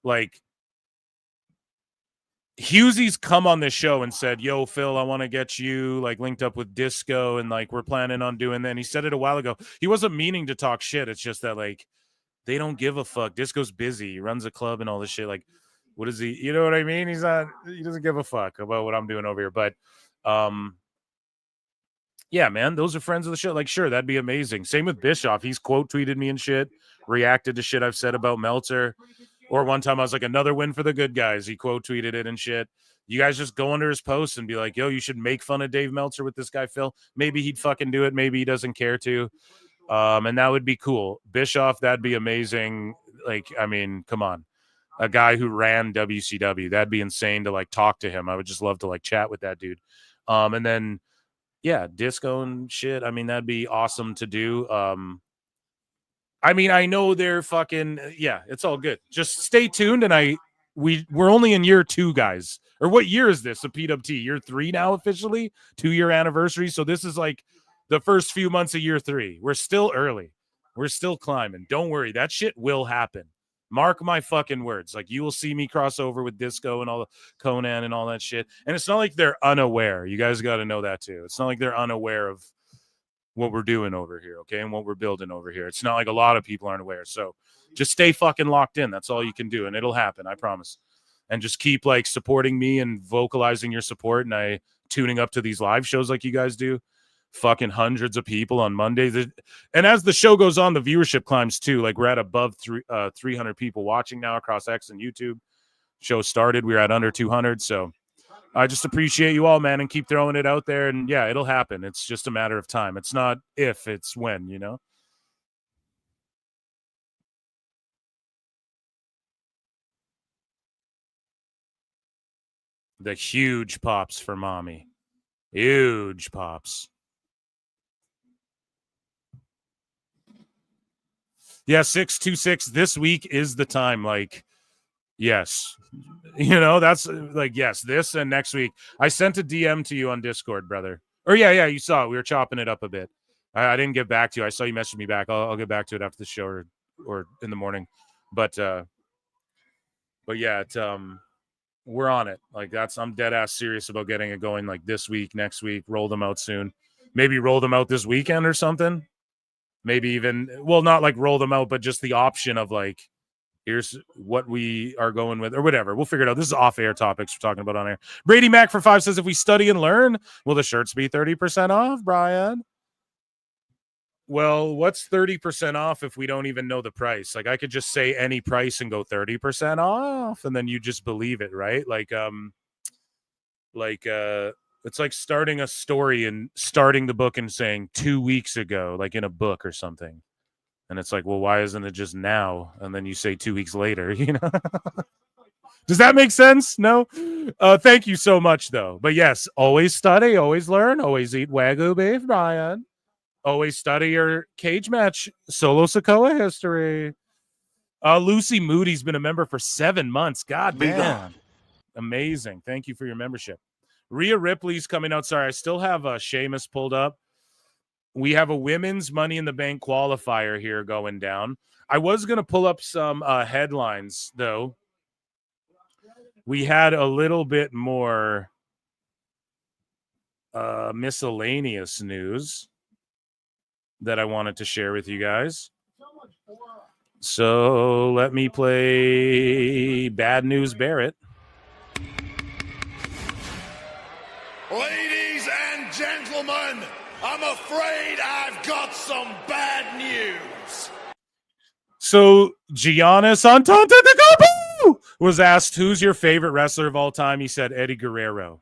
Like, Hughesy's come on this show and said, yo, Phil, I want to get you like linked up with Disco and like we're planning on doing that. And he said it a while ago. He wasn't meaning to talk shit. It's just that like they don't give a fuck. Disco's busy. He runs a club and all this shit. Like, what is he? You know what I mean? He doesn't give a fuck about what I'm doing over here. But yeah, man, those are friends of the show. Like, sure, that'd be amazing. Same with Bischoff. He's quote tweeted me and shit, reacted to shit I've said about Meltzer. Or one time I was like, another win for the good guys. He quote tweeted it and shit. You guys just go under his post and be like, yo, you should make fun of Dave Meltzer with this guy, Phil. Maybe he'd fucking do it. Maybe he doesn't care to. And that would be cool. Bischoff, that'd be amazing. Like, I mean, come on. A guy who ran WCW. That'd be insane to like talk to him. I would just love to like chat with that dude. And then, yeah, Disco and shit. I mean, that'd be awesome to do. I mean, I know they're fucking, yeah, it's all good. Just stay tuned. And we're only in year 2, guys. Or what year is this? A PWT year 3 now officially, 2-year anniversary. So this is like the first few months of year 3. We're still early. We're still climbing. Don't worry. That shit will happen. Mark my fucking words. Like, you will see me cross over with Disco and all the Conan and all that shit. And it's not like they're unaware. You guys got to know that too. It's not like they're unaware of what we're doing over here, okay, and what we're building over here. It's not like a lot of people aren't aware. So just stay fucking locked in. That's all you can do, and it'll happen. I promise. And just keep like supporting me and vocalizing your support. And tuning up to these live shows like you guys do. Fucking hundreds of people on Mondays. And as the show goes on, the viewership climbs too. Like, we're at above 300 people watching now across X and YouTube. Show started, we were at under 200. So I just appreciate you all, man, and keep throwing it out there. And yeah, it'll happen. It's just a matter of time. It's not if, it's when, you know? The huge pops for mommy. Huge pops. Yeah, 626 this week is the time. Like, yes. You know, that's like, yes, this and next week. I sent a DM to you on Discord, brother. Or yeah, you saw it. We were chopping it up a bit. I didn't get back to you. I saw you message me back. I'll get back to it after the show or in the morning. But yeah, we're on it. Like I'm dead ass serious about getting it going like this week, next week, roll them out soon. Maybe roll them out this weekend or something. Maybe even, well, not like roll them out, but just the option of like, here's what we are going with or whatever. We'll figure it out. This is off-air topics we're talking about on air. Brady Mac for 5 says, if we study and learn, will the shirts be 30% off, Brian? Well, what's 30% off if we don't even know the price? Like I could just say any price and go 30% off and then you just believe it, right? It's like starting a story and starting the book and saying 2 weeks ago, like in a book or something. And it's like, well, why isn't it just now? And then you say 2 weeks later, you know? Does that make sense? No? Thank you so much, though. But yes, always study, always learn, always eat Wagyu beef, Brian. Always study your cage match, Solo Sikoa history. Lucy Moody's been a member for 7 months. God damn. Amazing. Thank you for your membership. Rhea Ripley's coming out. Sorry, I still have Sheamus pulled up. We have a women's Money in the Bank qualifier here going down. I was going to pull up some headlines, though. We had a little bit more miscellaneous news that I wanted to share with you guys. So let me play Bad News Barrett. Ladies and gentlemen, I'm afraid I've got some bad news. So Giannis Antetokounmpo was asked, who's your favorite wrestler of all time? He said Eddie Guerrero.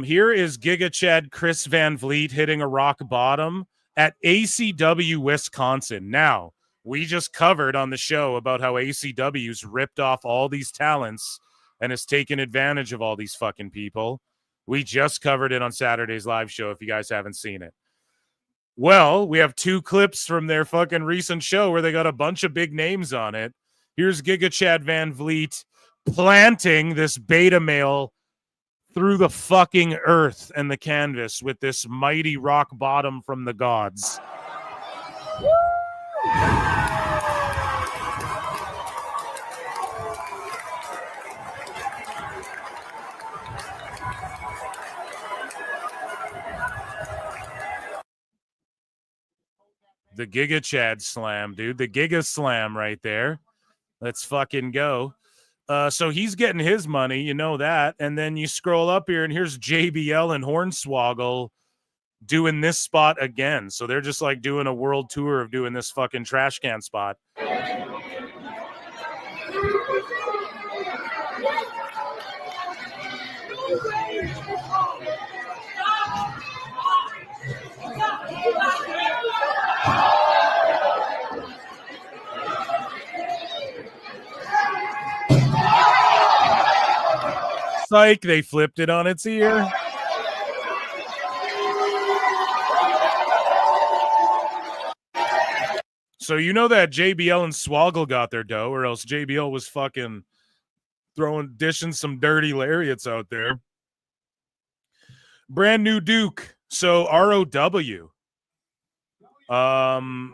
Here is Giga Chad Chris Van Vliet hitting a rock bottom at ACW Wisconsin. Now, we just covered on the show about how ACW's ripped off all these talents and has taken advantage of all these fucking people. We just covered it on Saturday's live show if you guys haven't seen it. Well, we have 2 clips from their fucking recent show where they got a bunch of big names on it. Here's Giga Chad Van Vliet planting this beta male through the fucking earth and the canvas with this mighty rock bottom from the gods. The Giga Chad slam, dude. The Giga slam right there. Let's fucking go. So he's getting his money, you know that. And then you scroll up here, and here's JBL and Hornswoggle doing this spot again. So they're just like doing a world tour of doing this fucking trash can spot. Psych, they flipped it on its ear. So you know that JBL and Swoggle got their dough, or else JBL was fucking dishing some dirty lariats out there. Brand new Duke. So ROW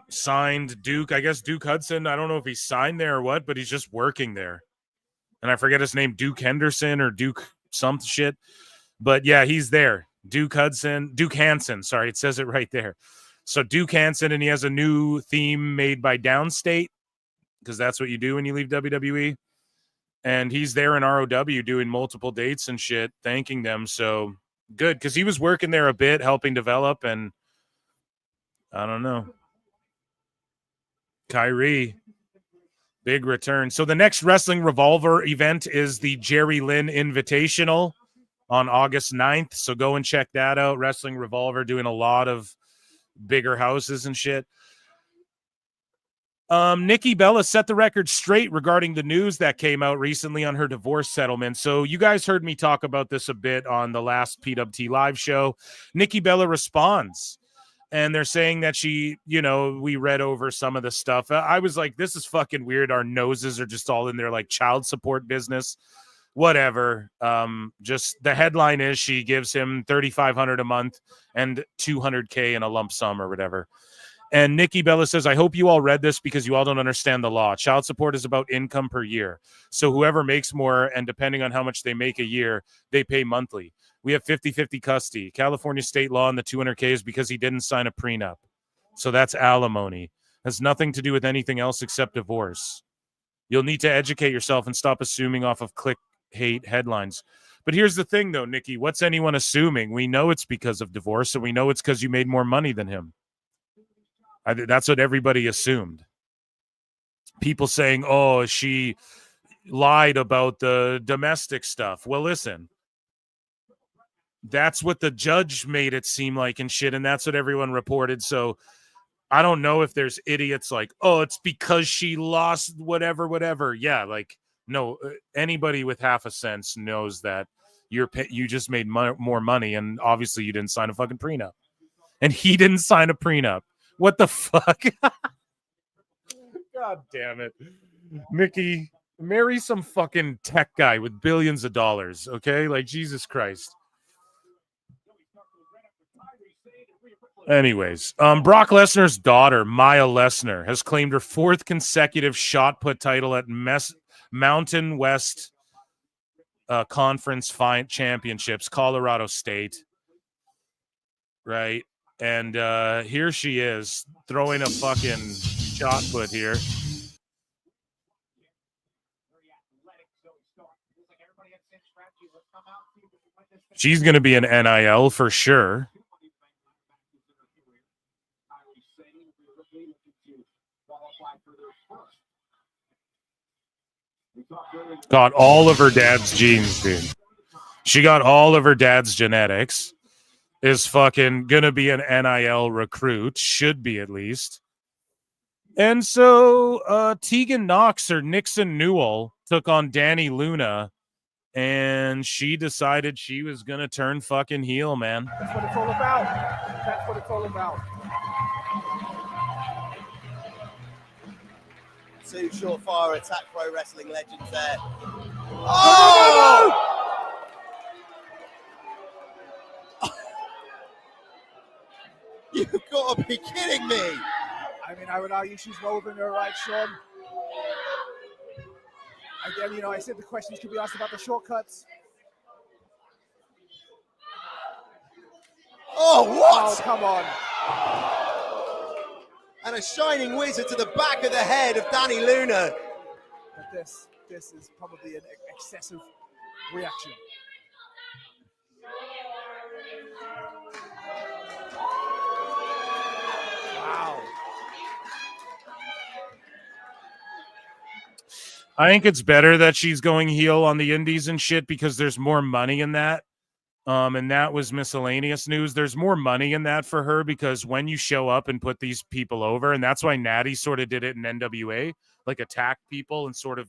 signed Duke. I guess Duke Hudson. I don't know if he signed there or what, but he's just working there. And I forget his name, Duke Henderson or Duke some shit. But yeah, he's there. Duke Hansen. Sorry, it says it right there. So Duke Hansen, and he has a new theme made by Downstate, because that's what you do when you leave WWE. And he's there in ROW doing multiple dates and shit, thanking them. So good, because he was working there a bit, helping develop, and I don't know. Kairi Big return. So the next Wrestling Revolver event is the Jerry Lynn Invitational on August 9th. So go and check that out. Wrestling Revolver doing a lot of bigger houses and shit. Nikki Bella set the record straight regarding the news that came out recently on her divorce settlement. So you guys heard me talk about this a bit on the last PWT live show. Nikki Bella responds, and they're saying that she, we read over some of the stuff. I was like, this is fucking weird. Our noses are just all in their like child support business. Whatever. Just the headline is she gives him $3,500 a month and $200K in a lump sum or whatever. And Nikki Bella says, I hope you all read this because you all don't understand the law. Child support is about income per year. So whoever makes more, and depending on how much they make a year, they pay monthly. We have 50-50 custody. California state law on the $200K is because he didn't sign a prenup. So that's alimony. Has nothing to do with anything else except divorce. You'll need to educate yourself and stop assuming off of click hate headlines. But here's the thing, though, Nikki. What's anyone assuming? We know it's because of divorce, and we know it's because you made more money than him. That's what everybody assumed. People saying, oh, she lied about the domestic stuff. Well, listen, that's what the judge made it seem like and shit, and that's what everyone reported. So I don't know if there's idiots like, oh, it's because she lost whatever. Yeah, like, no, anybody with half a sense knows that you just made more money, and obviously you didn't sign a fucking prenup. And he didn't sign a prenup. What the fuck? God damn it. Mickey, marry some fucking tech guy with billions of dollars, okay? Like, Jesus Christ. Anyways, Brock Lesnar's daughter, Maya Lesnar, has claimed her fourth consecutive shot put title at Mountain West Conference Championships, Colorado State. Right? And here she is throwing a fucking shot put here. She's going to be an NIL for sure. Got all of her dad's genes, dude. She got all of her dad's genetics. Is fucking gonna be an NIL recruit, should be at least. And so Tegan Knox or Nixon Newell took on Danny Luna, and she decided she was gonna turn fucking heel, man. That's what it's all about. That's what it's all about. Two surefire attack pro wrestling legends there. Oh! You've got to be kidding me. I mean, I would argue she's well within her right, Sean. Again, I said the questions could be asked about the shortcuts. Oh, what? Oh, come on. And a shining wizard to the back of the head of Danny Luna. But this is probably an excessive reaction. Wow. I think it's better that she's going heel on the indies and shit because there's more money in that. And that was miscellaneous news. There's more money in that for her because when you show up and put these people over, and that's why Natty sort of did it in NWA, like attack people and sort of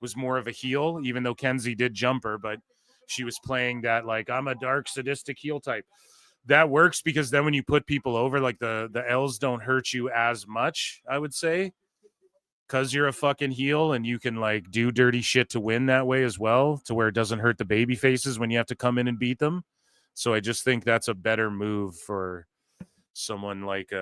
was more of a heel, even though Kenzie did jump her, but she was playing that like, I'm a dark, sadistic heel type. That works because then when you put people over, like the L's don't hurt you as much, I would say, because you're a fucking heel and you can like do dirty shit to win that way as well, to where it doesn't hurt the baby faces when you have to come in and beat them. So I just think that's a better move for someone like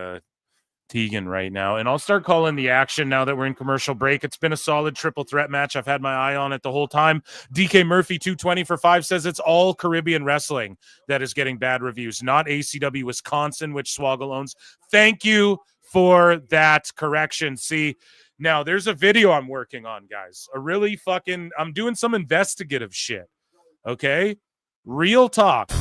Tegan right now. And I'll start calling the action now that we're in commercial break. It's been a solid triple threat match. I've had my eye on it the whole time. DK Murphy 220 for 5 says it's all Caribbean wrestling that is getting bad reviews, not ACW Wisconsin, which Swoggle owns. Thank you for that correction. See, now there's a video I'm working on, guys. I'm doing some investigative shit. Okay? Real talk.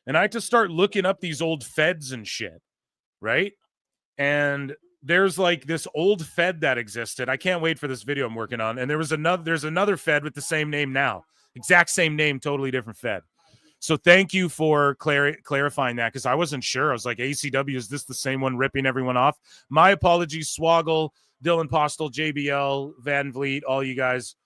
And I had to start looking up these old feds and shit. right? And there's like this old Fed that existed. I can't wait for this video I'm working on. And there's another Fed with the same name now. Exact same name, totally different Fed. So thank you for clarifying that, because I wasn't sure. I was like, ACW, is this the same one ripping everyone off? My apologies, Swoggle, Dylan Postel, JBL, Van Vliet, all you guys.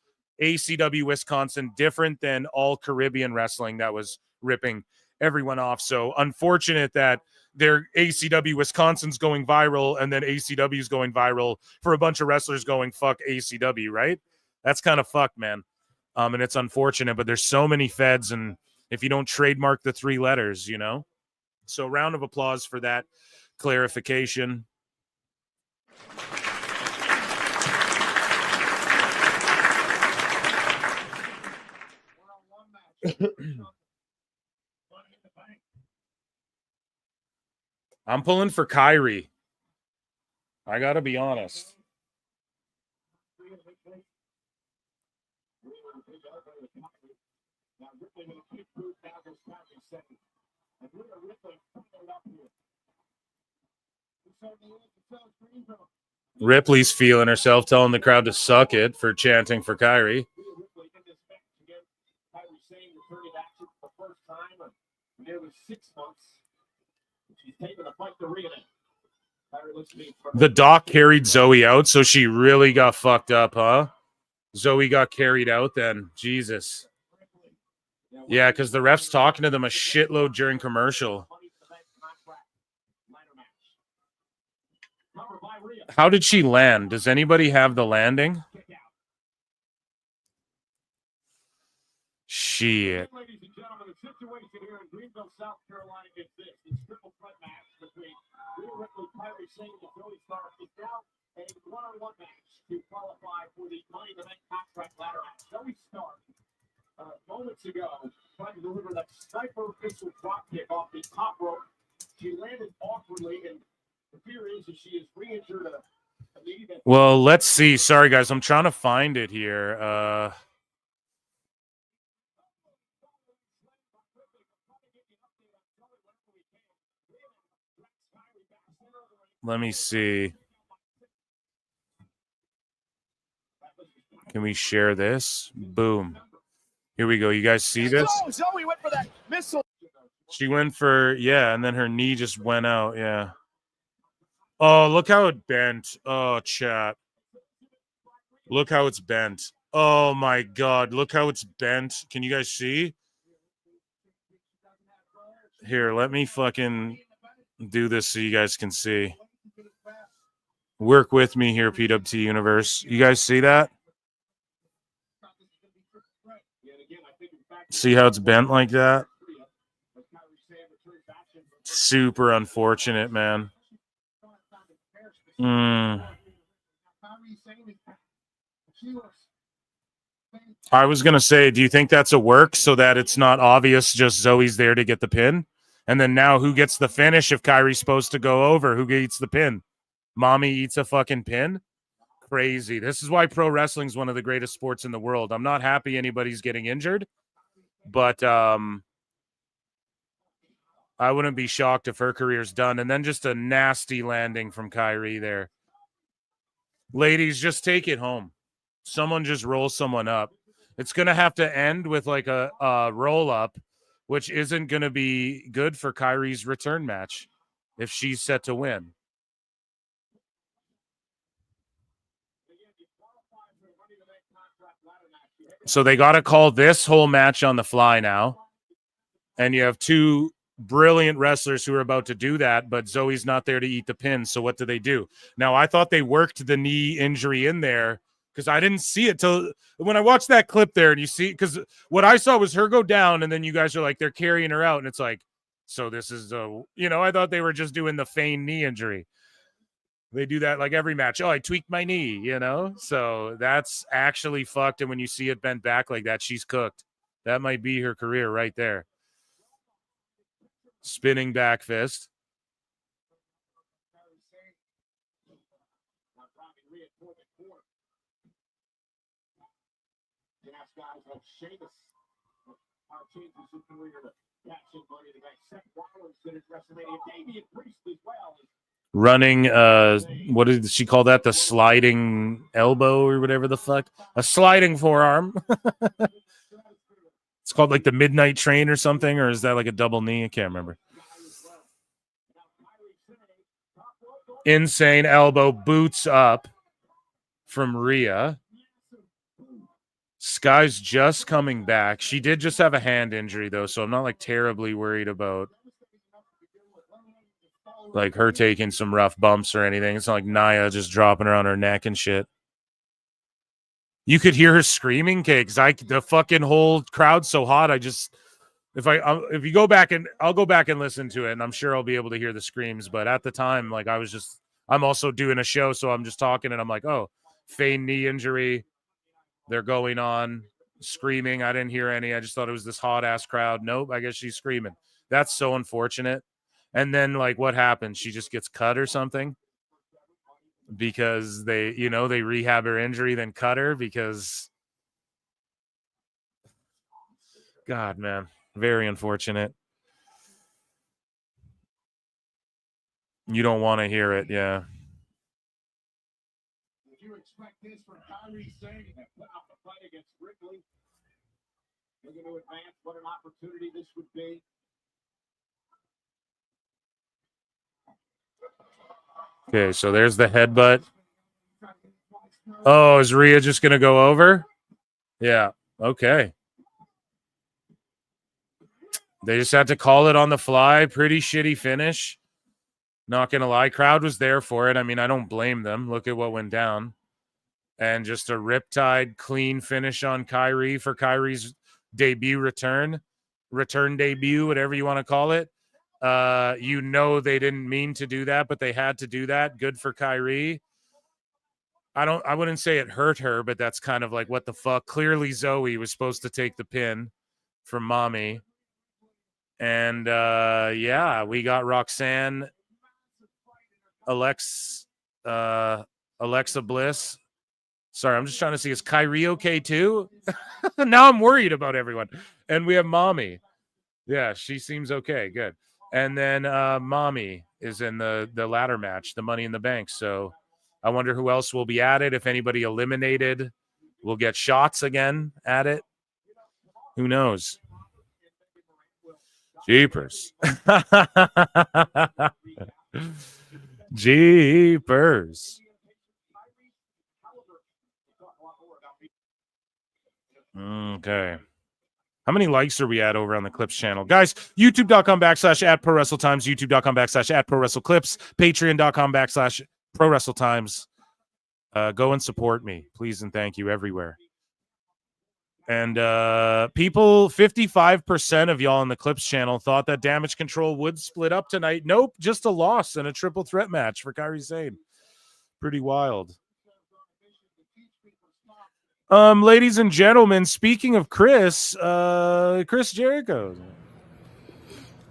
ACW Wisconsin, different than all Caribbean wrestling that was ripping everyone off. So unfortunate that their ACW Wisconsin's going viral and then ACW is going viral for a bunch of wrestlers going fuck ACW, right? That's kind of fucked, man. And it's unfortunate, but there's so many Feds, and if you don't trademark the 3 letters, you know. So round of applause for that clarification. I'm pulling for Kairi. I gotta be honest. Ripley's feeling herself, telling the crowd to suck it for chanting for Kairi. The doc carried Zoe out, so she really got fucked up, huh? Zoe got carried out then. Jesus. Yeah, because the ref's talking to them a shitload during commercial. How did she land? Does anybody have the landing? Shit. Ladies and gentlemen, the situation here in Greenville, South Carolina is this. This triple threat match between Rhea Ripley, Kairi Sane, and Zoe Stark is now a one-on-one match to qualify for the Money in the Bank contract ladder match. Zoe Stark, moments ago, tried to deliver that sniper pistol drop kick off the top rope. She landed awkwardly, and the fear is that she is re-injured a knee that... Well, let's see. Sorry, guys. I'm trying to find it here. Let me see. Can we share this? Boom. Here we go. You guys see this? Zoe went for that missile. She went for, yeah, and then her knee just went out. Yeah. Oh, look how it bent. Oh, chat. Look how it's bent. Oh, my God. Look how it's bent. Can you guys see? Here, let me fucking do this so you guys can see. Work with me here, PWT Universe. You guys see that? See how it's bent like that? Super unfortunate, man. I was going to say, do you think that's a work so that it's not obvious just Zoe's there to get the pin? And then now who gets the finish if Kairi's supposed to go over? Who gets the pin? Mommy eats a fucking pin? Crazy. This is why pro wrestling is one of the greatest sports in the world. I'm not happy anybody's getting injured, but I wouldn't be shocked if her career's done. And then just a nasty landing from Kairi there. Ladies, just take it home. Someone just roll someone up. It's going to have to end with like a roll up, which isn't going to be good for Kairi's return match if she's set to win. So they got to call this whole match on the fly now. And you have 2 brilliant wrestlers who are about to do that, but Zoe's not there to eat the pin. So what do? Now, I thought they worked the knee injury in there because I didn't see it till when I watched that clip there, and you see, because what I saw was her go down, and then you guys are like, they're carrying her out, and it's like, so this is I thought they were just doing the feigned knee injury. They do that like every match. Oh, I tweaked my knee, so that's actually fucked. And when you see it bent back like that, she's cooked. That might be her career right there. Spinning back fist. Guys like Sheamus changes his career to cash in money. The guy Seth Rollins did at WrestleMania. Damian Priest as well. running what did she call that? The sliding elbow or whatever the fuck? A sliding forearm. It's called like the midnight train or something, or is that like a double knee? I can't remember. Insane elbow, boots up from Rhea. Sky's just coming back. She did just have a hand injury though, so I'm not like terribly worried about like her taking some rough bumps or anything. It's not like Nia just dropping her on her neck and shit. You could hear her screaming, because the fucking whole crowd's so hot. I just if you go back and I'll go back and listen to it, and I'm sure I'll be able to hear the screams. But at the time, like I'm also doing a show, so I'm just talking, and I'm like, oh, feigned knee injury. They're going on screaming. I didn't hear any. I just thought it was this hot ass crowd. Nope, I guess she's screaming. That's so unfortunate. And then like what happens? She just gets cut or something because they rehab her injury, then cut her because God, man, very unfortunate. You don't want to hear it, yeah. Did you expect this from Kairi Sane and put out the fight against Ripley? Looking to advance, what an opportunity this would be. Okay, so there's the headbutt. Oh, is Rhea just going to go over? Yeah, okay. They just had to call it on the fly. Pretty shitty finish. Not going to lie. Crowd was there for it. I mean, I don't blame them. Look at what went down. And just a riptide, clean finish on Kairi for Kairi's debut return debut, whatever you want to call it. They didn't mean to do that, but they had to do that. Good for Kairi. I wouldn't say it hurt her, but that's kind of like, what the fuck? Clearly Zoe was supposed to take the pin from Mommy. And we got Roxanne, Alexa Bliss. Sorry, I'm just trying to see, is Kairi okay too? Now I'm worried about everyone. And we have Mommy. Yeah, she seems okay. Good. And then Mommy is in the ladder match, the Money in the Bank. So I wonder who else will be at it. If anybody eliminated will get shots again at it. Who knows? Jeepers. Jeepers. Okay. How many likes are we at over on the Clips channel? Guys, youtube.com/@ProWrestleTimes, youtube.com/@ProWrestleClips, patreon.com/ProWrestleTimes. Go and support me, please and thank you everywhere. And people, 55% of y'all on the Clips channel thought that Damage Control would split up tonight. Nope, just a loss in a triple threat match for Kairi Sane. Pretty wild. Ladies and gentlemen, speaking of Chris Jericho.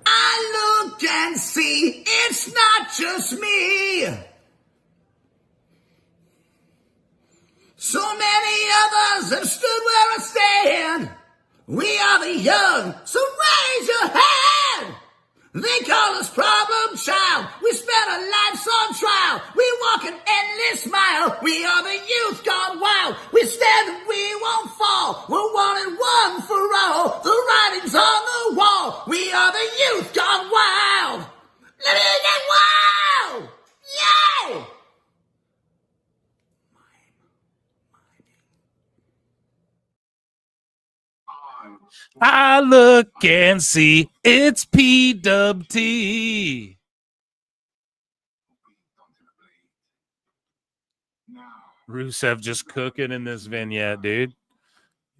I look and see it's not just me. So many others have stood where I stand. We are the young, so raise your hand. They call us problem child. We spent our lives on trial. We walk an endless mile. We are the youth gone wild. We stand and we won't fall. We're one and one for all. The writing's on the wall. We are the youth gone wild. Let me get wild. Yeah. I look and see it's PWT. Rusev just cooking in this vignette, dude.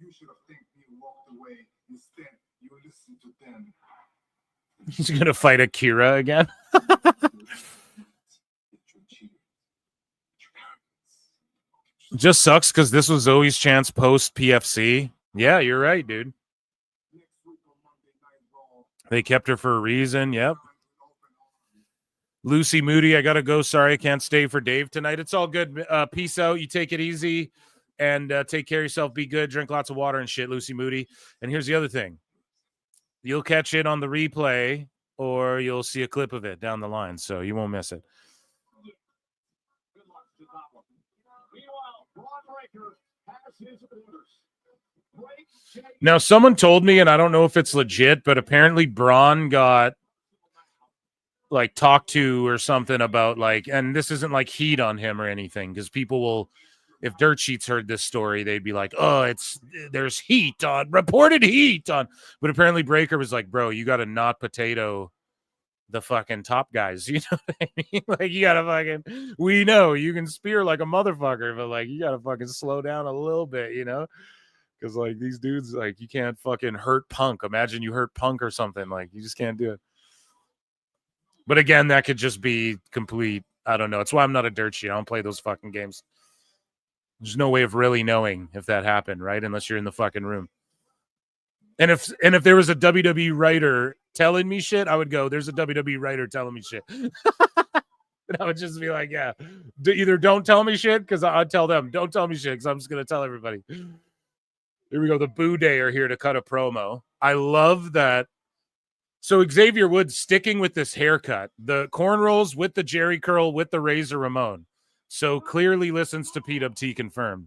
You should have thanked me and walked away. Instead, you listened to them. He's gonna fight Akira again. Just sucks because this was Zoe's chance post PFC. Yeah, you're right, dude. They kept her for a reason. Yep. Lucy Moody, I gotta go. Sorry, I can't stay for Dave tonight. It's all good. Peace out. You take it easy and take care of yourself. Be good. Drink lots of water and shit, Lucy Moody. And here's the other thing. You'll catch it on the replay or you'll see a clip of it down the line, so you won't miss it. Now, someone told me, and I don't know if it's legit, but apparently Braun got like talked to or something about like, and this isn't like heat on him or anything, because people will, if Dirt Sheets heard this story, they'd be like, oh, there's heat on, reported heat on, but apparently Breaker was like, bro, you got to not potato the fucking top guys, you know what I mean? Like, you gotta fucking, we know you can spear like a motherfucker, but like, you gotta fucking slow down a little bit, you know? Because like these dudes, like, you can't fucking hurt Punk. Imagine you hurt Punk or something, like, you just can't do it. But again, that could just be complete, I don't know. It's why I'm not a dirt sheet. I don't play those fucking games. There's no way of really knowing if that happened, right? Unless you're in the fucking room. And if there was a WWE writer telling me shit, I would go, there's a WWE writer telling me shit. And I would just be like, yeah, either don't tell me shit, because I'd tell them, don't tell me shit, because I'm just going to tell everybody. Here we go. The Boo Day are here to cut a promo. I love that. So Xavier Woods sticking with this haircut, the cornrows with the Jerry curl with the Razor Ramon. So clearly listens to PWT confirmed.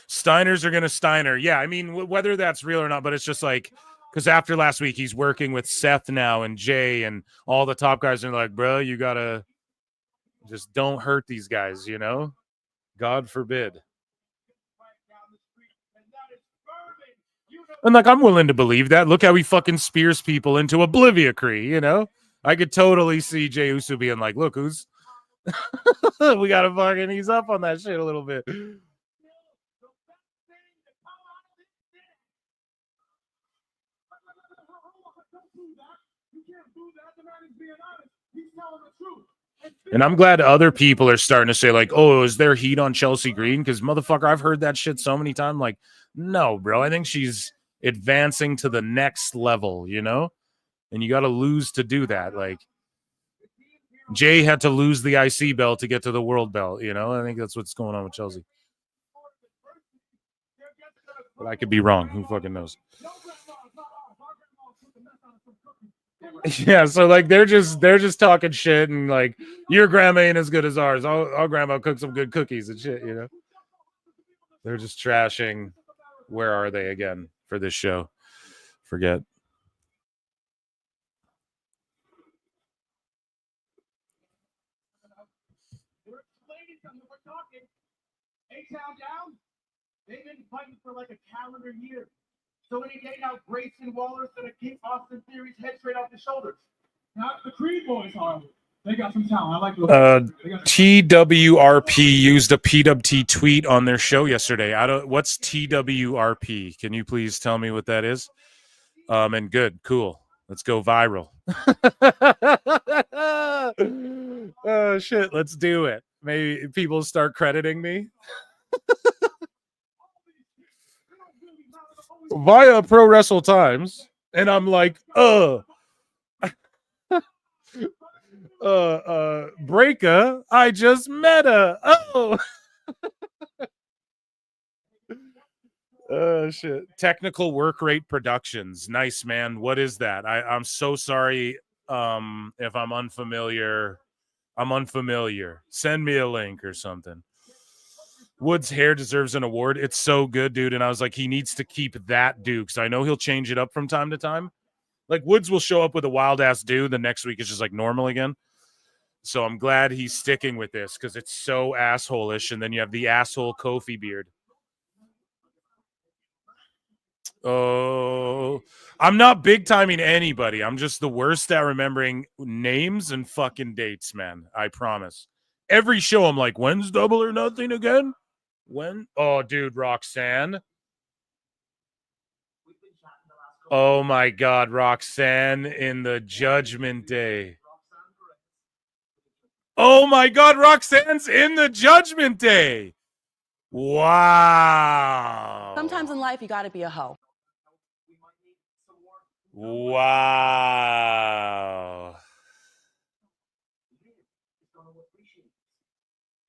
Steiners are going to Steiner. Yeah, I mean, whether that's real or not, but it's just like, because after last week, he's working with Seth now and Jay and all the top guys are like, bro, you got to just don't hurt these guys, you know? God forbid. And like, I'm willing to believe that. Look how he fucking spears people into Obliviacree, you know? I could totally see Jey Uso being like, look, who's we got to fucking ease up on that shit a little bit. And I'm glad other people are starting to say, like, oh, is there heat on Chelsea Green? Because, motherfucker, I've heard that shit so many times. Like, no, bro. I think she's advancing to the next level, you know? And you got to lose to do that. Like, Jay had to lose the IC belt to get to the world belt, you know? I think that's what's going on with Chelsea. But I could be wrong. Who fucking knows? Yeah, so like they're just talking shit and like your grandma ain't as good as ours. Our grandma cooks some good cookies and shit, you know. They're just trashing. Where are they again for this show? Forget. A-Town down. They've been fighting for like a calendar year. So any day now, Grayson Waller's gonna kick Austin Theory's head straight off his shoulders. Now the Creed boys are. They got some talent. I like those. TWRP used a PWT tweet on their show yesterday. What's TWRP? Can you please tell me what that is? And good, cool. Let's go viral. Oh shit, let's do it. Maybe people start crediting me. Via Pro Wrestle Times, and I'm like, Breaker, I just met her. Oh shit. Technical Work Rate Productions. Nice, man. What is that? I'm so sorry if I'm unfamiliar. I'm unfamiliar. Send me a link or something. Woods' hair deserves an award. It's so good, dude. And I was like, he needs to keep that do, because I know he'll change it up from time to time. Like, Woods will show up with a wild-ass do. The next week is just, like, normal again. So I'm glad he's sticking with this, because it's so asshole-ish. And then you have the asshole Kofi beard. Oh, I'm not big-timing anybody. I'm just the worst at remembering names and fucking dates, man. I promise. Every show, I'm like, when's Double or Nothing again? When? Oh, dude, Roxanne. Oh, my God, Roxanne in the Judgment Day. Oh, my God, Roxanne's in the Judgment Day. Wow. Sometimes in life, you got to be a hoe. Wow.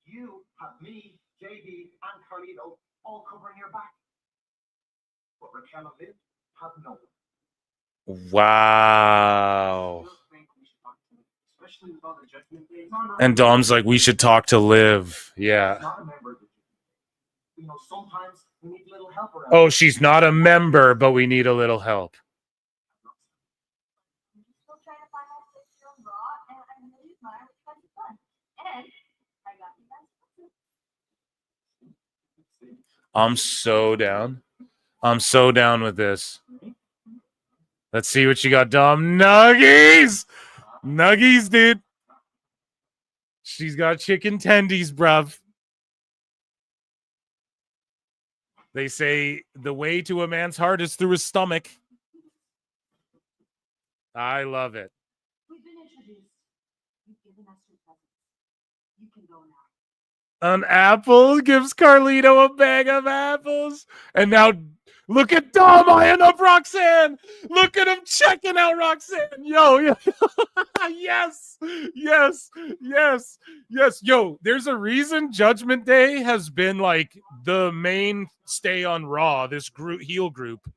You have me, JD, and Carlito all covering your back. But Raquel and Liv have no one. Wow. And Dom's like, we should talk to Liv. Yeah. Oh, she's not a member, but we need a little help. I'm so down. I'm so down with this. Let's see what you got, Dom. Nuggies! Nuggies, dude. She's got chicken tendies, bruv. They say the way to a man's heart is through his stomach. I love it. We've been introduced. You've given us your presents. You can go now. An apple gives Carlito a bag of apples. And now look at Dom eyeing up Roxanne. Look at him checking out Roxanne. Yo. Yes. Yes. Yes. Yes. Yo, there's a reason Judgment Day has been like the mainstay on Raw, this heel group,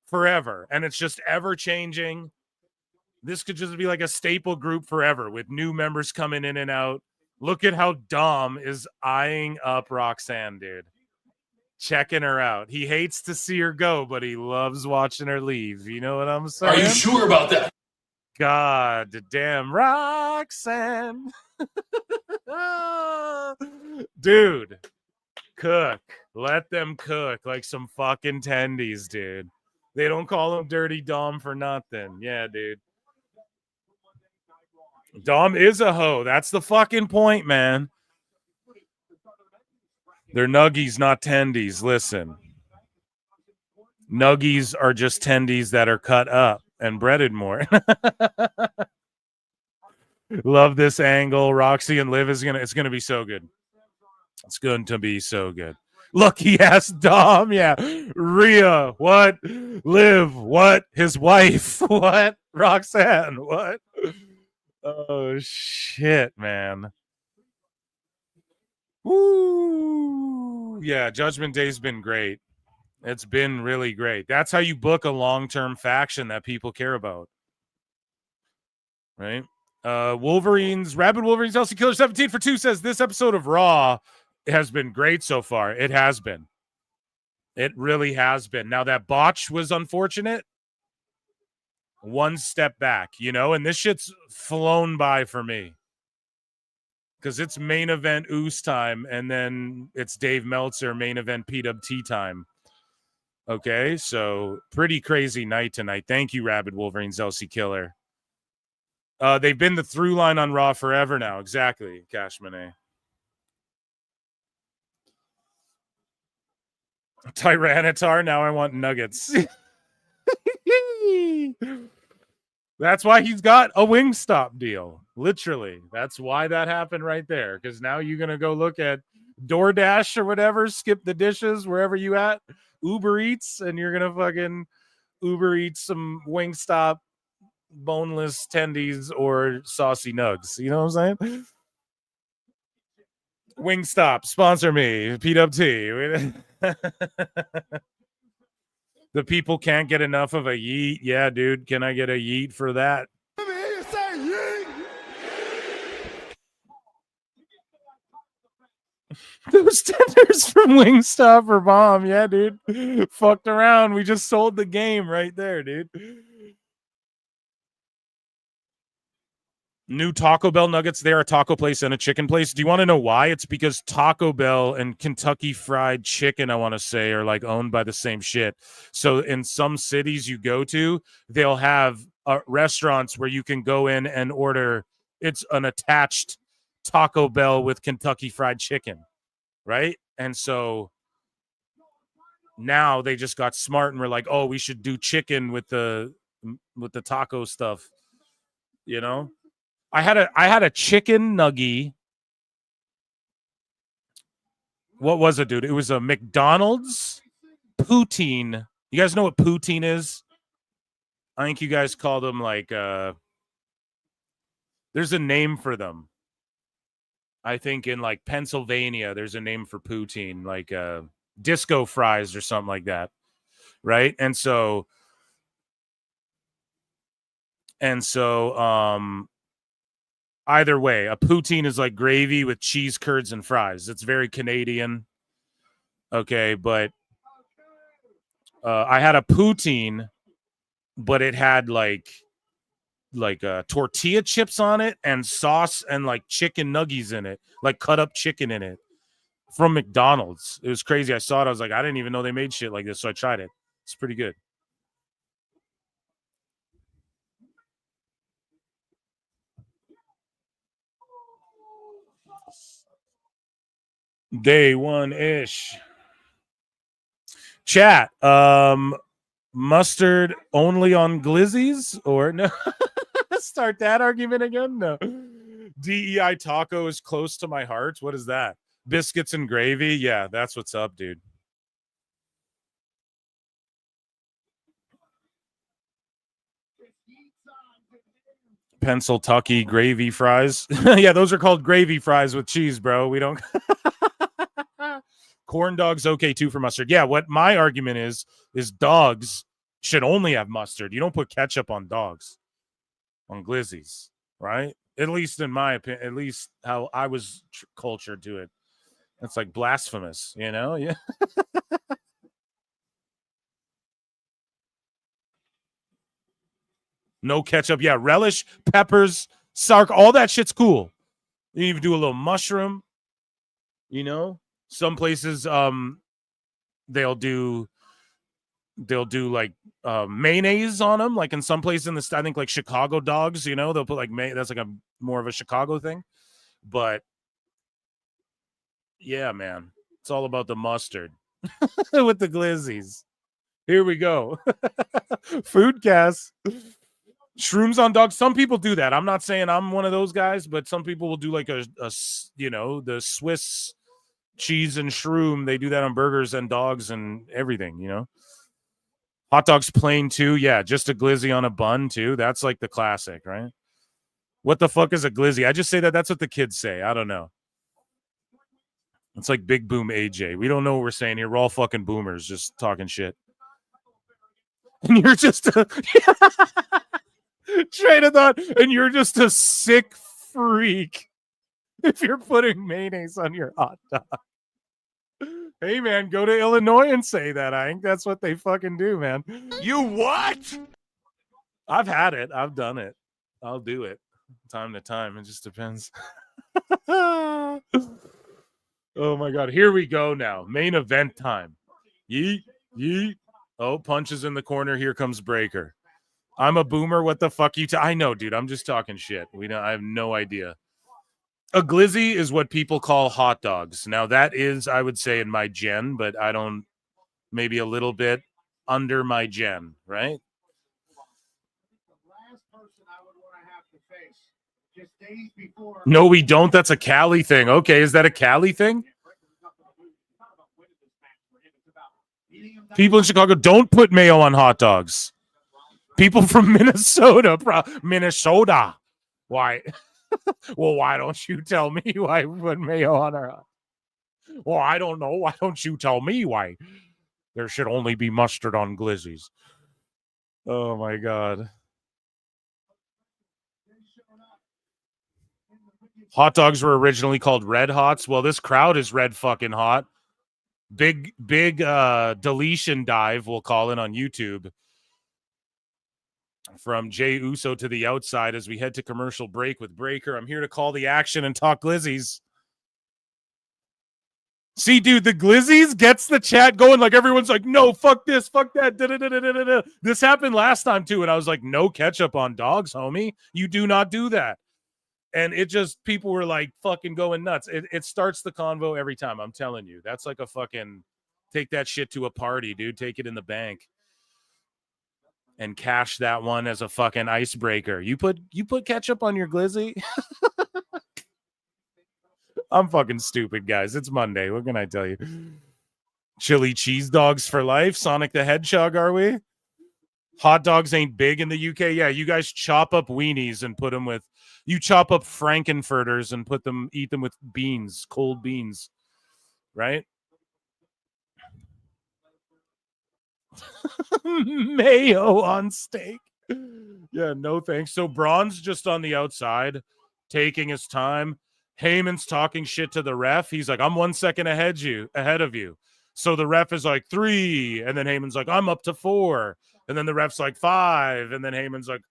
forever. And it's just ever changing. This could just be like a staple group forever with new members coming in and out. Look at how Dom is eyeing up Roxanne, dude. Checking her out. He hates to see her go, but he loves watching her leave. You know what I'm saying? Are you sure about that? God damn Roxanne. Dude, cook. Let them cook like some fucking tendies, dude. They don't call him Dirty Dom for nothing. Yeah, dude. Dom is a hoe. That's the fucking point, man. They're nuggies, not tendies. Listen. Nuggies are just tendies that are cut up and breaded more. Love this angle. Roxy and Liv it's gonna be so good. It's going to be so good. Look, he asked Dom, yeah. Rhea, what? Liv, what? His wife, what? Roxanne, what? Oh shit, man. Woo! Yeah, Judgment Day's been great. It's been really great. That's how you book a long-term faction that people care about. Right? Rabid Wolverines LC Killer 17 for 2 says this episode of Raw has been great so far. It has been. It really has been. Now that botch was unfortunate. One step back, you know, and this shit's flown by for me. Because it's main event Oos time, and then it's Dave Meltzer main event PWT time. Okay, so pretty crazy night tonight. Thank you, Rabid Wolverines LC Killer. They've been the through line on Raw forever now. Exactly, Cash Monet. Tyranitar, now I want nuggets. That's why he's got a Wingstop deal. Literally. That's why that happened right there. Because now you're going to go look at DoorDash or whatever, skip the dishes, wherever you at, Uber Eats, and you're going to fucking Uber Eats some Wingstop boneless tendies or saucy nugs. You know what I'm saying? Wingstop, sponsor me. PWT. The people can't get enough of a yeet. Yeah, dude. Can I get a yeet for that? Let me hear you say yeet. Those tenders from Wingstop are bomb. Yeah, dude. Fucked around. We just sold the game right there, dude. New Taco Bell nuggets there, a taco place and a chicken place. Do you want to know why? It's because Taco Bell and Kentucky Fried Chicken, I want to say, are like owned by the same shit. So in some cities you go to, they'll have restaurants where you can go in and order. It's an attached Taco Bell with Kentucky Fried Chicken, right? And so now they just got smart and were like, oh, we should do chicken with the taco stuff, you know? I had a chicken nugget. What was it, dude? It was a McDonald's poutine. You guys know what poutine is? I think you guys call them like there's a name for them. I think in like Pennsylvania there's a name for poutine, like disco fries or something like that. Right? And so Either way, a poutine is like gravy with cheese curds and fries. It's very Canadian. Okay, but I had a poutine, but it had like tortilla chips on it and sauce and like chicken nuggies in it, like cut up chicken in it from McDonald's. It was crazy. I saw it. I was like, I didn't even know they made shit like this. So I tried it. It's pretty good. Day one-ish. Chat. Mustard only on glizzies or no? Start that argument again? No. DEI taco is close to my heart. What is that? Biscuits and gravy? Yeah, that's what's up, dude. Pencil Tucky gravy fries. Yeah, those are called gravy fries with cheese, bro. We don't. Corn dogs okay too for mustard. Yeah, what my argument is dogs should only have mustard. You don't put ketchup on dogs, on glizzies, right? At least in my opinion, at least how I was cultured to it. It's like blasphemous, you know? Yeah. No ketchup. Yeah, relish, peppers, sark, all that shit's cool. You even do a little mushroom, you know? Some places they'll do like mayonnaise on them, like in some places in the I think like Chicago dogs, you know, they'll put like that's like a more of a Chicago thing. But yeah, man, it's all about the mustard with the glizzies. Here we go. Foodcast. Shrooms on dogs. Some people do that. I'm not saying I'm one of those guys, but some people will do like a you know, the Swiss cheese and shroom. They do that on burgers and dogs and everything, you know. Hot dogs plain too. Yeah, just a glizzy on a bun too. That's like the classic, right? What the fuck is a glizzy? I just say that's what the kids say. I don't know. It's like Big Boom AJ. We don't know what we're saying here. We're all fucking boomers just talking shit. And you're just a train of thought, and you're just a sick freak if you're putting mayonnaise on your hot dog. Hey, man, go to Illinois and say that. I think that's what they fucking do, man. You what? I've had it. I've done it. I'll do it time to time. It just depends. Oh, my God. Here we go now. Main event time. Yeet, yeet. Oh, punches in the corner. Here comes Breaker. I'm a boomer. What the fuck you I know, dude. I'm just talking shit. I have no idea. A glizzy is what people call hot dogs. Now, that is, I would say, in my gen, but I don't, maybe a little bit under my gen, right? No, we don't. That's a Cali thing. Okay, is that a Cali thing? People in Chicago don't put mayo on hot dogs. People from Minnesota, Minnesota. Why? Well, why don't you tell me why we put mayo on our? Well, I don't know. Why don't you tell me why there should only be mustard on glizzies? Oh my God. Hot dogs were originally called Red Hots. Well, this crowd is red fucking hot. Big deletion dive, we'll call it, on YouTube. From Jay Uso to the outside as we head to commercial break with Breaker. I'm here to call the action and talk glizzies. See, dude, the glizzies gets the chat going. Like, everyone's like, no, fuck this, fuck that. Da-da-da-da-da-da. This happened last time, too. And I was like, no ketchup on dogs, homie. You do not do that. And it just, people were like fucking going nuts. It starts the convo every time. I'm telling you. That's like a fucking, take that shit to a party, dude. Take it in the bank. And cash that one as a fucking icebreaker. You put ketchup on your glizzy? I'm fucking stupid, guys. It's Monday. What can I tell you? Chili cheese dogs for life. Sonic the Hedgehog, are we? Hot dogs ain't big in the UK. Yeah, you guys chop up weenies and put them with, you chop up Frankenfurters and eat them with beans, cold beans, right? Mayo on steak. Yeah, no thanks. So Braun's just on the outside. taking his time. Heyman's talking shit to the ref. He's like, I'm 1 second ahead of you. So the ref is like 3, and then Heyman's like, I'm up to 4. And then the ref's like 5, and then Heyman's like,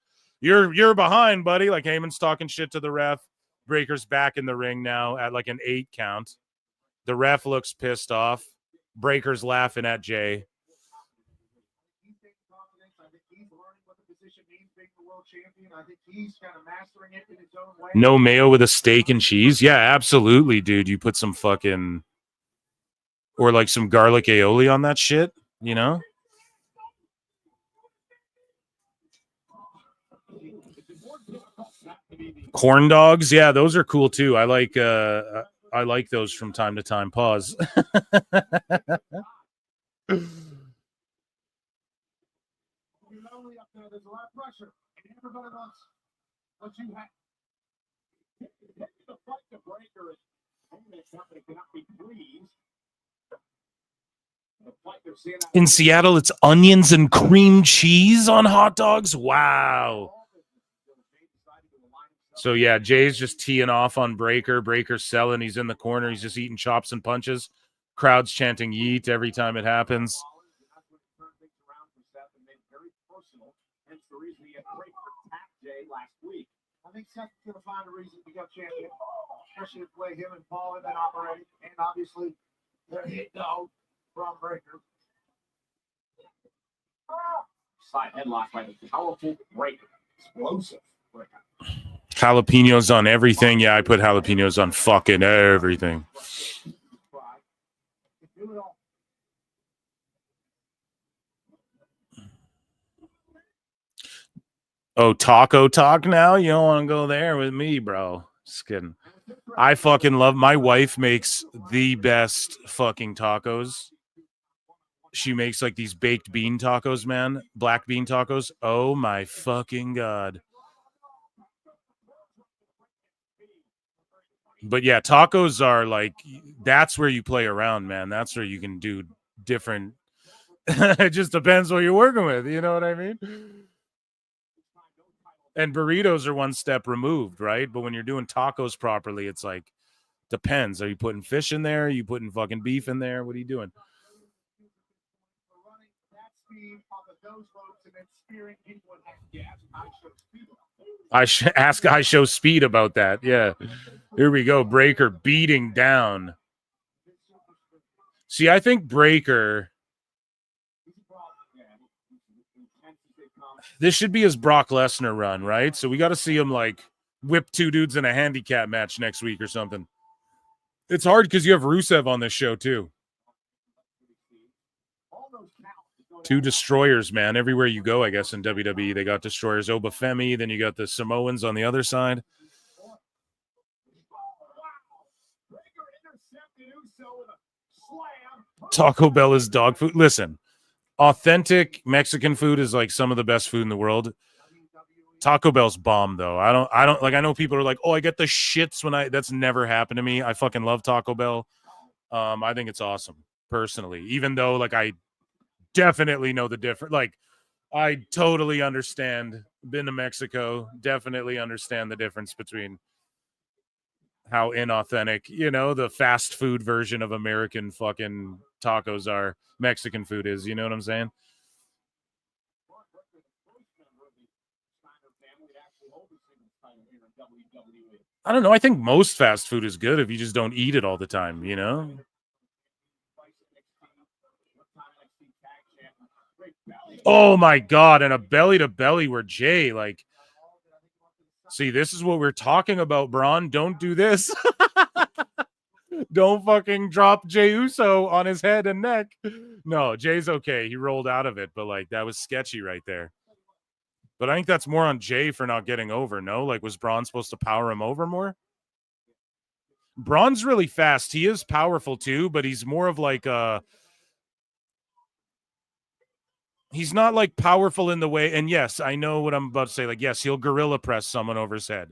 You're behind, buddy. Like Heyman's talking shit to the ref. Breaker's back in the ring now at like an 8 count. The ref looks pissed off. Breaker's laughing at Jay. No mayo with a steak and cheese? Yeah, absolutely, dude. You put some fucking... Or like some garlic aioli on that shit, you know? Corn dogs? Yeah, those are cool too. I like those from time to time. Pause. There's a lot of pressure, and everybody wants what you have. The fight to Breaker is something cannot be pleased. In Seattle, it's onions and cream cheese on hot dogs. Wow. So yeah, Jay's just teeing off on Breaker. Breaker's selling. He's in the corner. He's just eating chops and punches. Crowd's chanting yeet every time it happens. Last week. I think Seth's going to find a reason to become champion, especially if play him and Paul have been operating, and obviously their hit dog from Breaker. Side headlock by the powerful Breaker. Explosive Breaker. Jalapenos on everything. Yeah, I put jalapenos on fucking everything. Oh, taco talk now? You don't want to go there with me, bro. Just kidding. I fucking love... My wife makes the best fucking tacos. She makes like these baked bean tacos, man. Black bean tacos. Oh my fucking God. But yeah, tacos are like... That's where you play around, man. That's where you can do different... It just depends what you're working with. You know what I mean? And burritos are one step removed, right? But when you're doing tacos properly, it's like, depends. Are you putting fish in there? Are you putting fucking beef in there? What are you doing? I show speed about that. Yeah. Here we go. Breaker beating down. See, I think Breaker... This should be his Brock Lesnar run, right? So we got to see him like whip 2 dudes in a handicap match next week or something. It's hard because you have Rusev on this show too. 2 destroyers, man. Everywhere you go, I guess, in WWE, they got destroyers. Obafemi, then you got the Samoans on the other side. Taco Bell is dog food. Listen. Authentic Mexican food is like some of the best food in the world. Taco Bell's bomb though. I don't like, I know people are like, oh, I get the shits when that's never happened to me. I fucking love Taco Bell. I think it's awesome personally, even though like I definitely know the difference. Like I totally understand. Been to Mexico, definitely understand the difference between how inauthentic, you know, the fast food version of American fucking tacos are. Mexican food is, you know what I'm saying? I don't know. I think most fast food is good if you just don't eat it all the time, you know? Oh my God. And a belly to belly where Jay, like, see, this is what we're talking about, Braun. Don't do this. Don't fucking drop Jey Uso on his head and neck. No, Jay's okay. He rolled out of it, but like that was sketchy right there. But I think that's more on Jay for not getting over, no? Like, was Braun supposed to power him over more? Braun's really fast. He is powerful too, but he's more of like a... He's not like powerful in the way... And yes, I know what I'm about to say. Like, yes, he'll gorilla press someone over his head.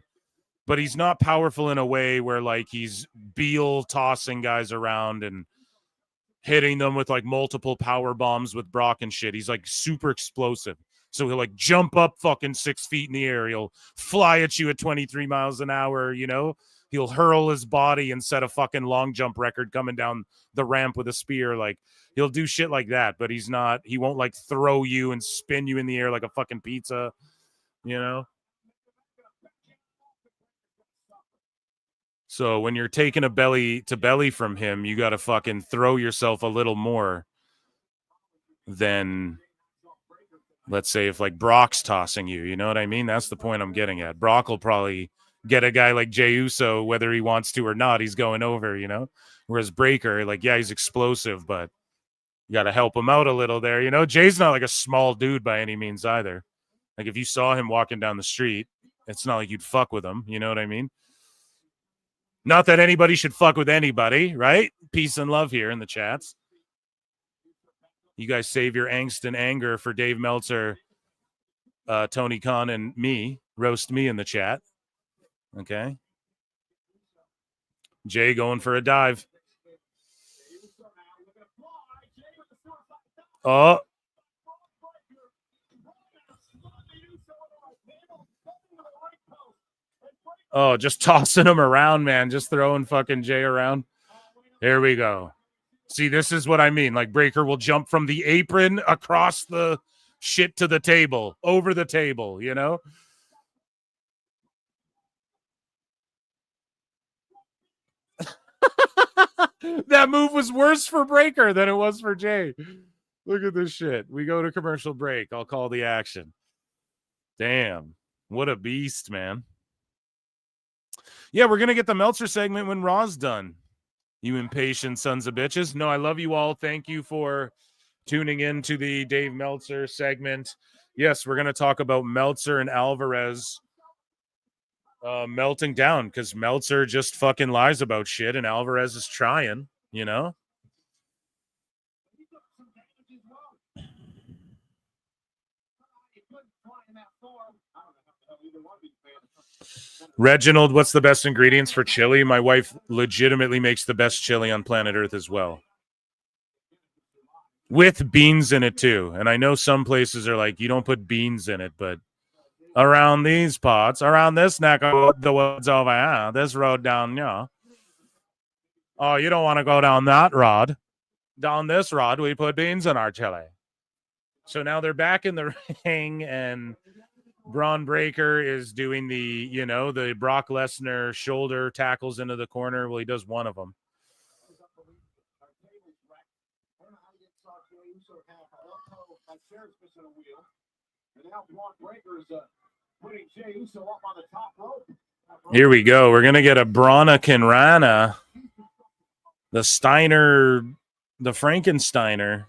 But he's not powerful in a way where like he's Beal tossing guys around and hitting them with like multiple power bombs with Brock and shit. He's like super explosive. So he'll like jump up fucking 6 feet in the air. He'll fly at you at 23 miles an hour, you know? He'll hurl his body and set a fucking long jump record coming down the ramp with a spear. Like, he'll do shit like that, but he won't like throw you and spin you in the air like a fucking pizza, you know? So when you're taking a belly to belly from him, you got to fucking throw yourself a little more than, let's say, if like Brock's tossing you, you know what I mean? That's the point I'm getting at. Brock will probably get a guy like Jey Uso, whether he wants to or not, he's going over, you know? Whereas Breaker, like, yeah, he's explosive, but you got to help him out a little there. You know, Jay's not like a small dude by any means either. Like, if you saw him walking down the street, it's not like you'd fuck with him. You know what I mean? Not that anybody should fuck with anybody, right? Peace and love here in the chats. You guys save your angst and anger for Dave Meltzer, Tony Khan, and me. Roast me in the chat. Okay. Jay going for a dive. Oh. Oh, just tossing him around, man. Just throwing fucking Jay around. Here we go. See, this is what I mean. Like, Breaker will jump from the apron across the shit to the table, over the table, you know? That move was worse for Breaker than it was for Jay. Look at this shit. We go to commercial break. I'll call the action. Damn. What a beast, man. Yeah, we're going to get the Meltzer segment when Raw's done. You impatient sons of bitches. No, I love you all. Thank you for tuning in to the Dave Meltzer segment. Yes, we're going to talk about Meltzer and Alvarez melting down because Meltzer just fucking lies about shit and Alvarez is trying, you know? Reginald, what's the best ingredients for chili? My wife legitimately makes the best chili on planet Earth as well. With beans in it too. And I know some places are like, you don't put beans in it, but around these parts, around this neck of the woods over here, this road down here. Oh, you don't want to go down that road. Down this road, we put beans in our chili. So now they're back in the ring and Braun Breaker is doing the, you know, the Brock Lesnar shoulder tackles into the corner. Well, he does one of them. Here we go. We're going to get a Brana Kinrana. The Steiner, the Frankensteiner.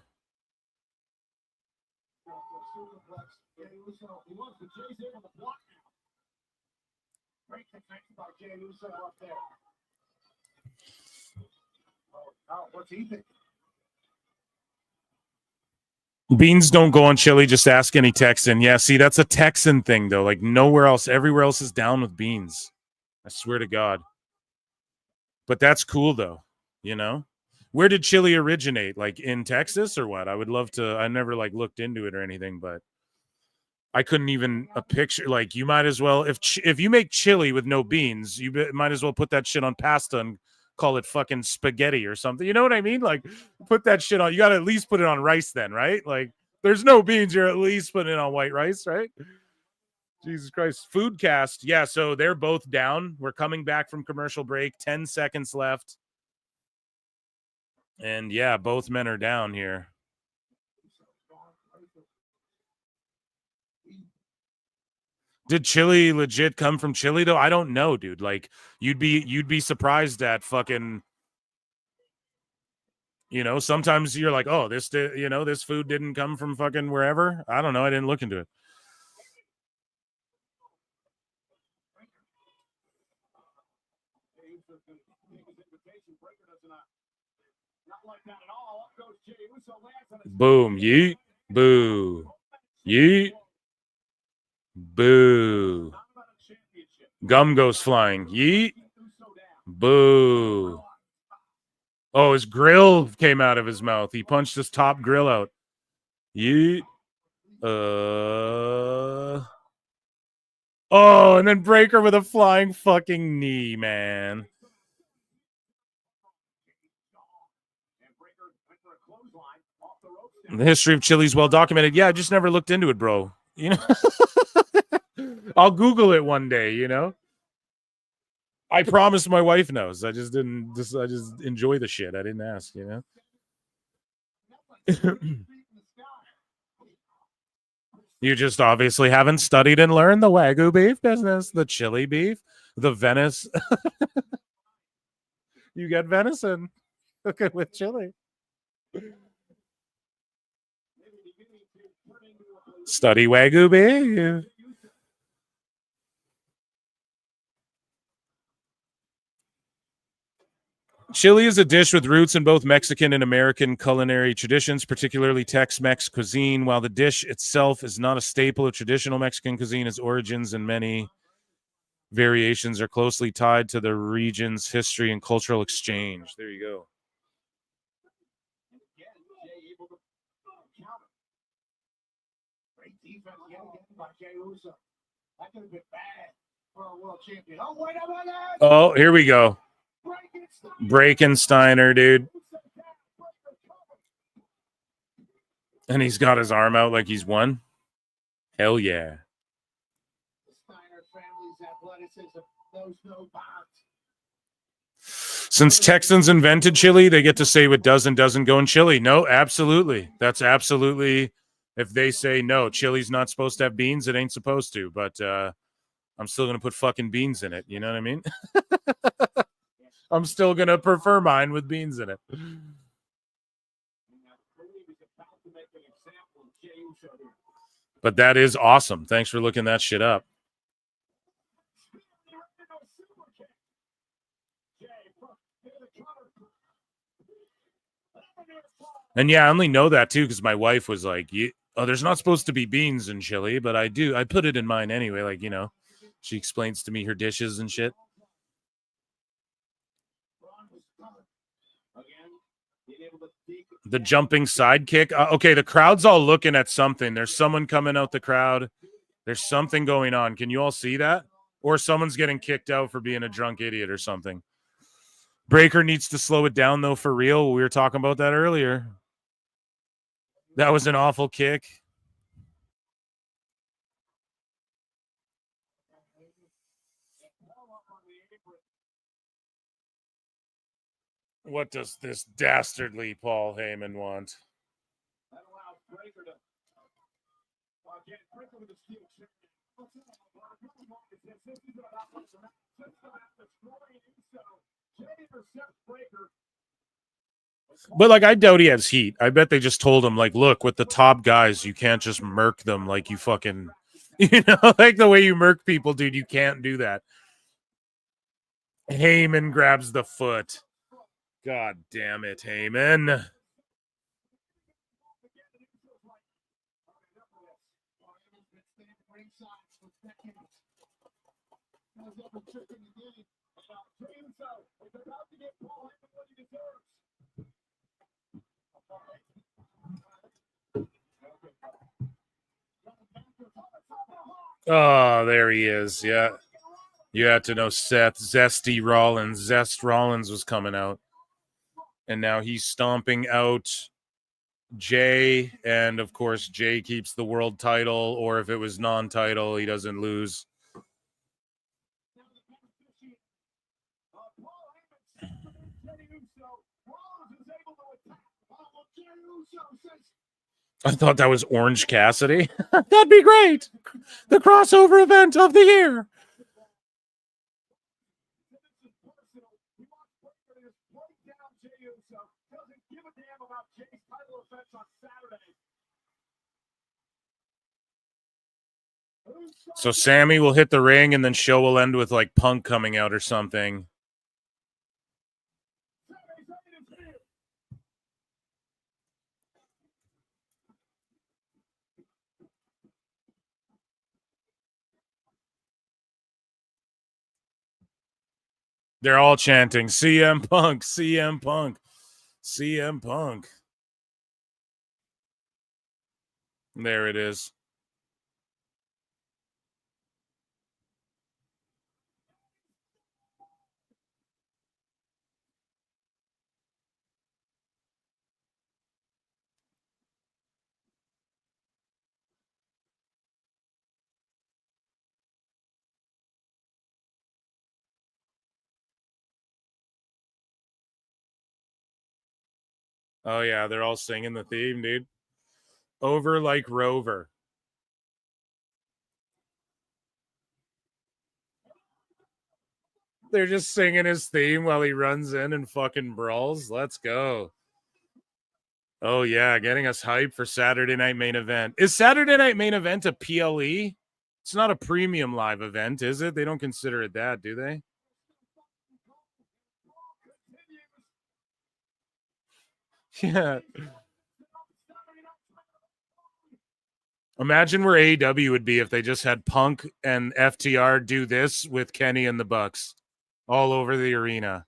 Beans don't go on chili. Just ask any Texan. Yeah, see, that's a Texan thing, though. Like, nowhere else. Everywhere else is down with beans. I swear to God. But that's cool, though. You know? Where did chili originate? Like, in Texas or what? I would love to. I never, like, looked into it or anything, but I couldn't even a picture. Like, you might as well, if you make chili with no beans, you might as well put that shit on pasta and call it fucking spaghetti or something. You know what I mean? Like, put that shit on. You got to at least put it on rice then, right? Like, there's no beans. You're at least putting it on white rice, right? Jesus Christ. Foodcast. Yeah, so they're both down. We're coming back from commercial break. 10 seconds left. And yeah, both men are down here. Did chili legit come from Chile though? I don't know, dude. Like, you'd be surprised at fucking, you know, sometimes you're like, oh, this food didn't come from fucking wherever. I don't know. I didn't look into it. Boom, yeet, boo, yeet, boo. Gum goes flying, yeet, boo. Oh, his grill came out of his mouth. He punched his top grill out. Yeet, Oh, and then Breaker with a flying fucking knee, man. The history of Chili's well documented. Yeah, I just never looked into it, bro. You know, I'll Google it one day. You know, I promised my wife knows. I just didn't. I just enjoy the shit. I didn't ask. You know. You just obviously haven't studied and learned the Wagyu beef business, the chili beef, the Venice. You get venison. Okay, with chili. Study Wagyu beef. Chili is a dish with roots in both Mexican and American culinary traditions, particularly Tex-Mex cuisine. While the dish itself is not a staple of traditional Mexican cuisine, its origins and many variations are closely tied to the region's history and cultural exchange. There you go. Oh, here we go. Breakensteiner, dude. And he's got his arm out like he's won. Hell yeah. Since Texans invented chili, they get to say what does and doesn't go in chili. No, absolutely. That's absolutely. If they say no, chili's not supposed to have beans, it ain't supposed to. But I'm still going to put fucking beans in it. You know what I mean? I'm still going to prefer mine with beans in it. But that is awesome. Thanks for looking that shit up. And yeah, I only know that too because my wife was like, "Oh, there's not supposed to be beans in chili, but I do. I put it in mine anyway." Like, you know, she explains to me her dishes and shit. The jumping sidekick. Okay, the crowd's all looking at something. There's someone coming out the crowd. There's something going on. Can you all see that? Or someone's getting kicked out for being a drunk idiot or something. Breaker needs to slow it down, though, for real. We were talking about that earlier. That was an awful kick. What does this dastardly Paul Heyman want? But, like, I doubt he has heat. I bet they just told him, like, look, with the top guys, you can't just murk them like you fucking, you know, like the way you murk people, dude. You can't do that. Heyman grabs the foot. God damn it, Heyman. Oh, there he is. Yeah. You had to know Seth Zesty Rollins. Zest Rollins was coming out. And now he's stomping out Jay. And, of course, Jay keeps the world title. Or if it was non-title, he doesn't lose. I thought that was Orange Cassidy. That'd be great. The crossover event of the year. So Sammy will hit the ring and then show will end with like Punk coming out or something. They're all chanting CM Punk, CM Punk, CM Punk. There it is. Oh, yeah, they're all singing the theme, dude. Over like Rover. They're just singing his theme while he runs in and fucking brawls. Let's go. Oh, yeah, getting us hyped for Saturday Night Main Event. Is Saturday Night Main Event a PLE? It's not a premium live event, is it? They don't consider it that, do they? Yeah. Imagine where AEW would be if they just had Punk and FTR do this with Kenny and the Bucks all over the arena.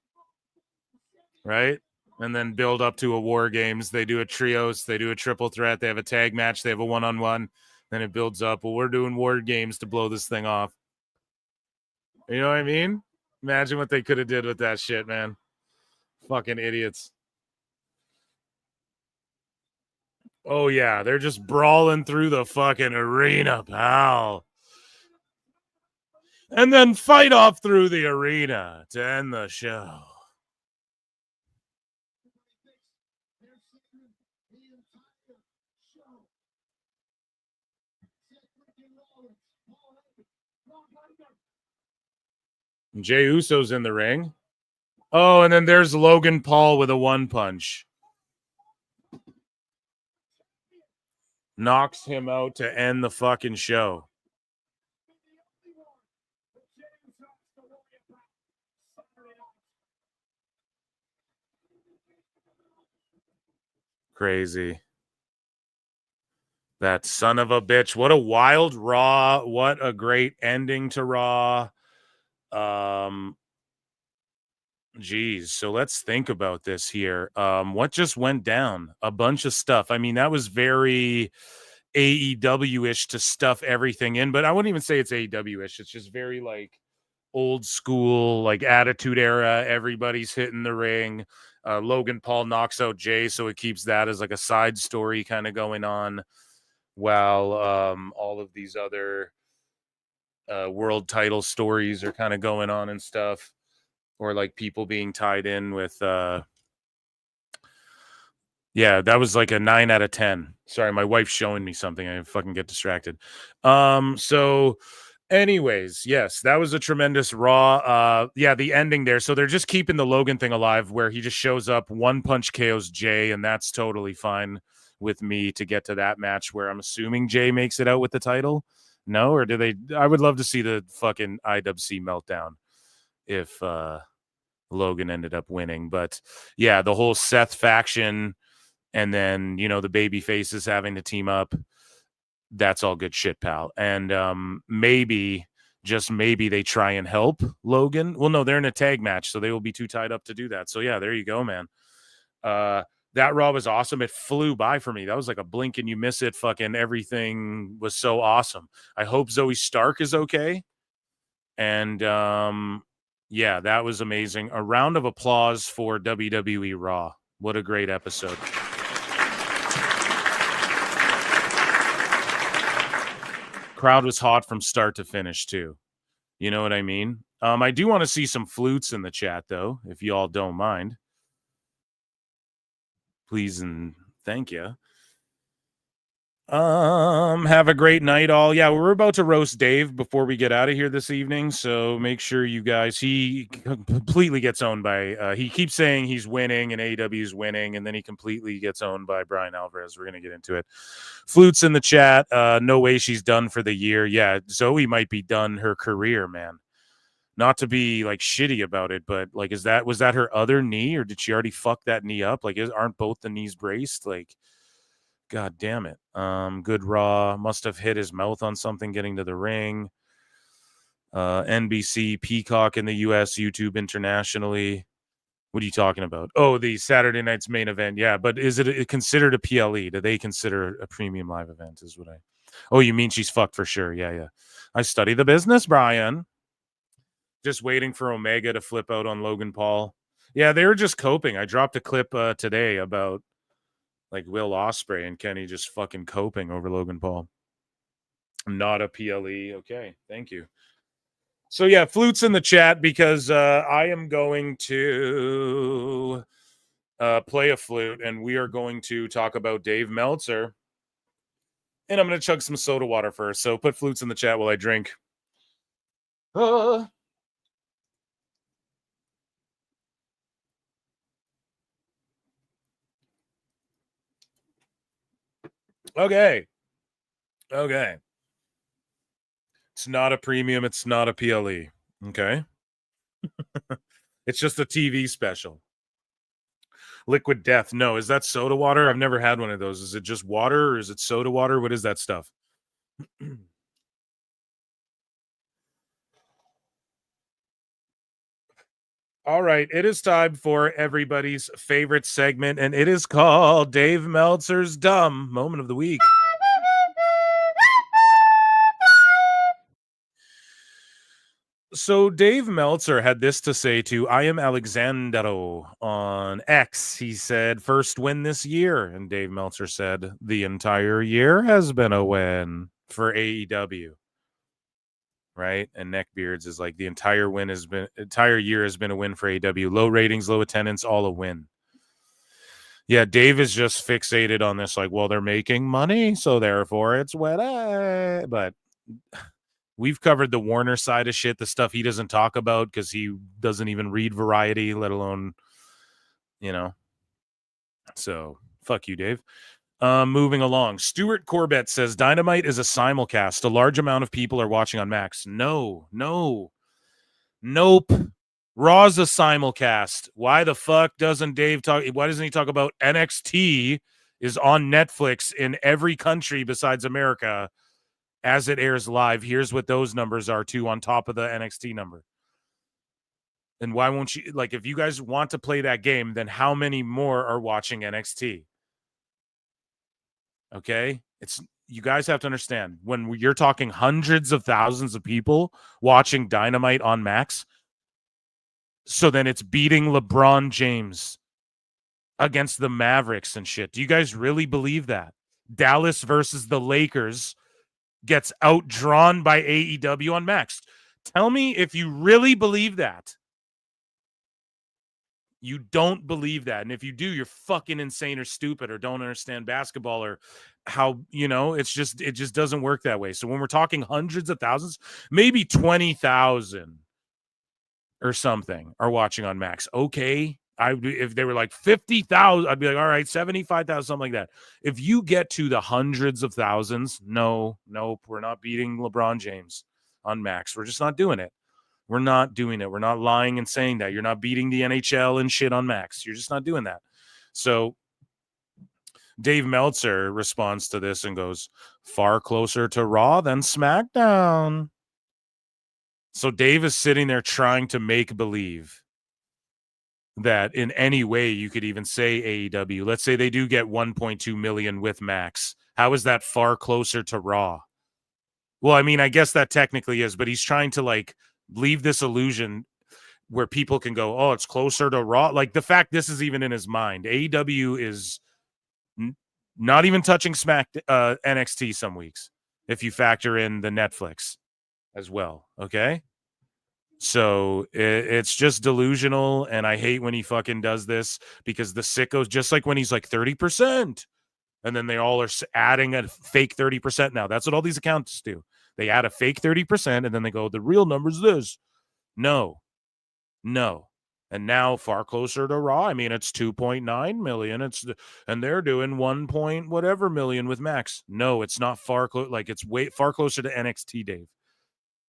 Right? And then build up to a War Games. They do a trios, they do a triple threat, they have a tag match, they have a one-on-one, then it builds up. Well, we're doing War Games to blow this thing off. You know what I mean? Imagine what they could have did with that shit, man. Fucking idiots. Oh, yeah, they're just brawling through the fucking arena, pal. And then fight off through the arena to end the show. Jey Uso's in the ring. Oh, and then there's Logan Paul with a one punch. Knocks him out to end the fucking show. Crazy. That son of a bitch. What a wild Raw. What a great ending to Raw. Geez, so let's think about this here. What just went down? A bunch of stuff. I mean, that was very AEW-ish to stuff everything in, but I wouldn't even say it's AEW-ish. It's just very like old school, like Attitude Era. Everybody's hitting the ring. Logan Paul knocks out Jay, so it keeps that as like a side story kind of going on, while all of these other world title stories are kind of going on and stuff, or like people being tied in with yeah, that was like a 9 out of 10. Sorry, my wife's showing me something. I fucking get distracted. So anyways, yes, that was a tremendous Raw. Yeah, the ending there. So they're just keeping the Logan thing alive where he just shows up, one punch KOs Jay, and that's totally fine with me to get to that match where I'm assuming Jay makes it out with the title. No, or do they? I would love to see the fucking IWC meltdown if Logan ended up winning. But yeah, the whole Seth faction and then, you know, the baby faces having to team up. That's all good shit, pal. And maybe, just maybe, they try and help Logan. Well, no, they're in a tag match, so they will be too tied up to do that. So yeah, there you go, man. That Raw was awesome. It flew by for me. That was like a blink and you miss it. Fucking everything was so awesome. I hope Zoe Stark is okay. And yeah, that was amazing. A round of applause for WWE Raw. What a great episode. Crowd was hot from start to finish too. You know what I mean? I do want to see some flutes in the chat though, if you all don't mind. Please and thank you. Have a great night, all. Yeah, we're about to roast Dave before we get out of here this evening, so make sure you guys. He completely gets owned by. He keeps saying he's winning and AEW is winning, and then he completely gets owned by Bryan Alvarez. We're gonna get into it. Flutes in the chat. No way she's done for the year. Yeah, Zoe might be done her career, man. Not to be like shitty about it, but like, was that her other knee, or did she already fuck that knee up? Like, aren't both the knees braced? Like, God damn it. Good Raw. Must have hit his mouth on something getting to the ring. NBC, Peacock in the US, YouTube internationally. What are you talking about? Oh, the Saturday night's main event. Yeah, but is it considered a PLE? Do they consider a premium live event? Is what I. Oh, you mean she's fucked for sure? Yeah. I study the business, Brian. Just waiting for Omega to flip out on Logan Paul. Yeah, they were just coping. I dropped a clip today about like Will Ospreay and Kenny just fucking coping over Logan Paul. Not a PLE. Okay, thank you. So yeah, Flute's in the chat because I am going to play a flute and we are going to talk about Dave Meltzer. And I'm going to chug some soda water first. So put Flutes in the chat while I drink. Okay. It's not a premium. It's not a PLE. Okay. It's just a TV special. Liquid Death. No, is that soda water? I've never had one of those. Is it just water or is it soda water? What is that stuff? All right, it is time for everybody's favorite segment, and it is called Dave Meltzer's Dumb Moment of the Week. So Dave Meltzer had this to say to I Am Alexandro on X. He said, first win this year. And Dave Meltzer said, the entire year has been a win for AEW. Right? And Neckbeards is like the entire year has been a win for AEW. Low ratings, low attendance, all a win. Yeah, Dave is just fixated on this, like, well, they're making money, so therefore it's win. But we've covered the Warner side of shit, the stuff he doesn't talk about because he doesn't even read Variety, let alone, So, fuck you, Dave. Moving along. Stuart Corbett says, Dynamite is a simulcast. A large amount of people are watching on Max. No. Nope. Raw's a simulcast. Why the fuck doesn't Dave talk? Why doesn't he talk about NXT is on Netflix in every country besides America as it airs live? Here's what those numbers are too on top of the NXT number. And why won't you, like, if you guys want to play that game, then how many more are watching NXT? Okay? You guys have to understand, when you're talking hundreds of thousands of people watching Dynamite on Max, so then it's beating LeBron James against the Mavericks and shit. Do you guys really believe that? Dallas versus the Lakers gets outdrawn by AEW on Max. Tell me if you really believe that. You don't believe that. And if you do, you're fucking insane or stupid or don't understand basketball or how, it just doesn't work that way. So when we're talking hundreds of thousands, maybe 20,000 or something are watching on Max. Okay. If they were like 50,000, I'd be like, all right, 75,000, something like that. If you get to the hundreds of thousands, nope, we're not beating LeBron James on Max. We're just not doing it. We're not doing it. We're not lying and saying that. You're not beating the NHL and shit on Max. You're just not doing that. So Dave Meltzer responds to this and goes, far closer to Raw than SmackDown. So Dave is sitting there trying to make believe that in any way you could even say AEW. Let's say they do get 1.2 million with Max. How is that far closer to Raw? Well, I mean, I guess that technically is, but he's trying to like leave this illusion where people can go, oh, it's closer to Raw. Like the fact this is even in his mind. AEW is not even touching NXT some weeks if you factor in the Netflix as well. Okay. So it's just delusional. And I hate when he fucking does this because the sickos, just like when he's like 30%, and then they all are adding a fake 30% now. That's what all these accounts do. They add a fake 30% and then they go, the real number's this. No. And now far closer to Raw. I mean, it's 2.9 million. And they're doing 1 point whatever million with Max. No, it's not far close. Like it's way far closer to NXT, Dave,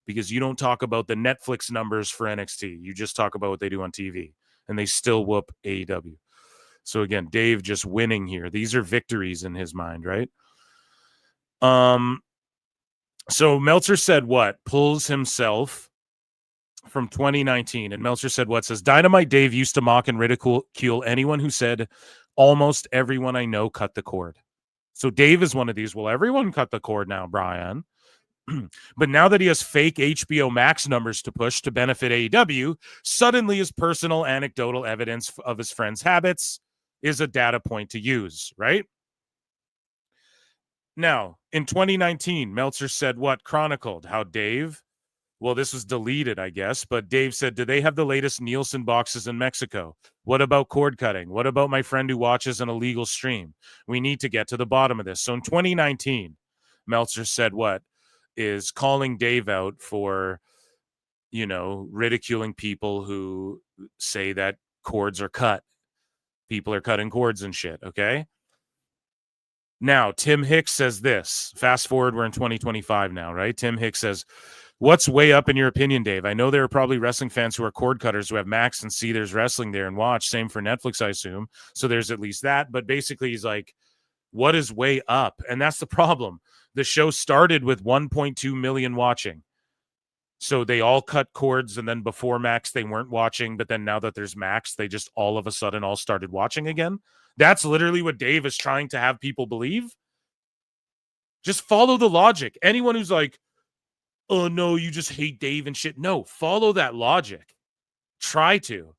because you don't talk about the Netflix numbers for NXT. You just talk about what they do on TV, and they still whoop AEW. So again, Dave just winning here. These are victories in his mind, right? So Meltzer said what? Pulls himself from 2019. And Meltzer said, what says, Dynamite Dave used to mock and ridicule anyone who said, almost everyone I know cut the cord. So Dave is one of these. Well, everyone cut the cord now, Brian. But now that he has fake HBO Max numbers to push to benefit AEW, suddenly his personal anecdotal evidence of his friends' habits is a data point to use, right? Now, in 2019, Meltzer said what? Chronicled how Dave, well, this was deleted, I guess, but Dave said, do they have the latest Nielsen boxes in Mexico? What about cord cutting? What about my friend who watches an illegal stream? We need to get to the bottom of this. So in 2019, Meltzer said what? Is calling Dave out for, you know, ridiculing people who say that cords are cut. People are cutting cords and shit, okay? Now, Tim Hicks says this. Fast forward, we're in 2025 now, right? Tim Hicks says, what's way up in your opinion, Dave? I know there are probably wrestling fans who are cord cutters who have Max and see there's wrestling there and watch. Same for Netflix, I assume. So there's at least that. But basically, he's like, what is way up? And that's the problem. The show started with 1.2 million watching. So they all cut cords, and then before Max, they weren't watching. But then now that there's Max, they just all of a sudden all started watching again. That's literally what Dave is trying to have people believe. Just follow the logic. Anyone who's like, oh, no, you just hate Dave and shit. No, follow that logic. Try to.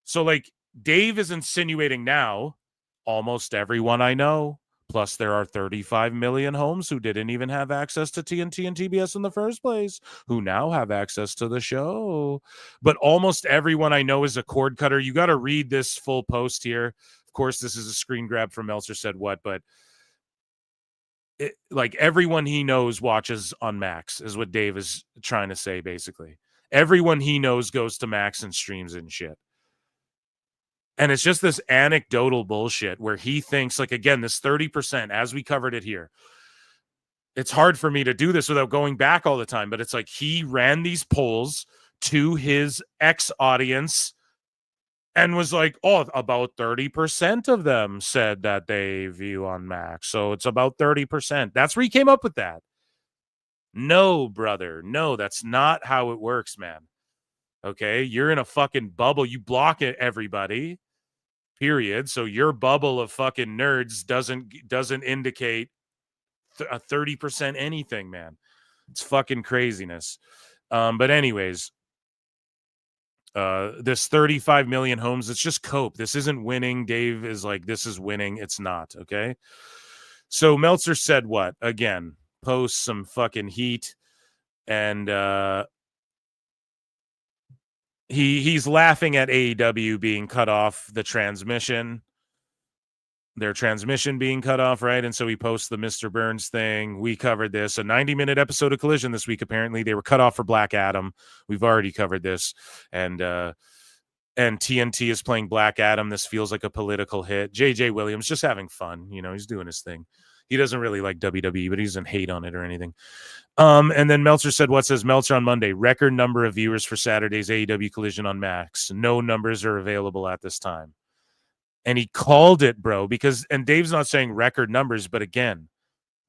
So, like, Dave is insinuating now, almost everyone I know, plus there are 35 million homes who didn't even have access to TNT and TBS in the first place, who now have access to the show. But almost everyone I know is a cord cutter. You got to read this full post here. Of course, this is a screen grab from Meltzer said what, but like everyone he knows watches on Max is what Dave is trying to say, basically. Everyone he knows goes to Max and streams and shit. And it's just this anecdotal bullshit where he thinks, like, again, this 30%, as we covered it here. It's hard for me to do this without going back all the time, but it's like he ran these polls to his ex-audience and was like, oh, about 30% of them said that they view on Max. So it's about 30%. That's where he came up with that. No, brother. No, that's not how it works, man. Okay? You're in a fucking bubble. You block it, everybody. Period. So your bubble of fucking nerds doesn't indicate a 30% anything, man. It's fucking craziness. But anyways, this 35 million homes, it's just cope. This isn't winning. Dave is like, this is winning. It's not. Okay. So Meltzer said what? Again, post some fucking heat, and he's laughing at AEW being cut off the transmission. Their transmission being cut off, right? And so he posts the Mr. Burns thing. We covered this. A 90-minute episode of Collision this week, apparently. They were cut off for Black Adam. We've already covered this. And TNT is playing Black Adam. This feels like a political hit. JJ Williams just having fun. You know, he's doing his thing. He doesn't really like WWE, but he doesn't hate on it or anything. And then Meltzer said, what says Meltzer on Monday? Record number of viewers for Saturday's AEW Collision on Max. No numbers are available at this time. And he called it, bro, because, and Dave's not saying record numbers, but again,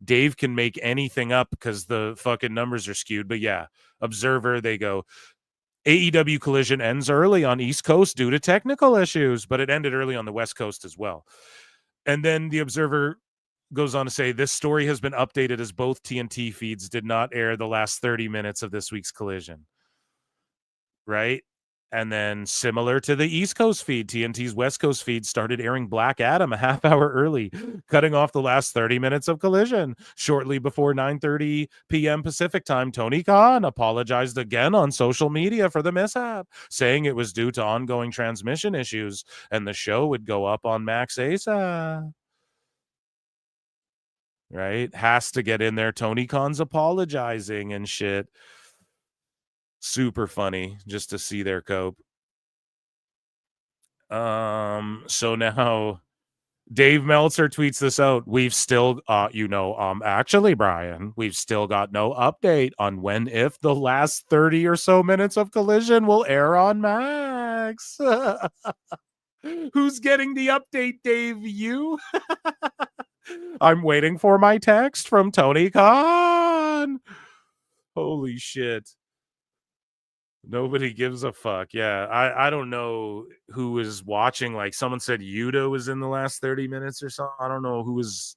Dave can make anything up because the fucking numbers are skewed. But yeah, Observer, they go, AEW Collision ends early on East Coast due to technical issues, but it ended early on the West Coast as well. And then the Observer goes on to say, this story has been updated as both TNT feeds did not air the last 30 minutes of this week's Collision. Right? And then similar to the East Coast feed, TNT's West Coast feed started airing Black Adam a half hour early, cutting off the last 30 minutes of Collision. Shortly before 9:30 p.m. Pacific time, Tony Khan apologized again on social media for the mishap, saying it was due to ongoing transmission issues and the show would go up on Max ASAP. Right? Has to get in there. Tony Khan's apologizing and shit. Super funny just to see their cope. So now Dave Meltzer tweets this out. We've still actually, Brian, we've still got no update on when, if the last 30 or so minutes of Collision will air on Max. Who's getting the update, Dave? You? I'm waiting for my text from Tony Khan. Holy shit. Nobody gives a fuck. Yeah, I don't know who was watching. Like someone said Yuta was in the last 30 minutes or something. I don't know who was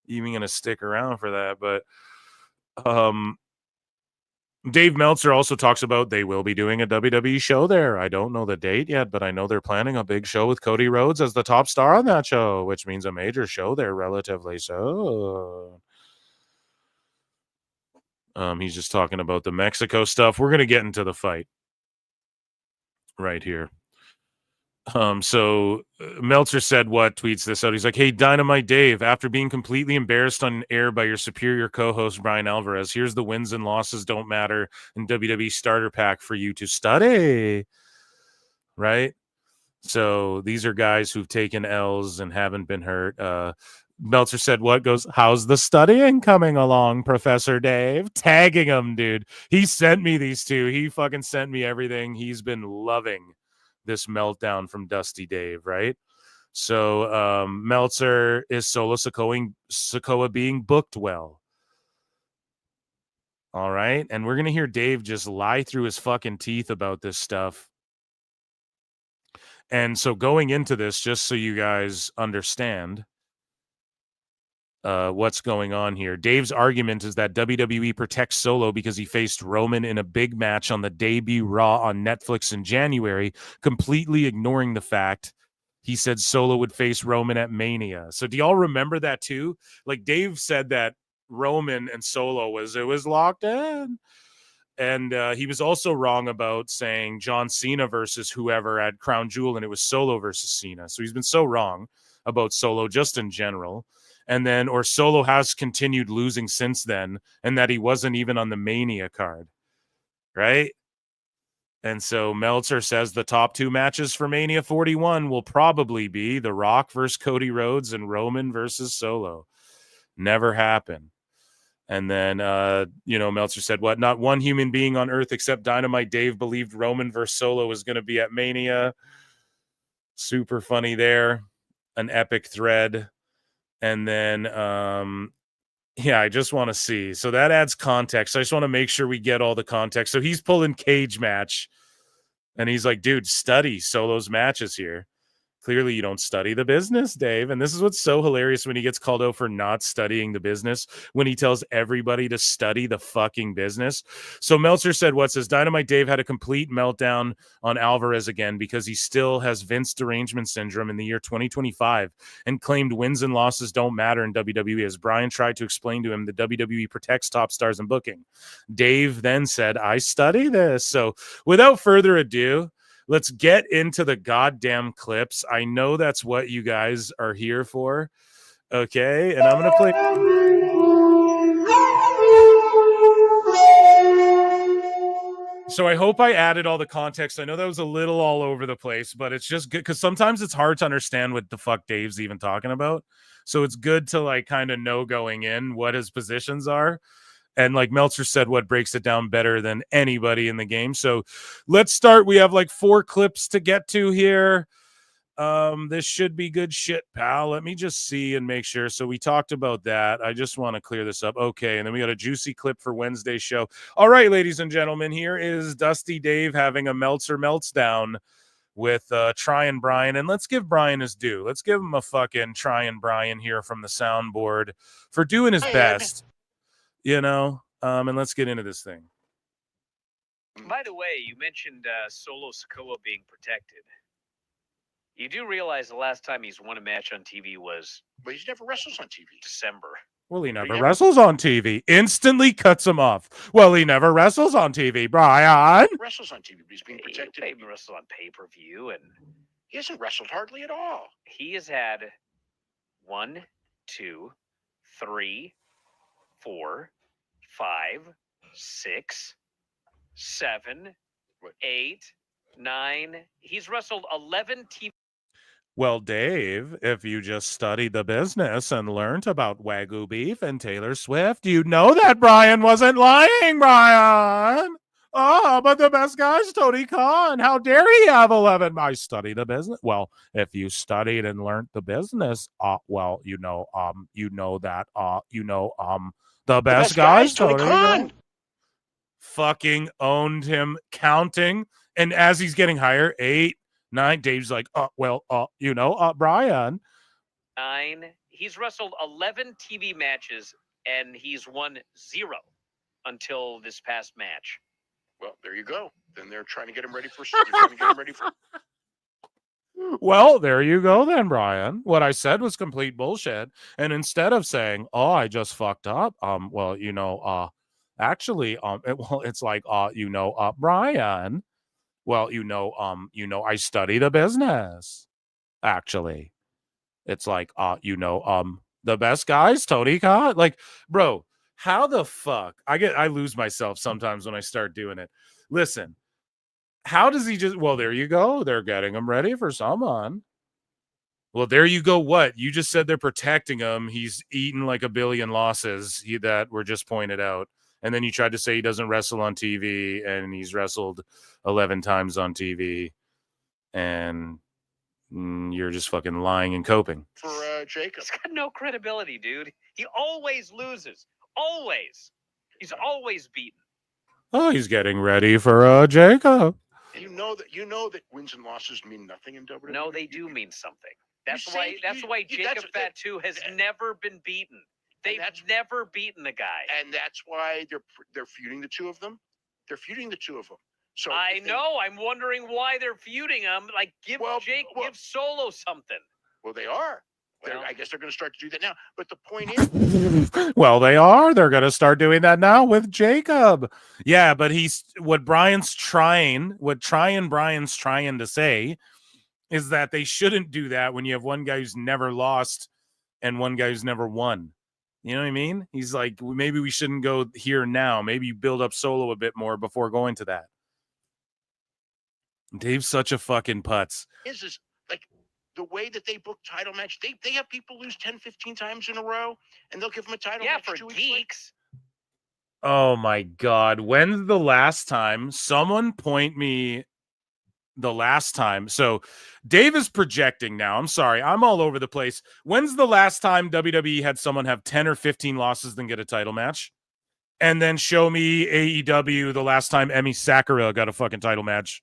even going to stick around for that. But Dave Meltzer also talks about they will be doing a WWE show there. I don't know the date yet, but I know they're planning a big show with Cody Rhodes as the top star on that show, which means a major show there relatively soon. He's just talking about the Mexico stuff. We're going to get into the fight right here. So Meltzer said what? Tweets this out. He's like, hey, Dynamite Dave, after being completely embarrassed on air by your superior co-host Bryan Alvarez, here's the wins and losses don't matter in WWE starter pack for you to study. Right? So these are guys who've taken L's and haven't been hurt. Meltzer said what? Goes, how's the studying coming along, Professor Dave? Tagging him, dude. He sent me these two. He fucking sent me everything. He's been loving this meltdown from Dusty Dave, right? So Meltzer is Solo Sikoa being booked well. All right. And we're going to hear Dave just lie through his fucking teeth about this stuff. And so going into this, just so you guys understand what's going on here, Dave's argument is that WWE protects Solo because he faced Roman in a big match on the debut Raw on Netflix in January, completely ignoring the fact he said Solo would face Roman at Mania. So do y'all remember that too? Like Dave said that Roman and Solo was locked in. And he was also wrong about saying John Cena versus whoever at Crown Jewel, and it was Solo versus Cena. So he's been so wrong about Solo just in general. And then, or Solo has continued losing since then, and that he wasn't even on the Mania card, right? And so Meltzer says the top two matches for Mania 41 will probably be The Rock versus Cody Rhodes and Roman versus Solo. Never happened. And then, Meltzer said, what? Not one human being on Earth except Dynamite Dave believed Roman versus Solo was going to be at Mania. Super funny there. An epic thread. And then, I just want to see. So that adds context. I just want to make sure we get all the context. So he's pulling cage match. And he's like, dude, study Solo's matches here. Clearly, you don't study the business, Dave. And this is what's so hilarious when he gets called out for not studying the business, when he tells everybody to study the fucking business. So Meltzer said, says Dynamite Dave had a complete meltdown on Alvarez again because he still has Vince derangement syndrome in the year 2025 and claimed wins and losses don't matter in WWE, as Bryan tried to explain to him the WWE protects top stars in booking. Dave then said, I study this. So without further ado, let's get into the goddamn clips. I know that's what you guys are here for. Okay, and I'm going to play. So I hope I added all the context. I know that was a little all over the place, but it's just good because sometimes it's hard to understand what the fuck Dave's even talking about. So it's good to kind of know going in what his positions are. And like Meltzer said, what breaks it down better than anybody in the game. So let's start. We have 4 clips to get to here. This should be good shit, pal. Let me just see and make sure. So we talked about that. I just want to clear this up. Okay. And then we got a juicy clip for Wednesday's show. All right, ladies and gentlemen, here is Dusty Dave having a Meltzer meltdown with Tryin' Bryan. And let's give Bryan his due. Let's give him a fucking Tryin' Bryan here from the soundboard for doing his best. And let's get into this thing. By the way, you mentioned Solo Sikoa being protected. You do realize the last time he's won a match on TV was... But he never wrestles on TV. December. Well, he never wrestles on TV. Instantly cuts him off. Well, he never wrestles on TV, Bryan. He wrestles on TV, but he's being protected. He wrestled on pay-per-view, and... He hasn't wrestled hardly at all. He has had 1, 2, 3... 4, 5, 6, 7, 8, 9. He's wrestled 11 TV. Well, Dave, if you just studied the business and learned about Wagyu beef and Taylor Swift, you'd know that Bryan wasn't lying, Bryan. Oh, but the best guy's Tony Khan. How dare he have 11? I studied the business. Well, if you studied and learned the business, the best guy's Tony Khan. fucking owned him, counting. And as he's getting higher, 8, 9, Dave's like, Bryan. 9. He's wrestled 11 TV matches, and he's won 0 until this past match. Well, there you go. Then they're trying to get him ready for. They're trying to get him ready for. Well, there you go then, Bryan. What I said was complete bullshit. And instead of saying, "Oh, I just fucked up," it's like, Bryan. Well, I study the business. Actually, it's like, the best guys, Tony Khan. Like, bro, how the fuck? I lose myself sometimes when I start doing it. Listen. How does he just, well, there you go. They're getting him ready for someone. Well, there you go. What? You just said they're protecting him. He's eaten like a billion losses that were just pointed out. And then you tried to say he doesn't wrestle on TV, and he's wrestled 11 times on TV. And you're just fucking lying and coping. For Jacob. He's got no credibility, dude. He always loses. Always. He's always beaten. Oh, he's getting ready for Jacob. You know that wins and losses mean nothing in WWE. No, they do mean something. That's why Jacob Fatu has never been beaten. They've never beaten the guy. And that's why they're feuding the two of them. They're feuding the two of them. So I know. I'm wondering why they're feuding them. Like, give Solo something. Well, they are. I guess they're going to start to do that now. But the point is, well, they are. They're going to start doing that now with Jacob. Yeah, but what Bryan's trying to say is that they shouldn't do that when you have one guy who's never lost and one guy who's never won. You know what I mean? He's like, maybe we shouldn't go here now. Maybe you build up Solo a bit more before going to that. Dave's such a fucking putz. is like the way that they book title match, they have people lose 10, 15 times in a row, and they'll give them a title match for 2 weeks geeks. Oh my God. When's the last time? Someone point me the last time. So Dave is projecting now. I'm sorry. I'm all over the place. When's the last time WWE had someone have 10 or 15 losses then get a title match? And then show me AEW the last time Emi Sakura got a fucking title match.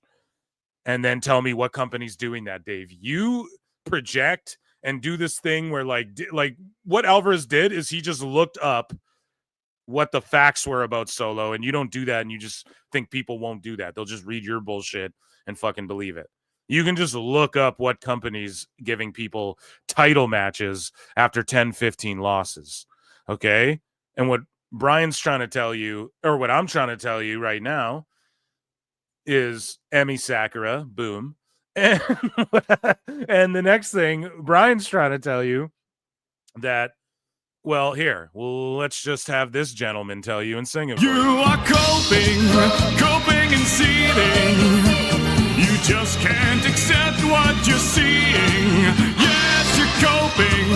And then tell me what company's doing that, Dave. You project and do this thing where like what Alvarez did is he just looked up what the facts were about Solo, and you don't do that, and you just think people won't do that. They'll just read your bullshit and fucking believe it. You can just look up what company's giving people title matches after 10, 15 losses, okay? And what Bryan's trying to tell you, or what I'm trying to tell you right now, is Emi Sakura, boom. And, and the next thing, Bryan's trying to tell you that, well, let's just have this gentleman tell you and sing it. You are coping and seething. You just can't accept what you're seeing. Yes, you're coping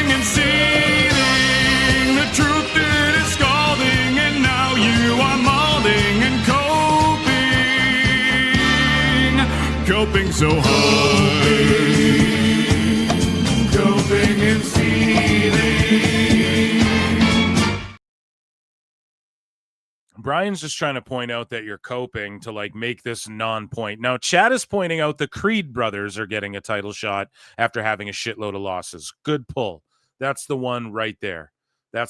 and seething. The truth is scalding, and now you are molding and coping so hard. Coping and seething. Bryan's just trying to point out that you're coping to like make this non-point. Now, Chad is pointing out the Creed brothers are getting a title shot after having a shitload of losses. Good pull. That's the one right there. I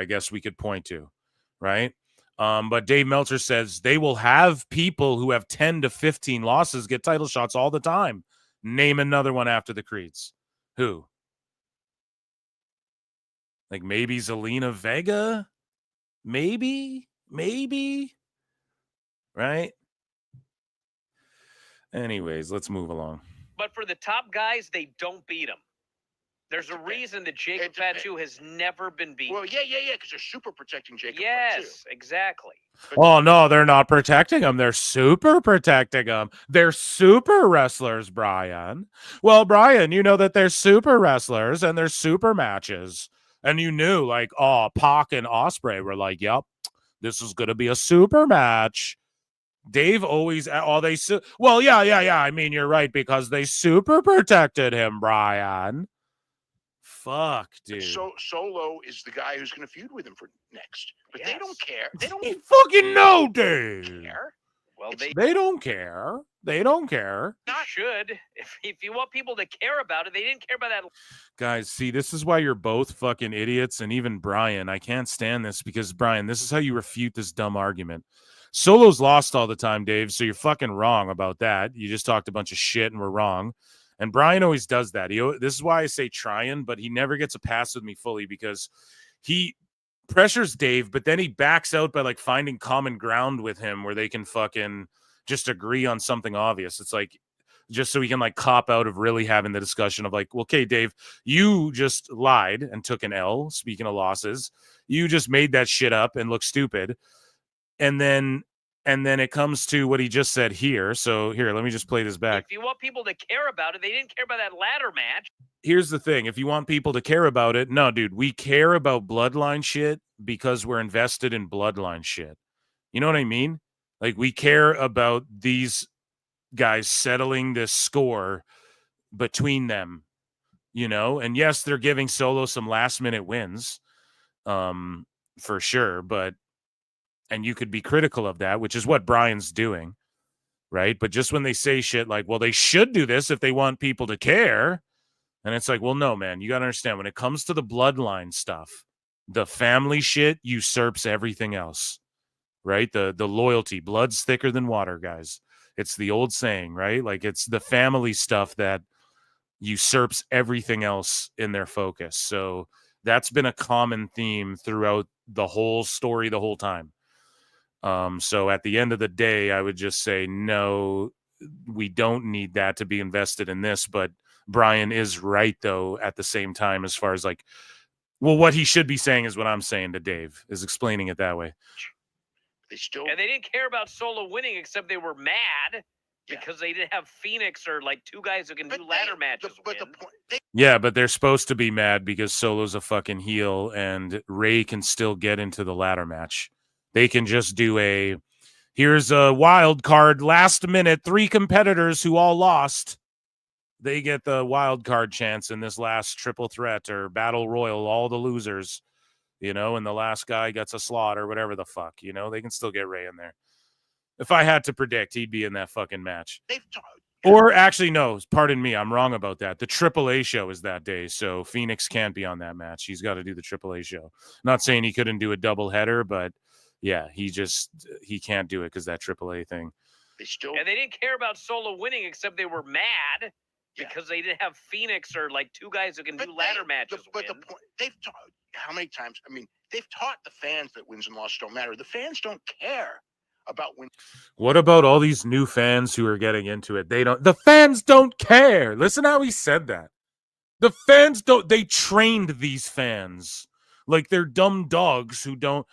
guess we could point to, right? But Dave Meltzer says they will have people who have 10 to 15 losses get title shots all the time. Name another one after the Creeds. Who? Like maybe Zelina Vega? Maybe. Right? Anyways, let's move along. But for the top guys, they don't beat them. There's a reason that Jacob Fatu has never been beaten. Well, yeah, because they're super protecting Jacob. Yes, exactly. Oh, no, they're not protecting him. They're super protecting him. They're super wrestlers, Bryan. Well, Bryan, you know that they're super wrestlers and they're super matches. And you knew, like, Pac and Ospreay were like, yep, this is going to be a super match. Dave always, well, yeah. I mean, you're right, because they super protected him, Bryan. Fuck, dude. So Solo is the guy who's going to feud with him for next. But they don't care. They don't fucking know, dude. care. Well, They don't care. They don't care. You should. If you want people to care about it, they didn't care about that. Guys, see, this is why you're both fucking idiots, and even Bryan. I can't stand this because, Bryan, this is how you refute this dumb argument. Solo's lost all the time, Dave, so you're fucking wrong about that. You just talked a bunch of shit and we're wrong. And Bryan always does that. This is why I say trying, but he never gets a pass with me fully because he pressures Dave, but then he backs out by like finding common ground with him where they can fucking just agree on something obvious. It's like just so he can like cop out of really having the discussion of like, well, okay, Dave, you just lied and took an L. Speaking of losses, you just made that shit up and look stupid. And then it comes to what he just said here. So here, let me just play this back. If you want people to care about it, they didn't care about that ladder match. Here's the thing. If you want people to care about it, no, dude, we care about bloodline shit because we're invested in bloodline shit. You know what I mean? Like, we care about these guys settling this score between them, you know? And yes, they're giving Solo some last-minute wins, for sure, but and you could be critical of that, which is what Bryan's doing, right? But just when they say shit like, well, they should do this if they want people to care, and it's like, well, no, man, you got to understand, when it comes to the bloodline stuff, the family shit usurps everything else, right? The loyalty, blood's thicker than water, guys. It's the old saying, right? Like, it's the family stuff that usurps everything else in their focus. So that's been a common theme throughout the whole story the whole time. So at the end of the day, I would just say, no, we don't need that to be invested in this. But Bryan is right, though, at the same time, as far as like, well, what he should be saying is what I'm saying to Dave, is explaining it that way. And they didn't care about Solo winning, except they were mad because they didn't have Phoenix or like two guys who can do ladder matches. Yeah, but they're supposed to be mad because Solo's a fucking heel and Ray can still get into the ladder match. They can just do here's a wild card, last minute, 3 competitors who all lost. They get the wild card chance in this last triple threat or battle royal, all the losers, you know, and the last guy gets a slot or whatever the fuck, you know, they can still get Ray in there. If I had to predict, he'd be in that fucking match. Or actually, no, pardon me, I'm wrong about that. The AAA show is that day, so Phoenix can't be on that match. He's got to do the AAA show. Not saying he couldn't do a double header, but yeah, he can't do it because that AAA thing. And they didn't care about Solo winning, except they were mad because they didn't have Phoenix or like two guys who can do ladder matches. But the point, they've taught, how many times? I mean, they've taught the fans that wins and losses don't matter. The fans don't care about wins. What about all these new fans who are getting into it? The fans don't care. Listen how he said that. The fans don't, they trained these fans like they're dumb dogs who don't.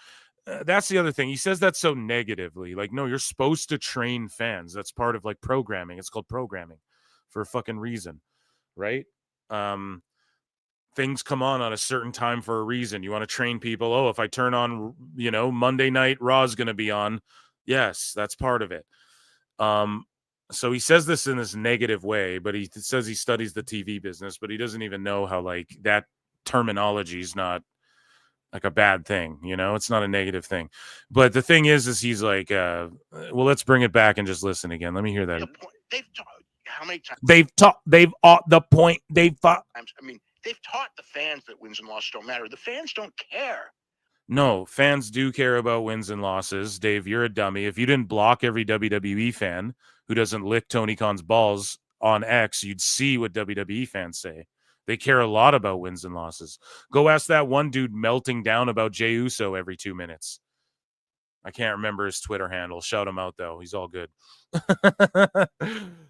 That's the other thing. He says that so negatively. Like, no, you're supposed to train fans. That's part of like programming. It's called programming for a fucking reason, right? Things come on a certain time for a reason. You want to train people. Oh, if I turn on, you know, Monday night, Raw is going to be on. Yes, that's part of it. So he says this in this negative way, but he says he studies the TV business, but he doesn't even know how like that terminology is not like a bad thing, you know, it's not a negative thing. But the thing is he's like, well, let's bring it back and just listen again. Let me hear that. They've taught, how many times? I mean, they've taught the fans that wins and losses don't matter. The fans don't care. No, fans do care about wins and losses. Dave, you're a dummy. If you didn't block every WWE fan who doesn't lick Tony Khan's balls on X, you'd see what WWE fans say. They care a lot about wins and losses. Go ask that one dude melting down about Jey Uso every 2 minutes. I can't remember his Twitter handle. Shout him out, though. He's all good. The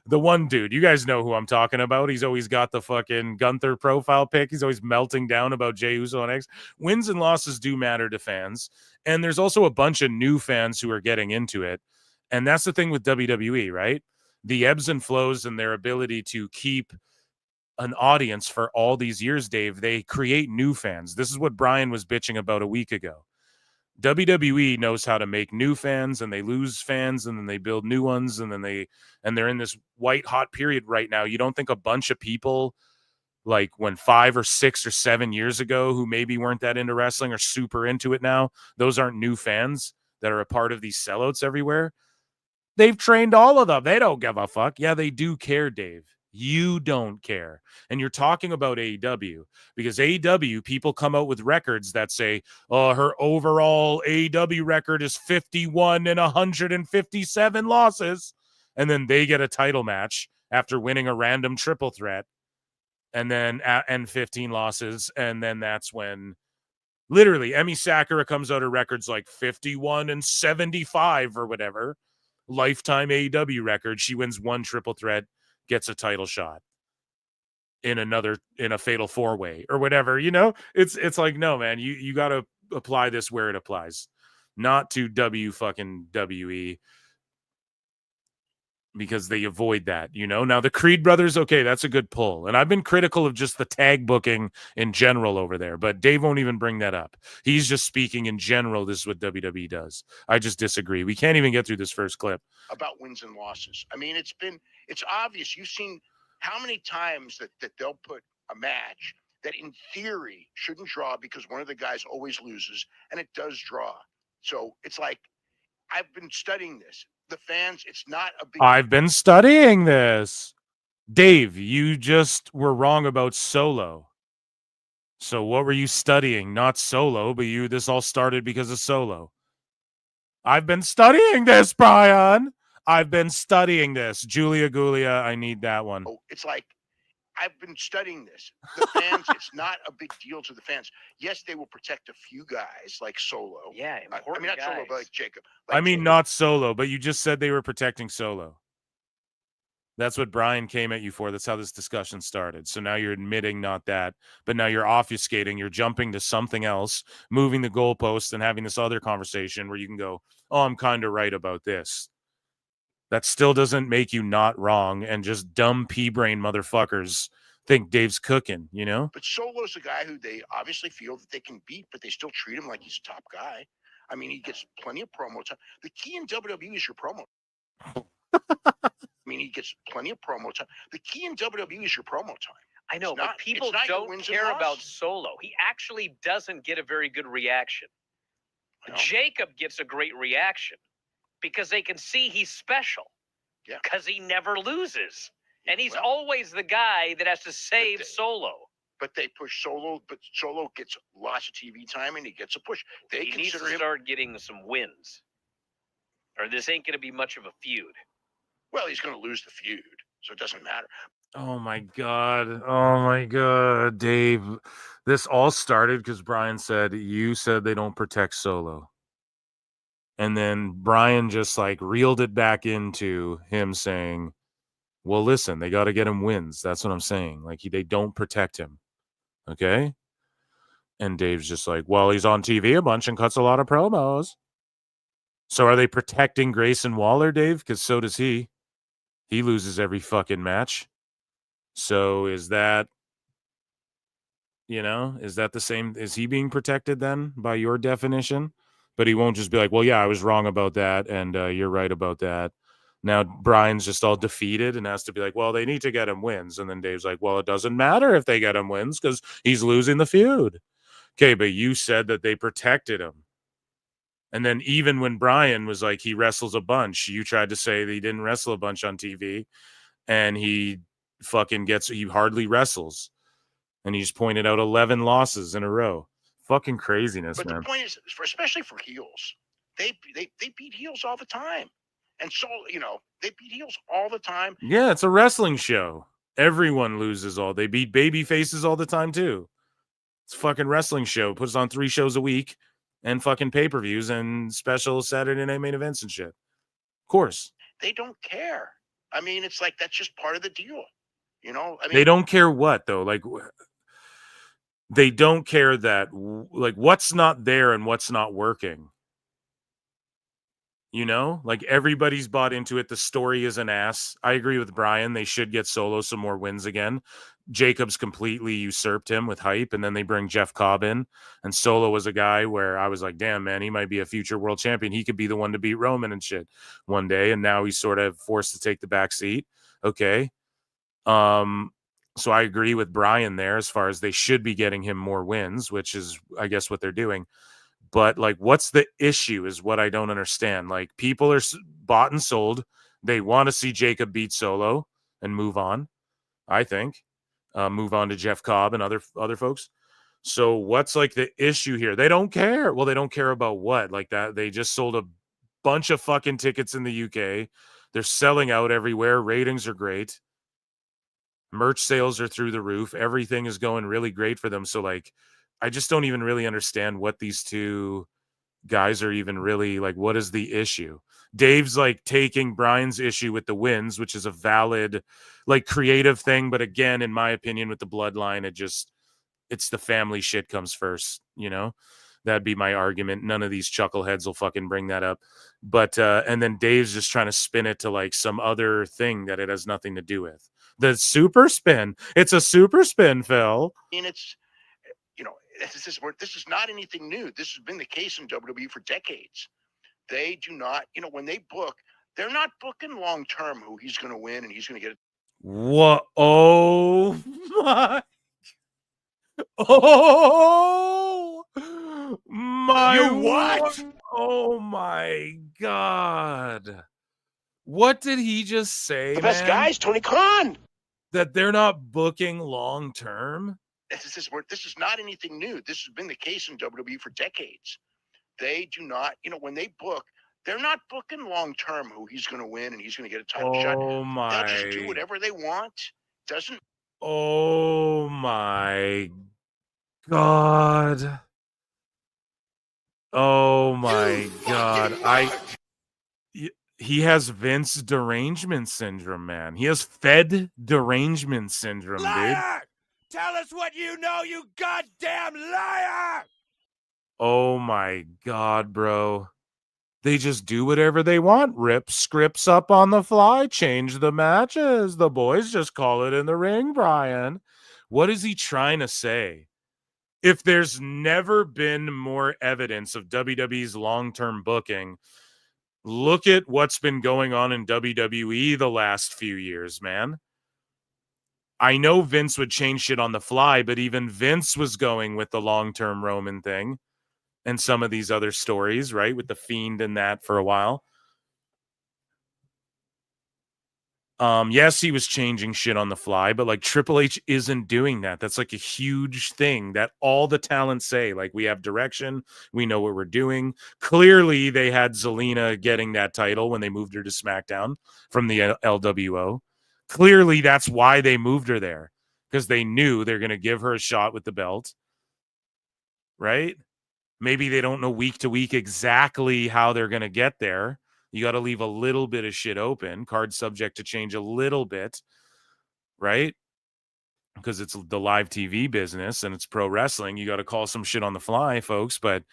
one dude. You guys know who I'm talking about. He's always got the fucking Gunther profile pic. He's always melting down about Jey Uso on X. Wins and losses do matter to fans. And there's also a bunch of new fans who are getting into it. And that's the thing with WWE, right? The ebbs and flows and their ability to keep an audience for all these years, Dave, they create new fans. This is what Bryan was bitching about a week ago. WWE knows how to make new fans, and they lose fans, and then they build new ones, and then they're in this white hot period right now. You don't think a bunch of people like when 5 or 6 or 7 years ago who maybe weren't that into wrestling are super into it now. Those aren't new fans that are a part of these sellouts everywhere. They've trained all of them. They don't give a fuck. Yeah, they do care, Dave. You don't care. And you're talking about AEW because AEW, people come out with records that say, oh, her overall AEW record is 51 and 157 losses. And then they get a title match after winning a random triple threat and then and 15 losses. And then that's when literally Emi Sakura comes out of records like 51 and 75 or whatever. Lifetime AEW record. She wins one triple threat, gets a title shot in a fatal 4-way or whatever. You know, it's like, no, man, you got to apply this where it applies, not to WWE, because they avoid that, you know. Now the Creed brothers, okay, that's a good pull, and I've been critical of just the tag booking in general over there, but Dave won't even bring that up. He's just speaking in general. This is what WWE does. I just disagree. We can't even get through this first clip about wins and losses. I mean, it's obvious. You've seen how many times that they'll put a match that in theory shouldn't draw because one of the guys always loses, and it does draw. So it's like, I've been studying this. The fans, it's not a big... I've been studying this. Dave, you just were wrong about Solo. So what were you studying? Not Solo, but this all started because of Solo. I've been studying this, Brian. I've been studying this. Julia Gulia, I need that one. Oh, it's like, I've been studying this. The fans, it's not a big deal to the fans. Yes, they will protect a few guys like Solo. Yeah, important I mean, not guys. Solo, but like Jacob. I mean, not Solo, but you just said they were protecting Solo. That's what Brian came at you for. That's how this discussion started. So now you're admitting not that, but now you're obfuscating. You're jumping to something else, moving the goalpost and having this other conversation where you can go, oh, I'm kind of right about this. That still doesn't make you not wrong, and just dumb pea-brain motherfuckers think Dave's cooking, you know? But Solo's a guy who they obviously feel that they can beat, but they still treat him like he's a top guy. I mean, he gets plenty of promo time. The key in WWE is your promo. I mean, he gets plenty of promo time. The key in WWE is your promo time. I know, but people don't care about Solo. He actually doesn't get a very good reaction. Jacob gets a great reaction because they can see he's special. Yeah. Because he never loses. And he's always the guy that has to save Solo. But they push Solo, but Solo gets lots of TV time and he gets a push. He needs to start getting some wins. Or this ain't going to be much of a feud. Well, he's going to lose the feud, so it doesn't matter. Oh my God, Dave. This all started because Brian said, you said they don't protect Solo. And then Brian just like reeled it back into him saying, well, listen, they got to get him wins. That's what I'm saying. Like they don't protect him. Okay. And Dave's just like, well, he's on TV a bunch and cuts a lot of promos. So are they protecting Grayson Waller, Dave? Because so does he. He loses every fucking match. So is that, is that the same? Is he being protected then by your definition? But he won't just be like, well, yeah, I was wrong about that. And you're right about that. Now Brian's just all defeated and has to be like, well, they need to get him wins. And then Dave's like, well, it doesn't matter if they get him wins because he's losing the feud. Okay, but you said that they protected him. And then even when Brian was like, he wrestles a bunch, you tried to say that he didn't wrestle a bunch on TV. And he hardly wrestles. And he just pointed out 11 losses in a row. Fucking craziness, but man. But the point is, especially for heels, they beat heels all the time. And so, they beat heels all the time. Yeah, it's a wrestling show. Everyone loses they beat baby faces all the time too. It's a fucking wrestling show. Puts on 3 shows a week and fucking pay-per-views and special Saturday night main events and shit. Of course. They don't care. I mean, it's like, that's just part of the deal. I mean, they don't care what though. Like they don't care that like what's not there and what's not working. Like everybody's bought into it. The story is an ass. I agree with Brian. They should get Solo some more wins again. Jacobs completely usurped him with hype, and then they bring Jeff Cobb in. And Solo was a guy where I was like, damn, man, he might be a future world champion. He could be the one to beat Roman and shit one day. And now he's sort of forced to take the back seat. Okay. So I agree with Bryan there as far as they should be getting him more wins, which is, I guess, what they're doing. But, like, what's the issue is what I don't understand. Like, people are bought and sold. They want to see Jacob beat Solo and move on, I think. Move on to Jeff Cobb and other folks. So what's, like, the issue here? They don't care. Well, they don't care about what? Like, that they just sold a bunch of fucking tickets in the UK. They're selling out everywhere. Ratings are great. Merch sales are through the roof. Everything is going really great for them. So, like, I just don't even really understand what these two guys are even really, like, what is the issue? Dave's, like, taking Bryan's issue with the wins, which is a valid, like, creative thing. But again, in my opinion, with the bloodline, it's the family shit comes first, you know? That'd be my argument. None of these chuckleheads will fucking bring that up. But, and then Dave's just trying to spin it to, like, some other thing that it has nothing to do with. The super spin. It's a super spin, Phil. And it's, you know, this is not anything new. This has been the case in WWE for decades. They do not, you know, when they book, they're not booking long term who he's going to win and he's going to get it. What? Oh my! Oh my! You what? Oh my God! What did he just say? The best guys, Tony Khan. That they're not booking long term. This is not anything new. This has been the case in WWE for decades. They do not, you know, when they book, they're not booking long term who he's going to win and he's going to get a title shot. Oh my! They'll just do whatever they want. Doesn't. Oh my God! Oh my God! He has Vince derangement syndrome, man. He has Fed derangement syndrome, dude. Tell us what you know, you goddamn liar! Oh my God, bro. They just do whatever they want. Rip scripts up on the fly. Change the matches. The boys just call it in the ring, Bryan. What is he trying to say? If there's never been more evidence of WWE's long-term booking, look at what's been going on in WWE the last few years, man. I know Vince would change shit on the fly, but even Vince was going with the long-term Roman thing and some of these other stories, right? With the Fiend and that for a while. Yes, he was changing shit on the fly, but like Triple H isn't doing that. That's like a huge thing that all the talents say. Like, we have direction. We know what we're doing. Clearly, they had Zelina getting that title when they moved her to SmackDown from the LWO. Clearly, that's why they moved her there, because they knew they're going to give her a shot with the belt, right? Maybe they don't know week to week exactly how they're going to get there. You got to leave a little bit of shit open, card subject to change a little bit, right? Because it's the live TV business and it's pro wrestling. You got to call some shit on the fly, folks. But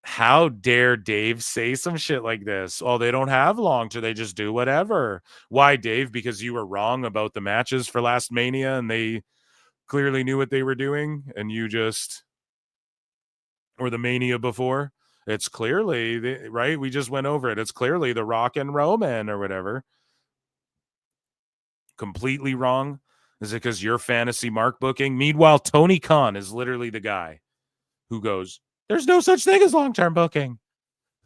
how dare Dave say some shit like this? Oh, they don't have long to, they just do whatever. Why, Dave? Because you were wrong about the matches for last Mania and they clearly knew what they were doing and you just, or the Mania before. It's clearly, right? We just went over it. It's clearly the Rock and Roman or whatever. Completely wrong. Is it because you're fantasy mark booking? Meanwhile, Tony Khan is literally the guy who goes, there's no such thing as long-term booking,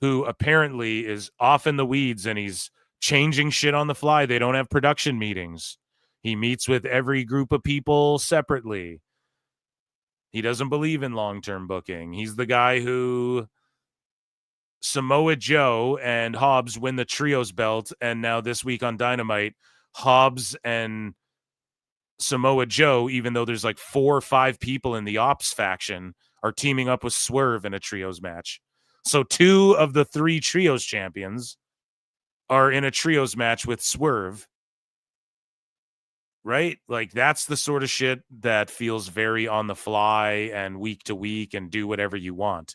who apparently is off in the weeds and he's changing shit on the fly. They don't have production meetings. He meets with every group of people separately. He doesn't believe in long-term booking. He's the guy who Samoa Joe and Hobbs win the trios belt, and now this week on Dynamite, Hobbs and Samoa Joe, even though there's like 4 or 5 people in the Ops faction, are teaming up with Swerve in a trios match. So 2 of the 3 trios champions are in a trios match with Swerve, right? Like, that's the sort of shit that feels very on the fly and week to week and do whatever you want.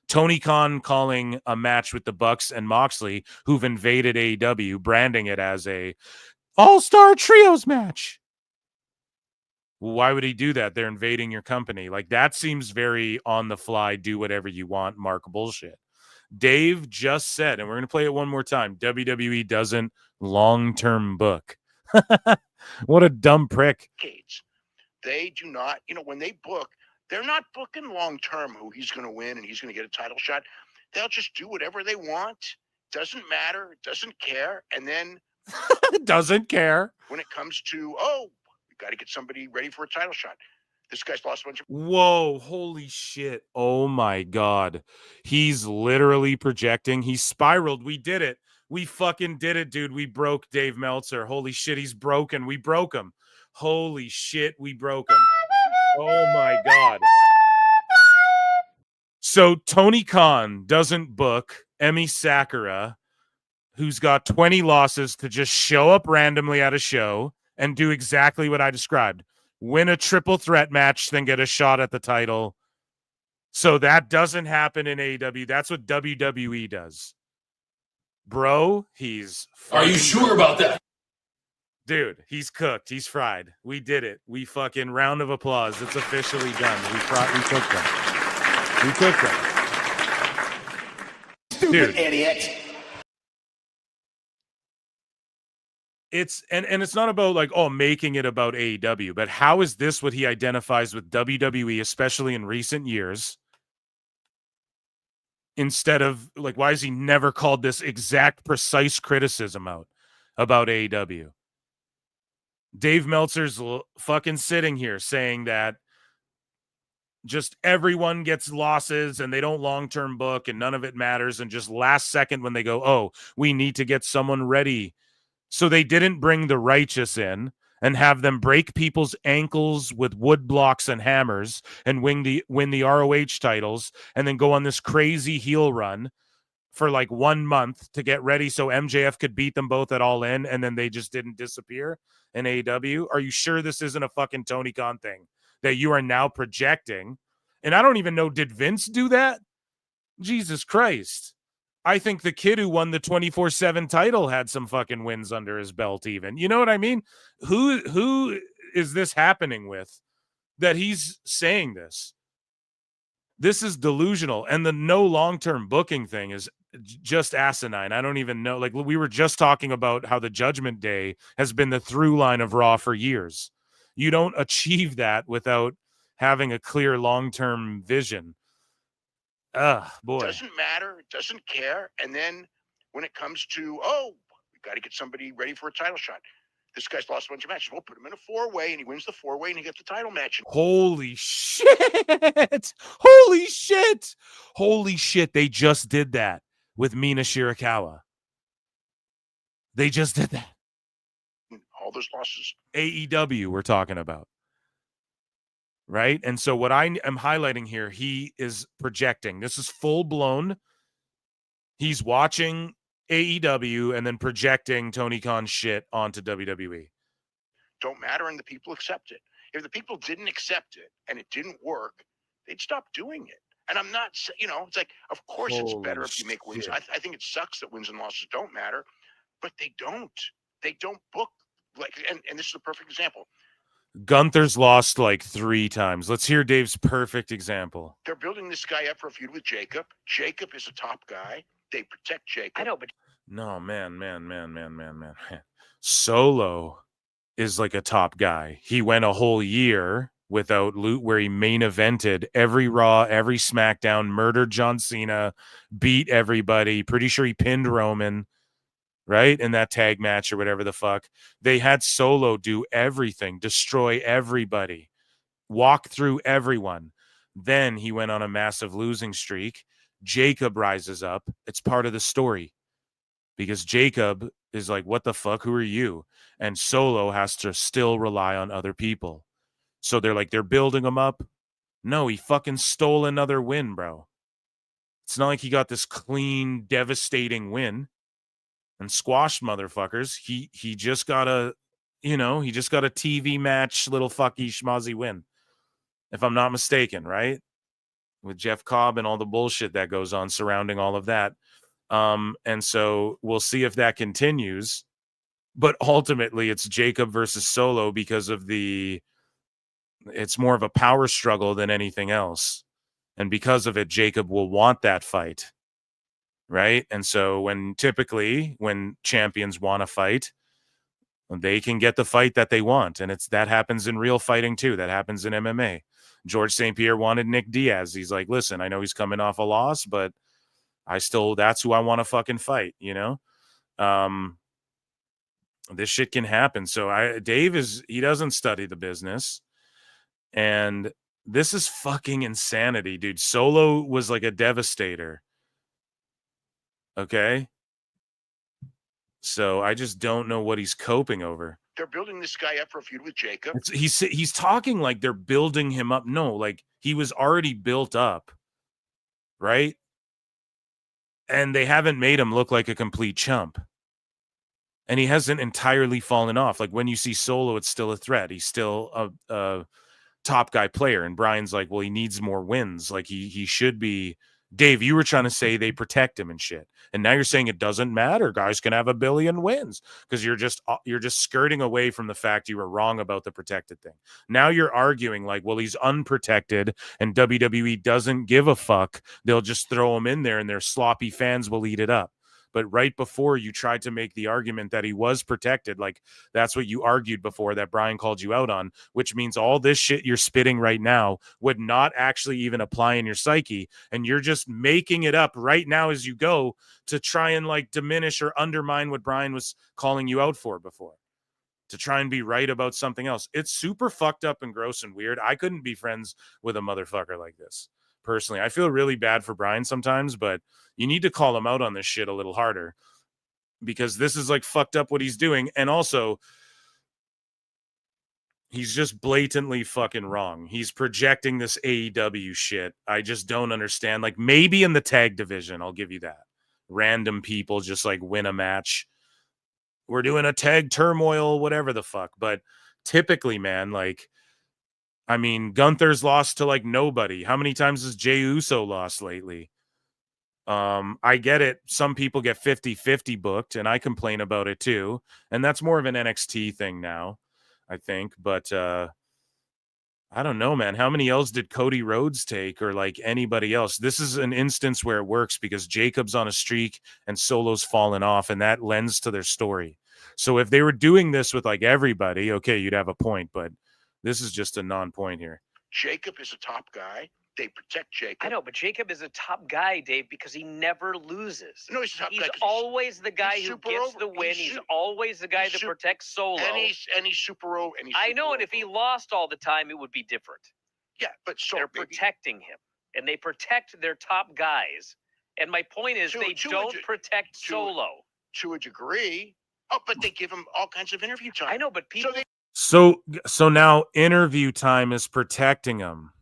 Tony Khan calling a match with the Bucks and Moxley, who've invaded AEW, branding it as a all-star trios match. Why would he do that? They're invading your company. Like, that seems very on the fly, do whatever you want, Mark bullshit. Dave just said, and we're going to play it one more time, WWE doesn't long-term book. What a dumb prick. They do not, when they book, they're not booking long term who he's going to win and he's going to get a title shot. They'll just do whatever they want. Doesn't matter. Doesn't care. And then doesn't care when it comes to, we got to get somebody ready for a title shot. This guy's lost a bunch of. Whoa, holy shit. Oh my God. He's literally projecting. He spiraled. We did it. We fucking did it, dude. We broke Dave Meltzer. Holy shit, he's broken. We broke him. Holy shit, we broke him. Oh my God. So Tony Khan doesn't book Emi Sakura, who's got 20 losses, to just show up randomly at a show and do exactly what I described. Win a triple threat match, then get a shot at the title. So that doesn't happen in AEW. That's what WWE does. Bro, he's... Are you sure about that? Dude, he's cooked. He's fried. We did it. We fucking round of applause. It's officially done. We cooked them. We cooked them. Stupid idiot. It's and it's not about like, making it about AEW, but how is this what he identifies with WWE, especially in recent years? Instead of like, why has he never called this exact precise criticism out about AEW? Dave Meltzer's fucking sitting here saying that just everyone gets losses and they don't long-term book and none of it matters. And just last second when they go, we need to get someone ready. So they didn't bring the Righteous in and have them break people's ankles with wood blocks and hammers and win the ROH titles and then go on this crazy heel run for like 1 month to get ready so MJF could beat them both at All In, and then they just didn't disappear in AEW. Are you sure this isn't a fucking Tony Khan thing that you are now projecting? And I don't even know, did Vince do that? Jesus Christ. I think the kid who won the 24/7 title had some fucking wins under his belt even. You know what I mean? Who is this happening with that he's saying this? This is delusional. And the no long-term booking thing is just asinine. I don't even know. Like, we were just talking about how the Judgment Day has been the through line of Raw for years. You don't achieve that without having a clear long-term vision. Boy. Doesn't matter. Doesn't care. And then when it comes to, we got to get somebody ready for a title shot. This guy's lost a bunch of matches. We'll put him in a 4-way, and he wins the 4-way, and he gets the title match. Holy shit! Holy shit! Holy shit! They just did that with Mina Shirakawa. They just did that. All those losses. AEW we're talking about. Right? And so what I am highlighting here, he is projecting. This is full blown. He's watching AEW and then projecting Tony Khan shit onto WWE. Don't matter, and the people accept it. If the people didn't accept it and it didn't work, they'd stop doing it. And I'm not, it's like, of course it's better if you make wins. I think it sucks that wins and losses don't matter, but they don't. They don't book. And this is a perfect example. Gunther's lost like 3 times. Let's hear Dave's perfect example. They're building this guy up for a feud with Jacob. Jacob is a top guy. They protect Jacob. I know, but no, man. Solo is like a top guy. He went a whole year without loot where he main evented every Raw, every SmackDown, murdered John Cena, beat everybody. Pretty sure he pinned Roman, right? In that tag match or whatever the fuck. They had Solo do everything, destroy everybody, walk through everyone. Then he went on a massive losing streak. Jacob rises up. It's part of the story because Jacob is like, what the fuck? Who are you? And Solo has to still rely on other people. So they're like, they're building him up. No, he fucking stole another win, bro. It's not like he got this clean, devastating win and squashed motherfuckers. He just got a TV match, little fucky schmozzy win, if I'm not mistaken, right? With Jeff Cobb and all the bullshit that goes on surrounding all of that. And so we'll see if that continues. But ultimately, it's Jacob versus Solo because of it's more of a power struggle than anything else. And because of it, Jacob will want that fight, right? And so when champions want to fight, they can get the fight that they want. And that happens in real fighting too. That happens in MMA. George St. Pierre wanted Nick Diaz. He's like, listen, I know he's coming off a loss, but that's who I want to fucking fight, you know? This shit can happen. So Dave he doesn't study the business. And this is fucking insanity, dude. Solo was like a devastator. Okay? So I just don't know what he's coping over. They're building this guy up for a feud with Jacob. He's talking like they're building him up. No, like he was already built up, right? And they haven't made him look like a complete chump. And he hasn't entirely fallen off. Like when you see Solo, it's still a threat. He's still a top guy player. And Bryan's like, well, he needs more wins. Like he should be. Dave, you were trying to say they protect him and shit. And now you're saying it doesn't matter. Guys can have 1 billion wins because you're just skirting away from the fact you were wrong about the protected thing. Now you're arguing like, well, he's unprotected and WWE doesn't give a fuck. They'll just throw him in there and their sloppy fans will eat it up. But right before you tried to make the argument that he was protected, like that's what you argued before that Bryan called you out on, which means all this shit you're spitting right now would not actually even apply in your psyche. And you're just making it up right now as you go to try and like diminish or undermine what Bryan was calling you out for before, to try and be right about something else. It's super fucked up and gross and weird. I couldn't be friends with a motherfucker like this. Personally, I feel really bad for Bryan sometimes, but you need to call him out on this shit a little harder because this is like fucked up what he's doing. And also, he's just blatantly fucking wrong. He's projecting this AEW shit. I just don't understand. Like maybe in the tag division, I'll give you that. Random people just like win a match. We're doing a tag turmoil, whatever the fuck. But typically, man, like, I mean, Gunther's lost to like nobody. How many times has Jey Uso lost lately? I get it. Some people get 50-50 booked, and I complain about it too. And that's more of an NXT thing now, I think. But I don't know, man. How many L's did Cody Rhodes take or like anybody else? This is an instance where it works because Jacob's on a streak and Solo's fallen off, and that lends to their story. So if they were doing this with like everybody, okay, you'd have a point, but this is just a non-point here. Jacob is a top guy. They protect Jacob. I know, but Jacob is a top guy, Dave, because he never loses. No, he's a top guy. He's always the guy who gets the win. He's always the guy that protects Solo. And he's super over. I know, and if he lost all the time, it would be different. Yeah, but they're protecting him, and they protect their top guys. And my point is, they don't protect Solo. To a degree. Oh, but they give him all kinds of interview time. I know, but people. So now interview time is protecting him,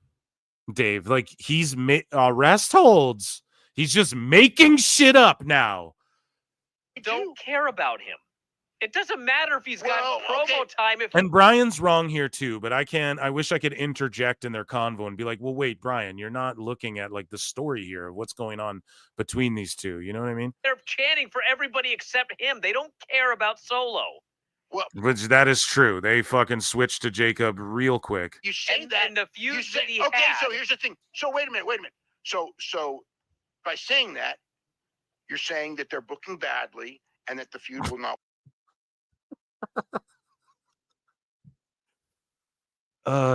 Dave. Like he's rest holds. He's just making shit up now. Don't care about him. It doesn't matter if he's got promo time. And Bryan's wrong here too, but I wish I could interject in their convo and be like, well, wait, Bryan, you're not looking at like the story here of what's going on between these two. You know what I mean? They're chanting for everybody except him. They don't care about Solo. Well, which that is true. They fucking switched to Jacob real quick. You say that. And the fuse that he okay, had. so here's the thing. So wait a minute. So by saying that, you're saying that they're booking badly and that the feud will not.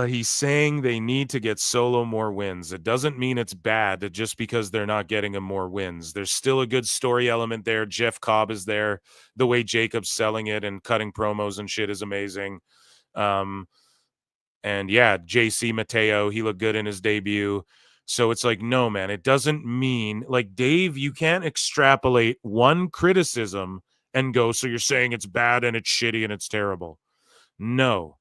He's saying they need to get Solo more wins. It doesn't mean it's bad just because they're not getting him more wins. There's still a good story element there. Jeff Cobb is there. The way Jacob's selling it and cutting promos and shit is amazing. And yeah, JC Mateo, he looked good in his debut. So it's like, no, man, it doesn't mean like Dave, you can't extrapolate one criticism and go, so you're saying it's bad and it's shitty and it's terrible. No.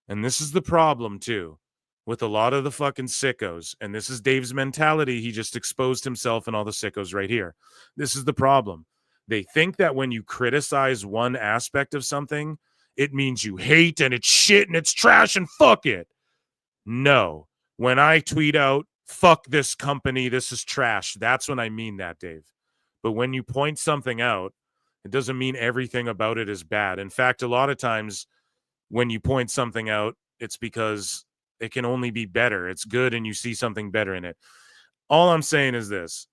And this is the problem, too, with a lot of the fucking sickos. And this is Dave's mentality. He just exposed himself and all the sickos right here. This is the problem. They think that when you criticize one aspect of something, it means you hate and it's shit and it's trash and fuck it. No. When I tweet out, fuck this company, this is trash, that's when I mean that, Dave. But when you point something out, it doesn't mean everything about it is bad. In fact, a lot of times when you point something out, it's because it can only be better. It's good and you see something better in it. All I'm saying is this.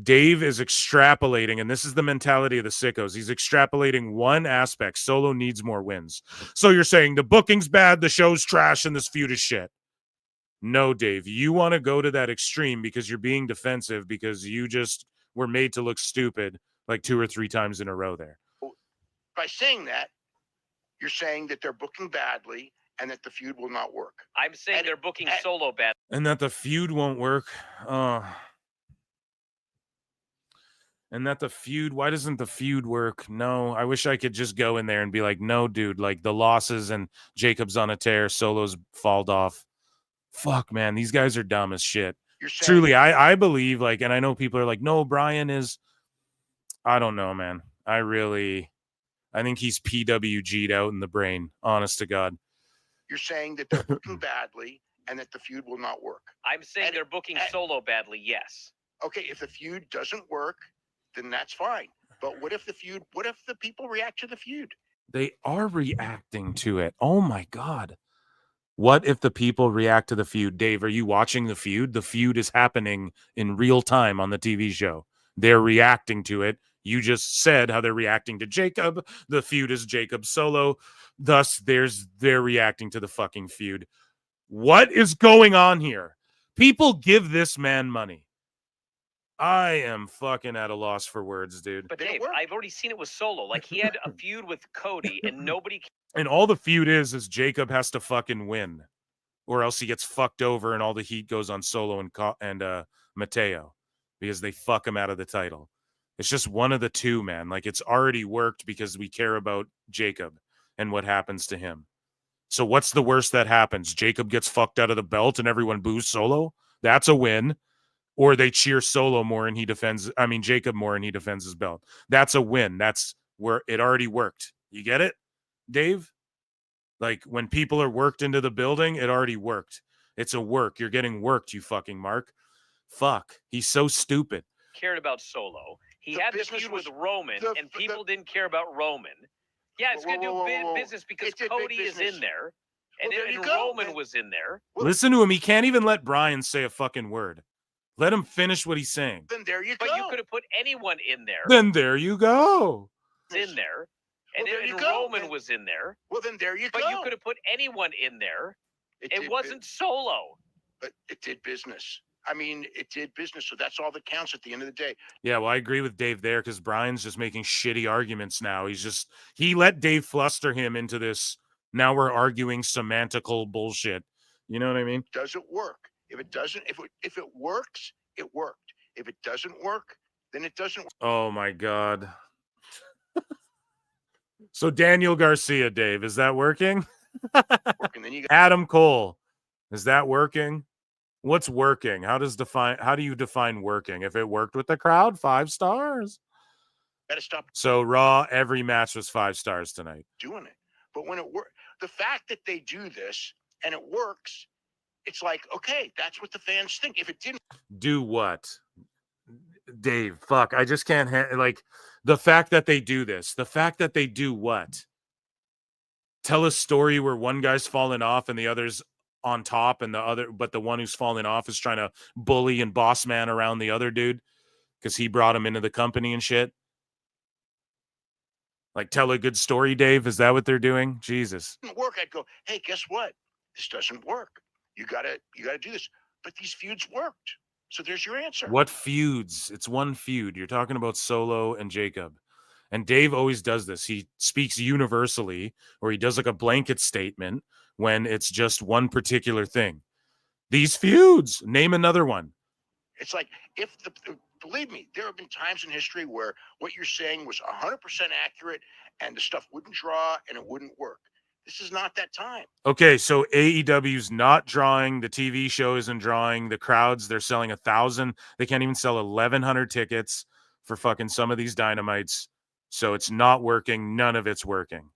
Dave is extrapolating, and this is the mentality of the sickos. He's extrapolating one aspect. Solo needs more wins. So you're saying the booking's bad, the show's trash, and this feud is shit. No, Dave, you want to go to that extreme because you're being defensive because you just were made to look stupid like 2 or 3 times in a row there. By saying that, you're saying that they're booking badly and that the feud will not work. I'm saying they're booking Solo bad. And that the feud won't work. And that the feud, why doesn't the feud work? No, I wish I could just go in there and be like, no, dude, like the losses and Jacob's on a tear, Solo's falled off. Fuck, man, these guys are dumb as shit. Truly, I believe, like, and I know people are like, no, Bryan is, I don't know, man. I think he's PWG'd out in the brain, honest to God. You're saying that they're booking badly and that the feud will not work. I'm saying they're booking Solo badly, yes. Okay, if the feud doesn't work, then that's fine. But what if the people react to the feud? They are reacting to it. Oh my God. What if the people react to the feud? Dave, are you watching the feud? The feud is happening in real time on the TV show. They're reacting to it. You just said how they're reacting to Jacob. The feud is Jacob Solo. Thus, they're reacting to the fucking feud. What is going on here? People give this man money. I am fucking at a loss for words, dude. But Dave, I've already seen it with Solo. Like, he had a feud with Cody, and nobody... And all the feud is Jacob has to fucking win, or else he gets fucked over, and all the heat goes on Solo and Mateo because they fuck him out of the title. It's just one of the two, man. Like, it's already worked because we care about Jacob and what happens to him. So what's the worst that happens? Jacob gets fucked out of the belt and everyone boos Solo? That's a win. Or they cheer Solo more and Jacob more and he defends his belt. That's a win. That's where it already worked. You get it, Dave? Like, when people are worked into the building, it already worked. It's a work. You're getting worked, you fucking Mark. Fuck. He's so stupid. Cared about Solo. He had the feud with Roman, and people didn't care about Roman. Yeah, it's going to do business because Cody is in there, and Roman was in there. Listen to him. He can't even let Bryan say a fucking word. Let him finish what he's saying. Then there you go. go. But you could have put anyone in there. Then there you go. In there. And Roman was in there. Well, then there you go. But you could have put anyone in there. It wasn't Solo. But it did business. I mean, it did business. So that's all that counts at the end of the day. Yeah, well, I agree with Dave there because Bryan's just making shitty arguments now. He let Dave fluster him into this. Now we're arguing semantical bullshit. You know what I mean? Does it work? If it doesn't, if it works, it worked. If it doesn't work, then it doesn't work. Oh my God. So Daniel Garcia, Dave, is that working? Then you got Adam Cole, is that working? What's working? How do you define working? If it worked with the crowd, 5 stars. Gotta stop. So Raw, every match was 5 stars tonight. Doing it, but when it works, the fact that they do this and it works. It's like, okay, that's what the fans think. If it didn't do what? Dave, fuck. I just can't like the fact that they do this. The fact that they do what? Tell a story where one guy's falling off and the other's on top but the one who's falling off is trying to bully and boss man around the other dude because he brought him into the company and shit. Like, tell a good story, Dave. Is that what they're doing? Jesus. Didn't work. I'd go, hey, guess what? This doesn't work. You gotta do this. But these feuds worked. So there's your answer. What feuds? It's one feud. You're talking about Solo and Jacob. And Dave always does this. He speaks universally, or he does like a blanket statement when it's just one particular thing. These feuds. Name another one. It's like, believe me, there have been times in history where what you're saying was 100% accurate and the stuff wouldn't draw and it wouldn't work. This is not that time. Okay, so AEW's not drawing. The TV show isn't drawing. The crowds, they're selling 1,000. They can't even sell 1,100 tickets for fucking some of these dynamites. So it's not working. None of it's working.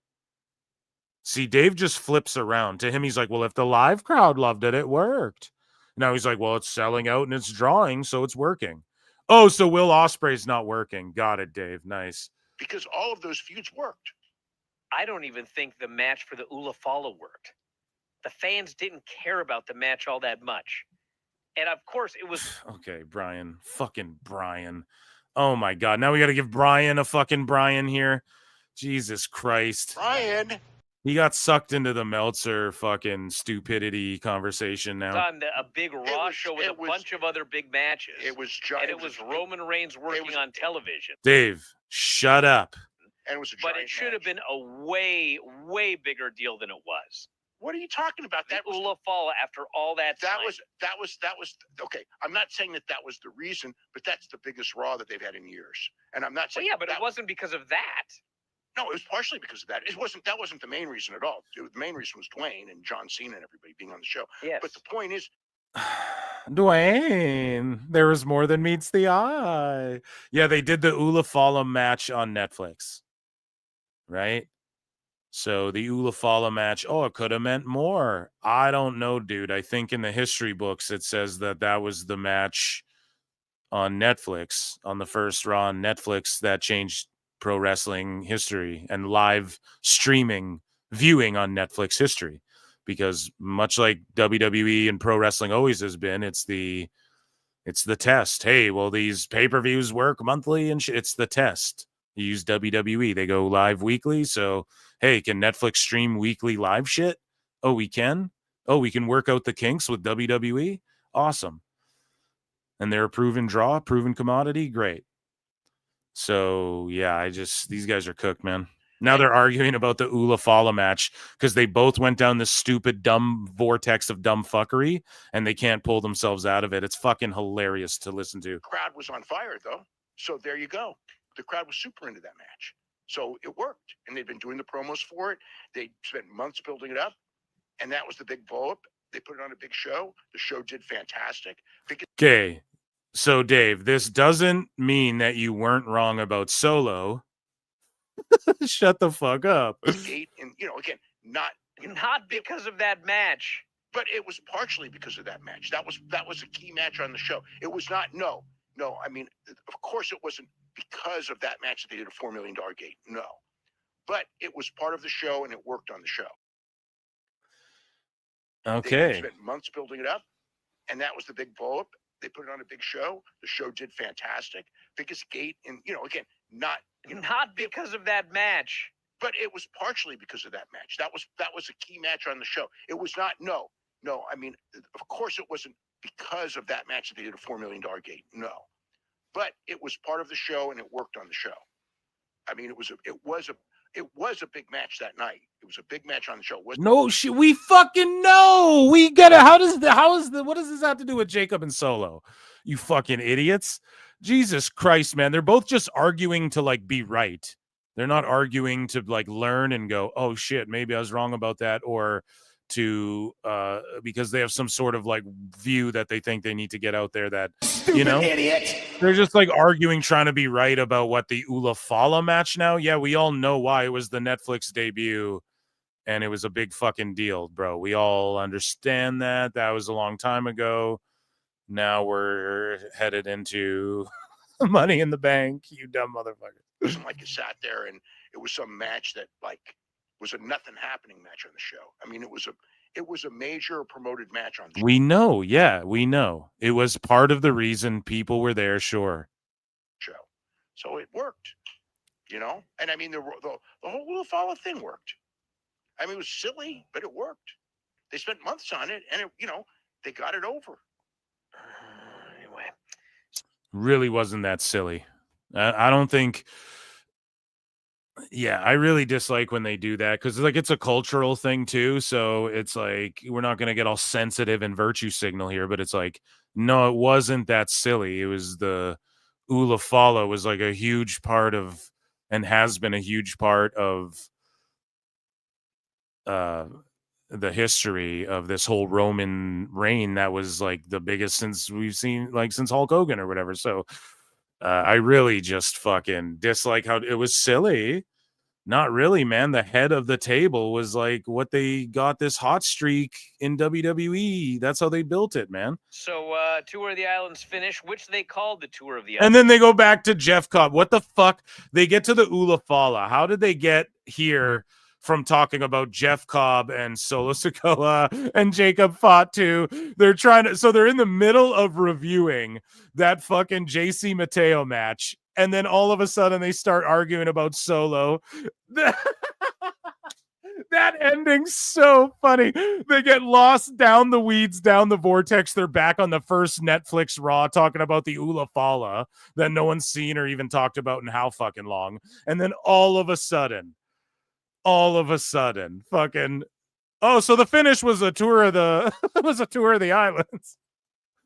See, Dave just flips around. To him, he's like, well, if the live crowd loved it, it worked. Now he's like, well, it's selling out and it's drawing, so it's working. Oh, so Will Ospreay's not working. Got it, Dave. Nice. Because all of those feuds worked. I don't even think the match for the Ula Fala worked. The fans didn't care about the match all that much. And of course, it was okay, Bryan. Fucking Bryan. Oh my God. Now we got to give Bryan a fucking Bryan here. Jesus Christ. Bryan. He got sucked into the Meltzer fucking stupidity conversation now. on a big Raw show with a bunch of other big matches. It was and it was Roman Reigns working on television. Dave, shut up. And it was a But giant it should have match. been a way, way bigger deal than it was. What are you talking about? That was Ula Fala after all that time. that was okay. I'm not saying that was the reason, but that's the biggest Raw that they've had in years. And I'm not saying. Well, yeah, but it wasn't because of that. No, it was partially because of that. That wasn't the main reason at all. The main reason was Dwayne and John Cena and everybody being on the show. Yes. But the point is, Dwayne, there is more than meets the eye. Yeah, they did the Ula Fala match on Netflix, right? So the Ula Fala match, it could have meant more. I don't know, dude. I think in the history books it says that was the match on Netflix, on the first Raw on Netflix that changed pro wrestling history and live streaming viewing on Netflix history. Because much like WWE and pro wrestling always has been, it's the test. Hey, well, these pay-per-views work monthly and it's the test. You use WWE. They go live weekly. So, hey, can Netflix stream weekly live shit? Oh, we can? Oh, we can work out the kinks with WWE? Awesome. And they're a proven draw, proven commodity? Great. So, yeah, these guys are cooked, man. Now they're arguing about the Ula Fala match because they both went down this stupid, dumb vortex of dumb fuckery and they can't pull themselves out of it. It's fucking hilarious to listen to. the crowd was on fire, though. So there you go. The crowd was super into that match. So it worked. And they've been doing the promos for it. They spent months building it up. And that was the big blow up. They put it on a big show. The show did fantastic. Okay. So, Dave, this doesn't mean that you weren't wrong about Solo. Shut the fuck up. And, again, not because of that match. But it was partially because of that match. That was a key match on the show. It was not, no. I mean, of course it wasn't because of that match that they did a $4 million gate. No. But it was part of the show and it worked on the show. Okay. They spent months building it up. And that was the big blow up. They put it on a big show. The show did fantastic. Biggest gate. And, again, not because of that match. But it was partially because of that match. That was a key match on the show. It was not, no. I mean, of course it wasn't because of that match that they did a $4 million gate. No. But it was part of the show and it worked on the show. I mean, it was a big match that night. It was a big match on the show. No shit. We fucking know. We gotta. What does this have to do with Jacob and Solo? You fucking idiots. Jesus Christ, man. They're both just arguing to be right. They're not arguing to learn and go, oh shit, maybe I was wrong about that, or to because they have some sort of view that they think they need to get out there that idiot. They're just arguing, trying to be right about what the Ula Fala match now. Yeah, we all know why. It was the Netflix debut and it was a big fucking deal, bro. We all understand that. That was a long time ago. Now we're headed into Money in the Bank, you dumb motherfucker. It wasn't like you sat there and it was some match that was a nothing happening match on the show. I mean, it was a major promoted match on the show. We know, yeah, we know. It was part of the reason people were there, sure. So it worked, And I mean, the whole Ula Fala thing worked. I mean, it was silly, but it worked. They spent months on it, and they got it over. Anyway, really wasn't that silly. I don't think. Yeah, I really dislike when they do that because it's a cultural thing too. So it's we're not going to get all sensitive and virtue signal here, but it's no, it wasn't that silly. It was the Ula Fala was a huge part of and has been a huge part of the history of this whole Roman reign. That was the biggest since we've seen since Hulk Hogan or whatever. So I really just fucking dislike how it was silly. Not really, man. The head of the table was what they got this hot streak in WWE. That's how they built it, man. So Tour of the Islands finish, which they called the Tour of the Islands. And then they go back to Jeff Cobb. What the fuck? They get to the Ula Fala. How did they get here from talking about Jeff Cobb and Solo Sikoa and Jacob fought too. They're in the middle of reviewing that fucking JC Mateo match. And then all of a sudden they start arguing about Solo. That ending's so funny. They get lost down the weeds, down the vortex. They're back on the first Netflix Raw talking about the Ula Fala that no one's seen or even talked about in how fucking long. And then all of a sudden, fucking, oh, so the finish was a tour of the islands.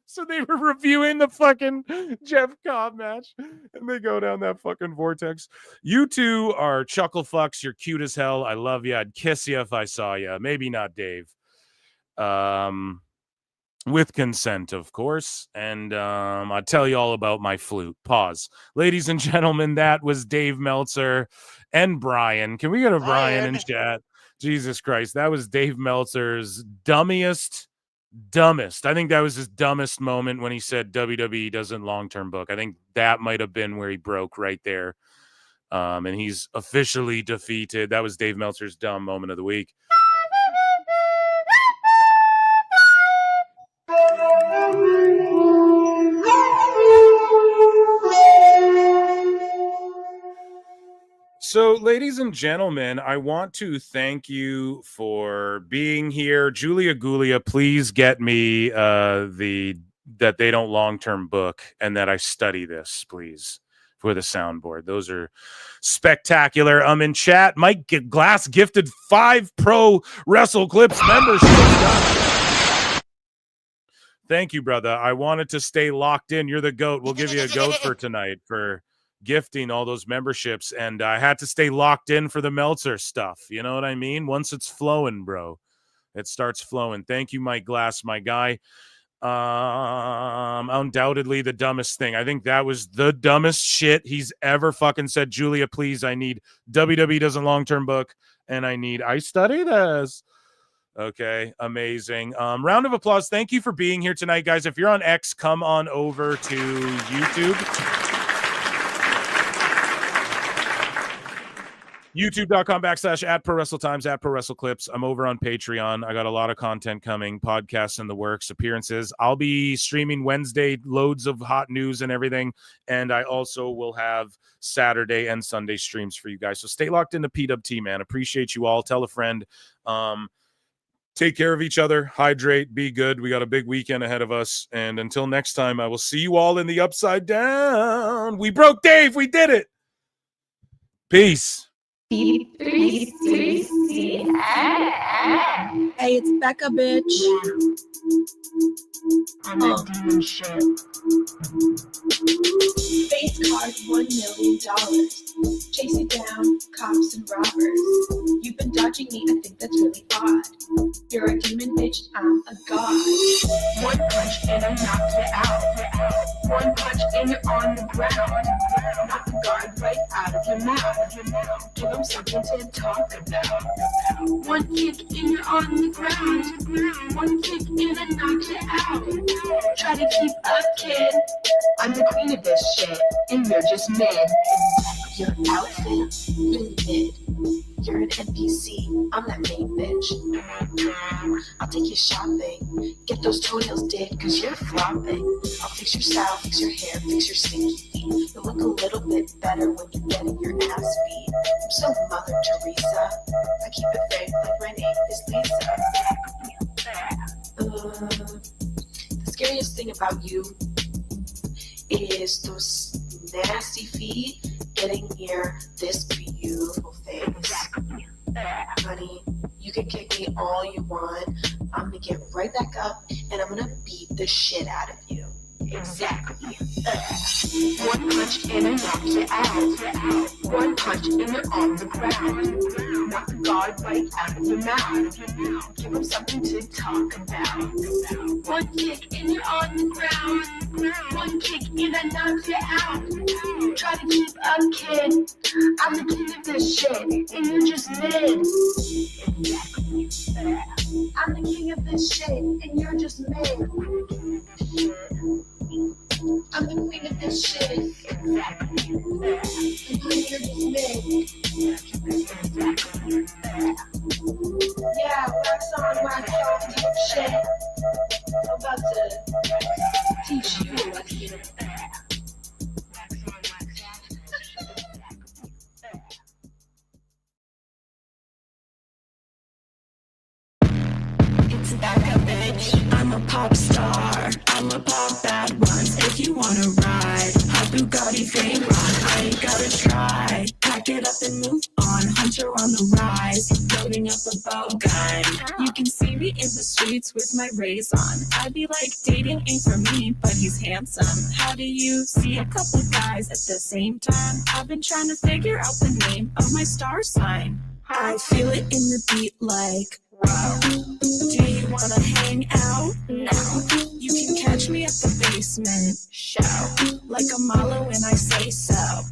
So they were reviewing the fucking Jeff Cobb match, and they go down that fucking vortex. You two are chuckle fucks. You're cute as hell. I love you. I'd kiss you if I saw you. Maybe not Dave. With consent, of course. And I'll tell you all about my flute. Pause. Ladies and gentlemen, that was Dave Meltzer and Bryan. Can we get a Bryan in chat? Jesus Christ. That was Dave Meltzer's dumbest. I think that was his dumbest moment when he said WWE doesn't long-term book. I think that might have been where he broke right there. And he's officially defeated. That was Dave Meltzer's dumb moment of the week. So, ladies and gentlemen, I want to thank you for being here. Julia Gulia, please get me that they don't long-term book and that I study this, please, for the soundboard. Those are spectacular. I'm in chat. Mike Glass gifted 5 Pro Wrestle Clips memberships. Thank you, brother. I wanted to stay locked in. You're the GOAT. We'll give you a GOAT for tonight for gifting all those memberships, and I had to stay locked in for the Meltzer stuff. You know what I mean? Once it's flowing, bro, it starts flowing. Thank you, Mike Glass, my guy. Undoubtedly the dumbest thing. I think that was the dumbest shit he's ever fucking said. Julia, please, I need WWE doesn't long-term book, and I study this. Okay, amazing. Round of applause. Thank you for being here tonight, guys. If you're on X, come on over to YouTube. YouTube.com/@ProWrestleTimes, @ProWrestleClips. I'm over on Patreon. I got a lot of content coming, podcasts in the works, appearances. I'll be streaming Wednesday, loads of hot news and everything. And I also will have Saturday and Sunday streams for you guys. So stay locked into PWT, man. Appreciate you all. Tell a friend. Take care of each other. Hydrate. Be good. We got a big weekend ahead of us. And until next time, I will see you all in the Upside Down. We broke Dave. We did it. Peace. Hey, it's Becca, bitch. I'm not doing shit. Face card, $1 million. Chase you down, cops and robbers. You've been dodging me, I think that's really odd. You're a demon, bitch, I'm a god. One punch and I knocked you out. One punch and you're on the ground. Knock the guard right out of your mouth. Give them something to talk about. One kick and you're on the ground. One kick and I knocked you out. Try to keep up, kid. I'm the queen of this shit, and you're just mid. Your outfit, really mid. You're an NPC, I'm that main bitch. I'll take you shopping. Get those toenails did, cause you're flopping. I'll fix your style, fix your hair, fix your stinky feet. You'll look a little bit better when you're getting your ass beat. I'm so Mother Teresa. I keep it frank like my name is Lisa. The scariest thing about you is those nasty feet getting near this beautiful face. Honey, you can kick me all you want. I'm gonna get right back up and I'm gonna beat the shit out of you. Exactly. One punch and I knock you out. One punch and you're on the ground. Knock the guard right out of your mouth. Give them something to talk about. One kick and you're on the ground. One kick and I knock you out. Try to keep up, kid. I'm the king of this shit and you're just mid. Exactly. I'm the king of this shit and you're just mid. I'm the queen of this shit. Exactly. And you're just mid. It's back up, bitch. I'm a pop star. I'm a pop bad ones. If you wanna ride, hot Bugatti Veyron, I ain't gotta try. Pack it up and move on. Hunter on the rise, loading up a bow gun. You can see me in the streets with my rays on. I'd be like, dating ain't for me, but he's handsome. How do you see a couple guys at the same time? I've been trying to figure out the name of my star sign. I feel it in the beat like, wow. Do you wanna hang out? No. You can catch me at the basement show, like a Malo when I say so.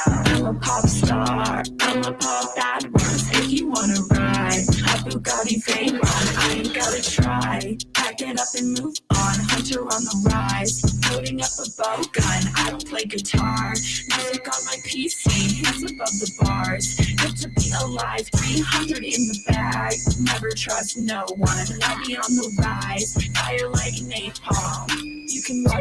I'm a pop star, I'm a pop bad ones. If you wanna ride, a Bugatti Veyron, I ain't gotta try. Pack it up and move on, Hunter on the rise, loading up a bow gun. I play guitar, music on my PC, hands above the bars. Good to be alive, 300 in the bag. Never trust no one, I'll be on the rise, fire like napalm. You can watch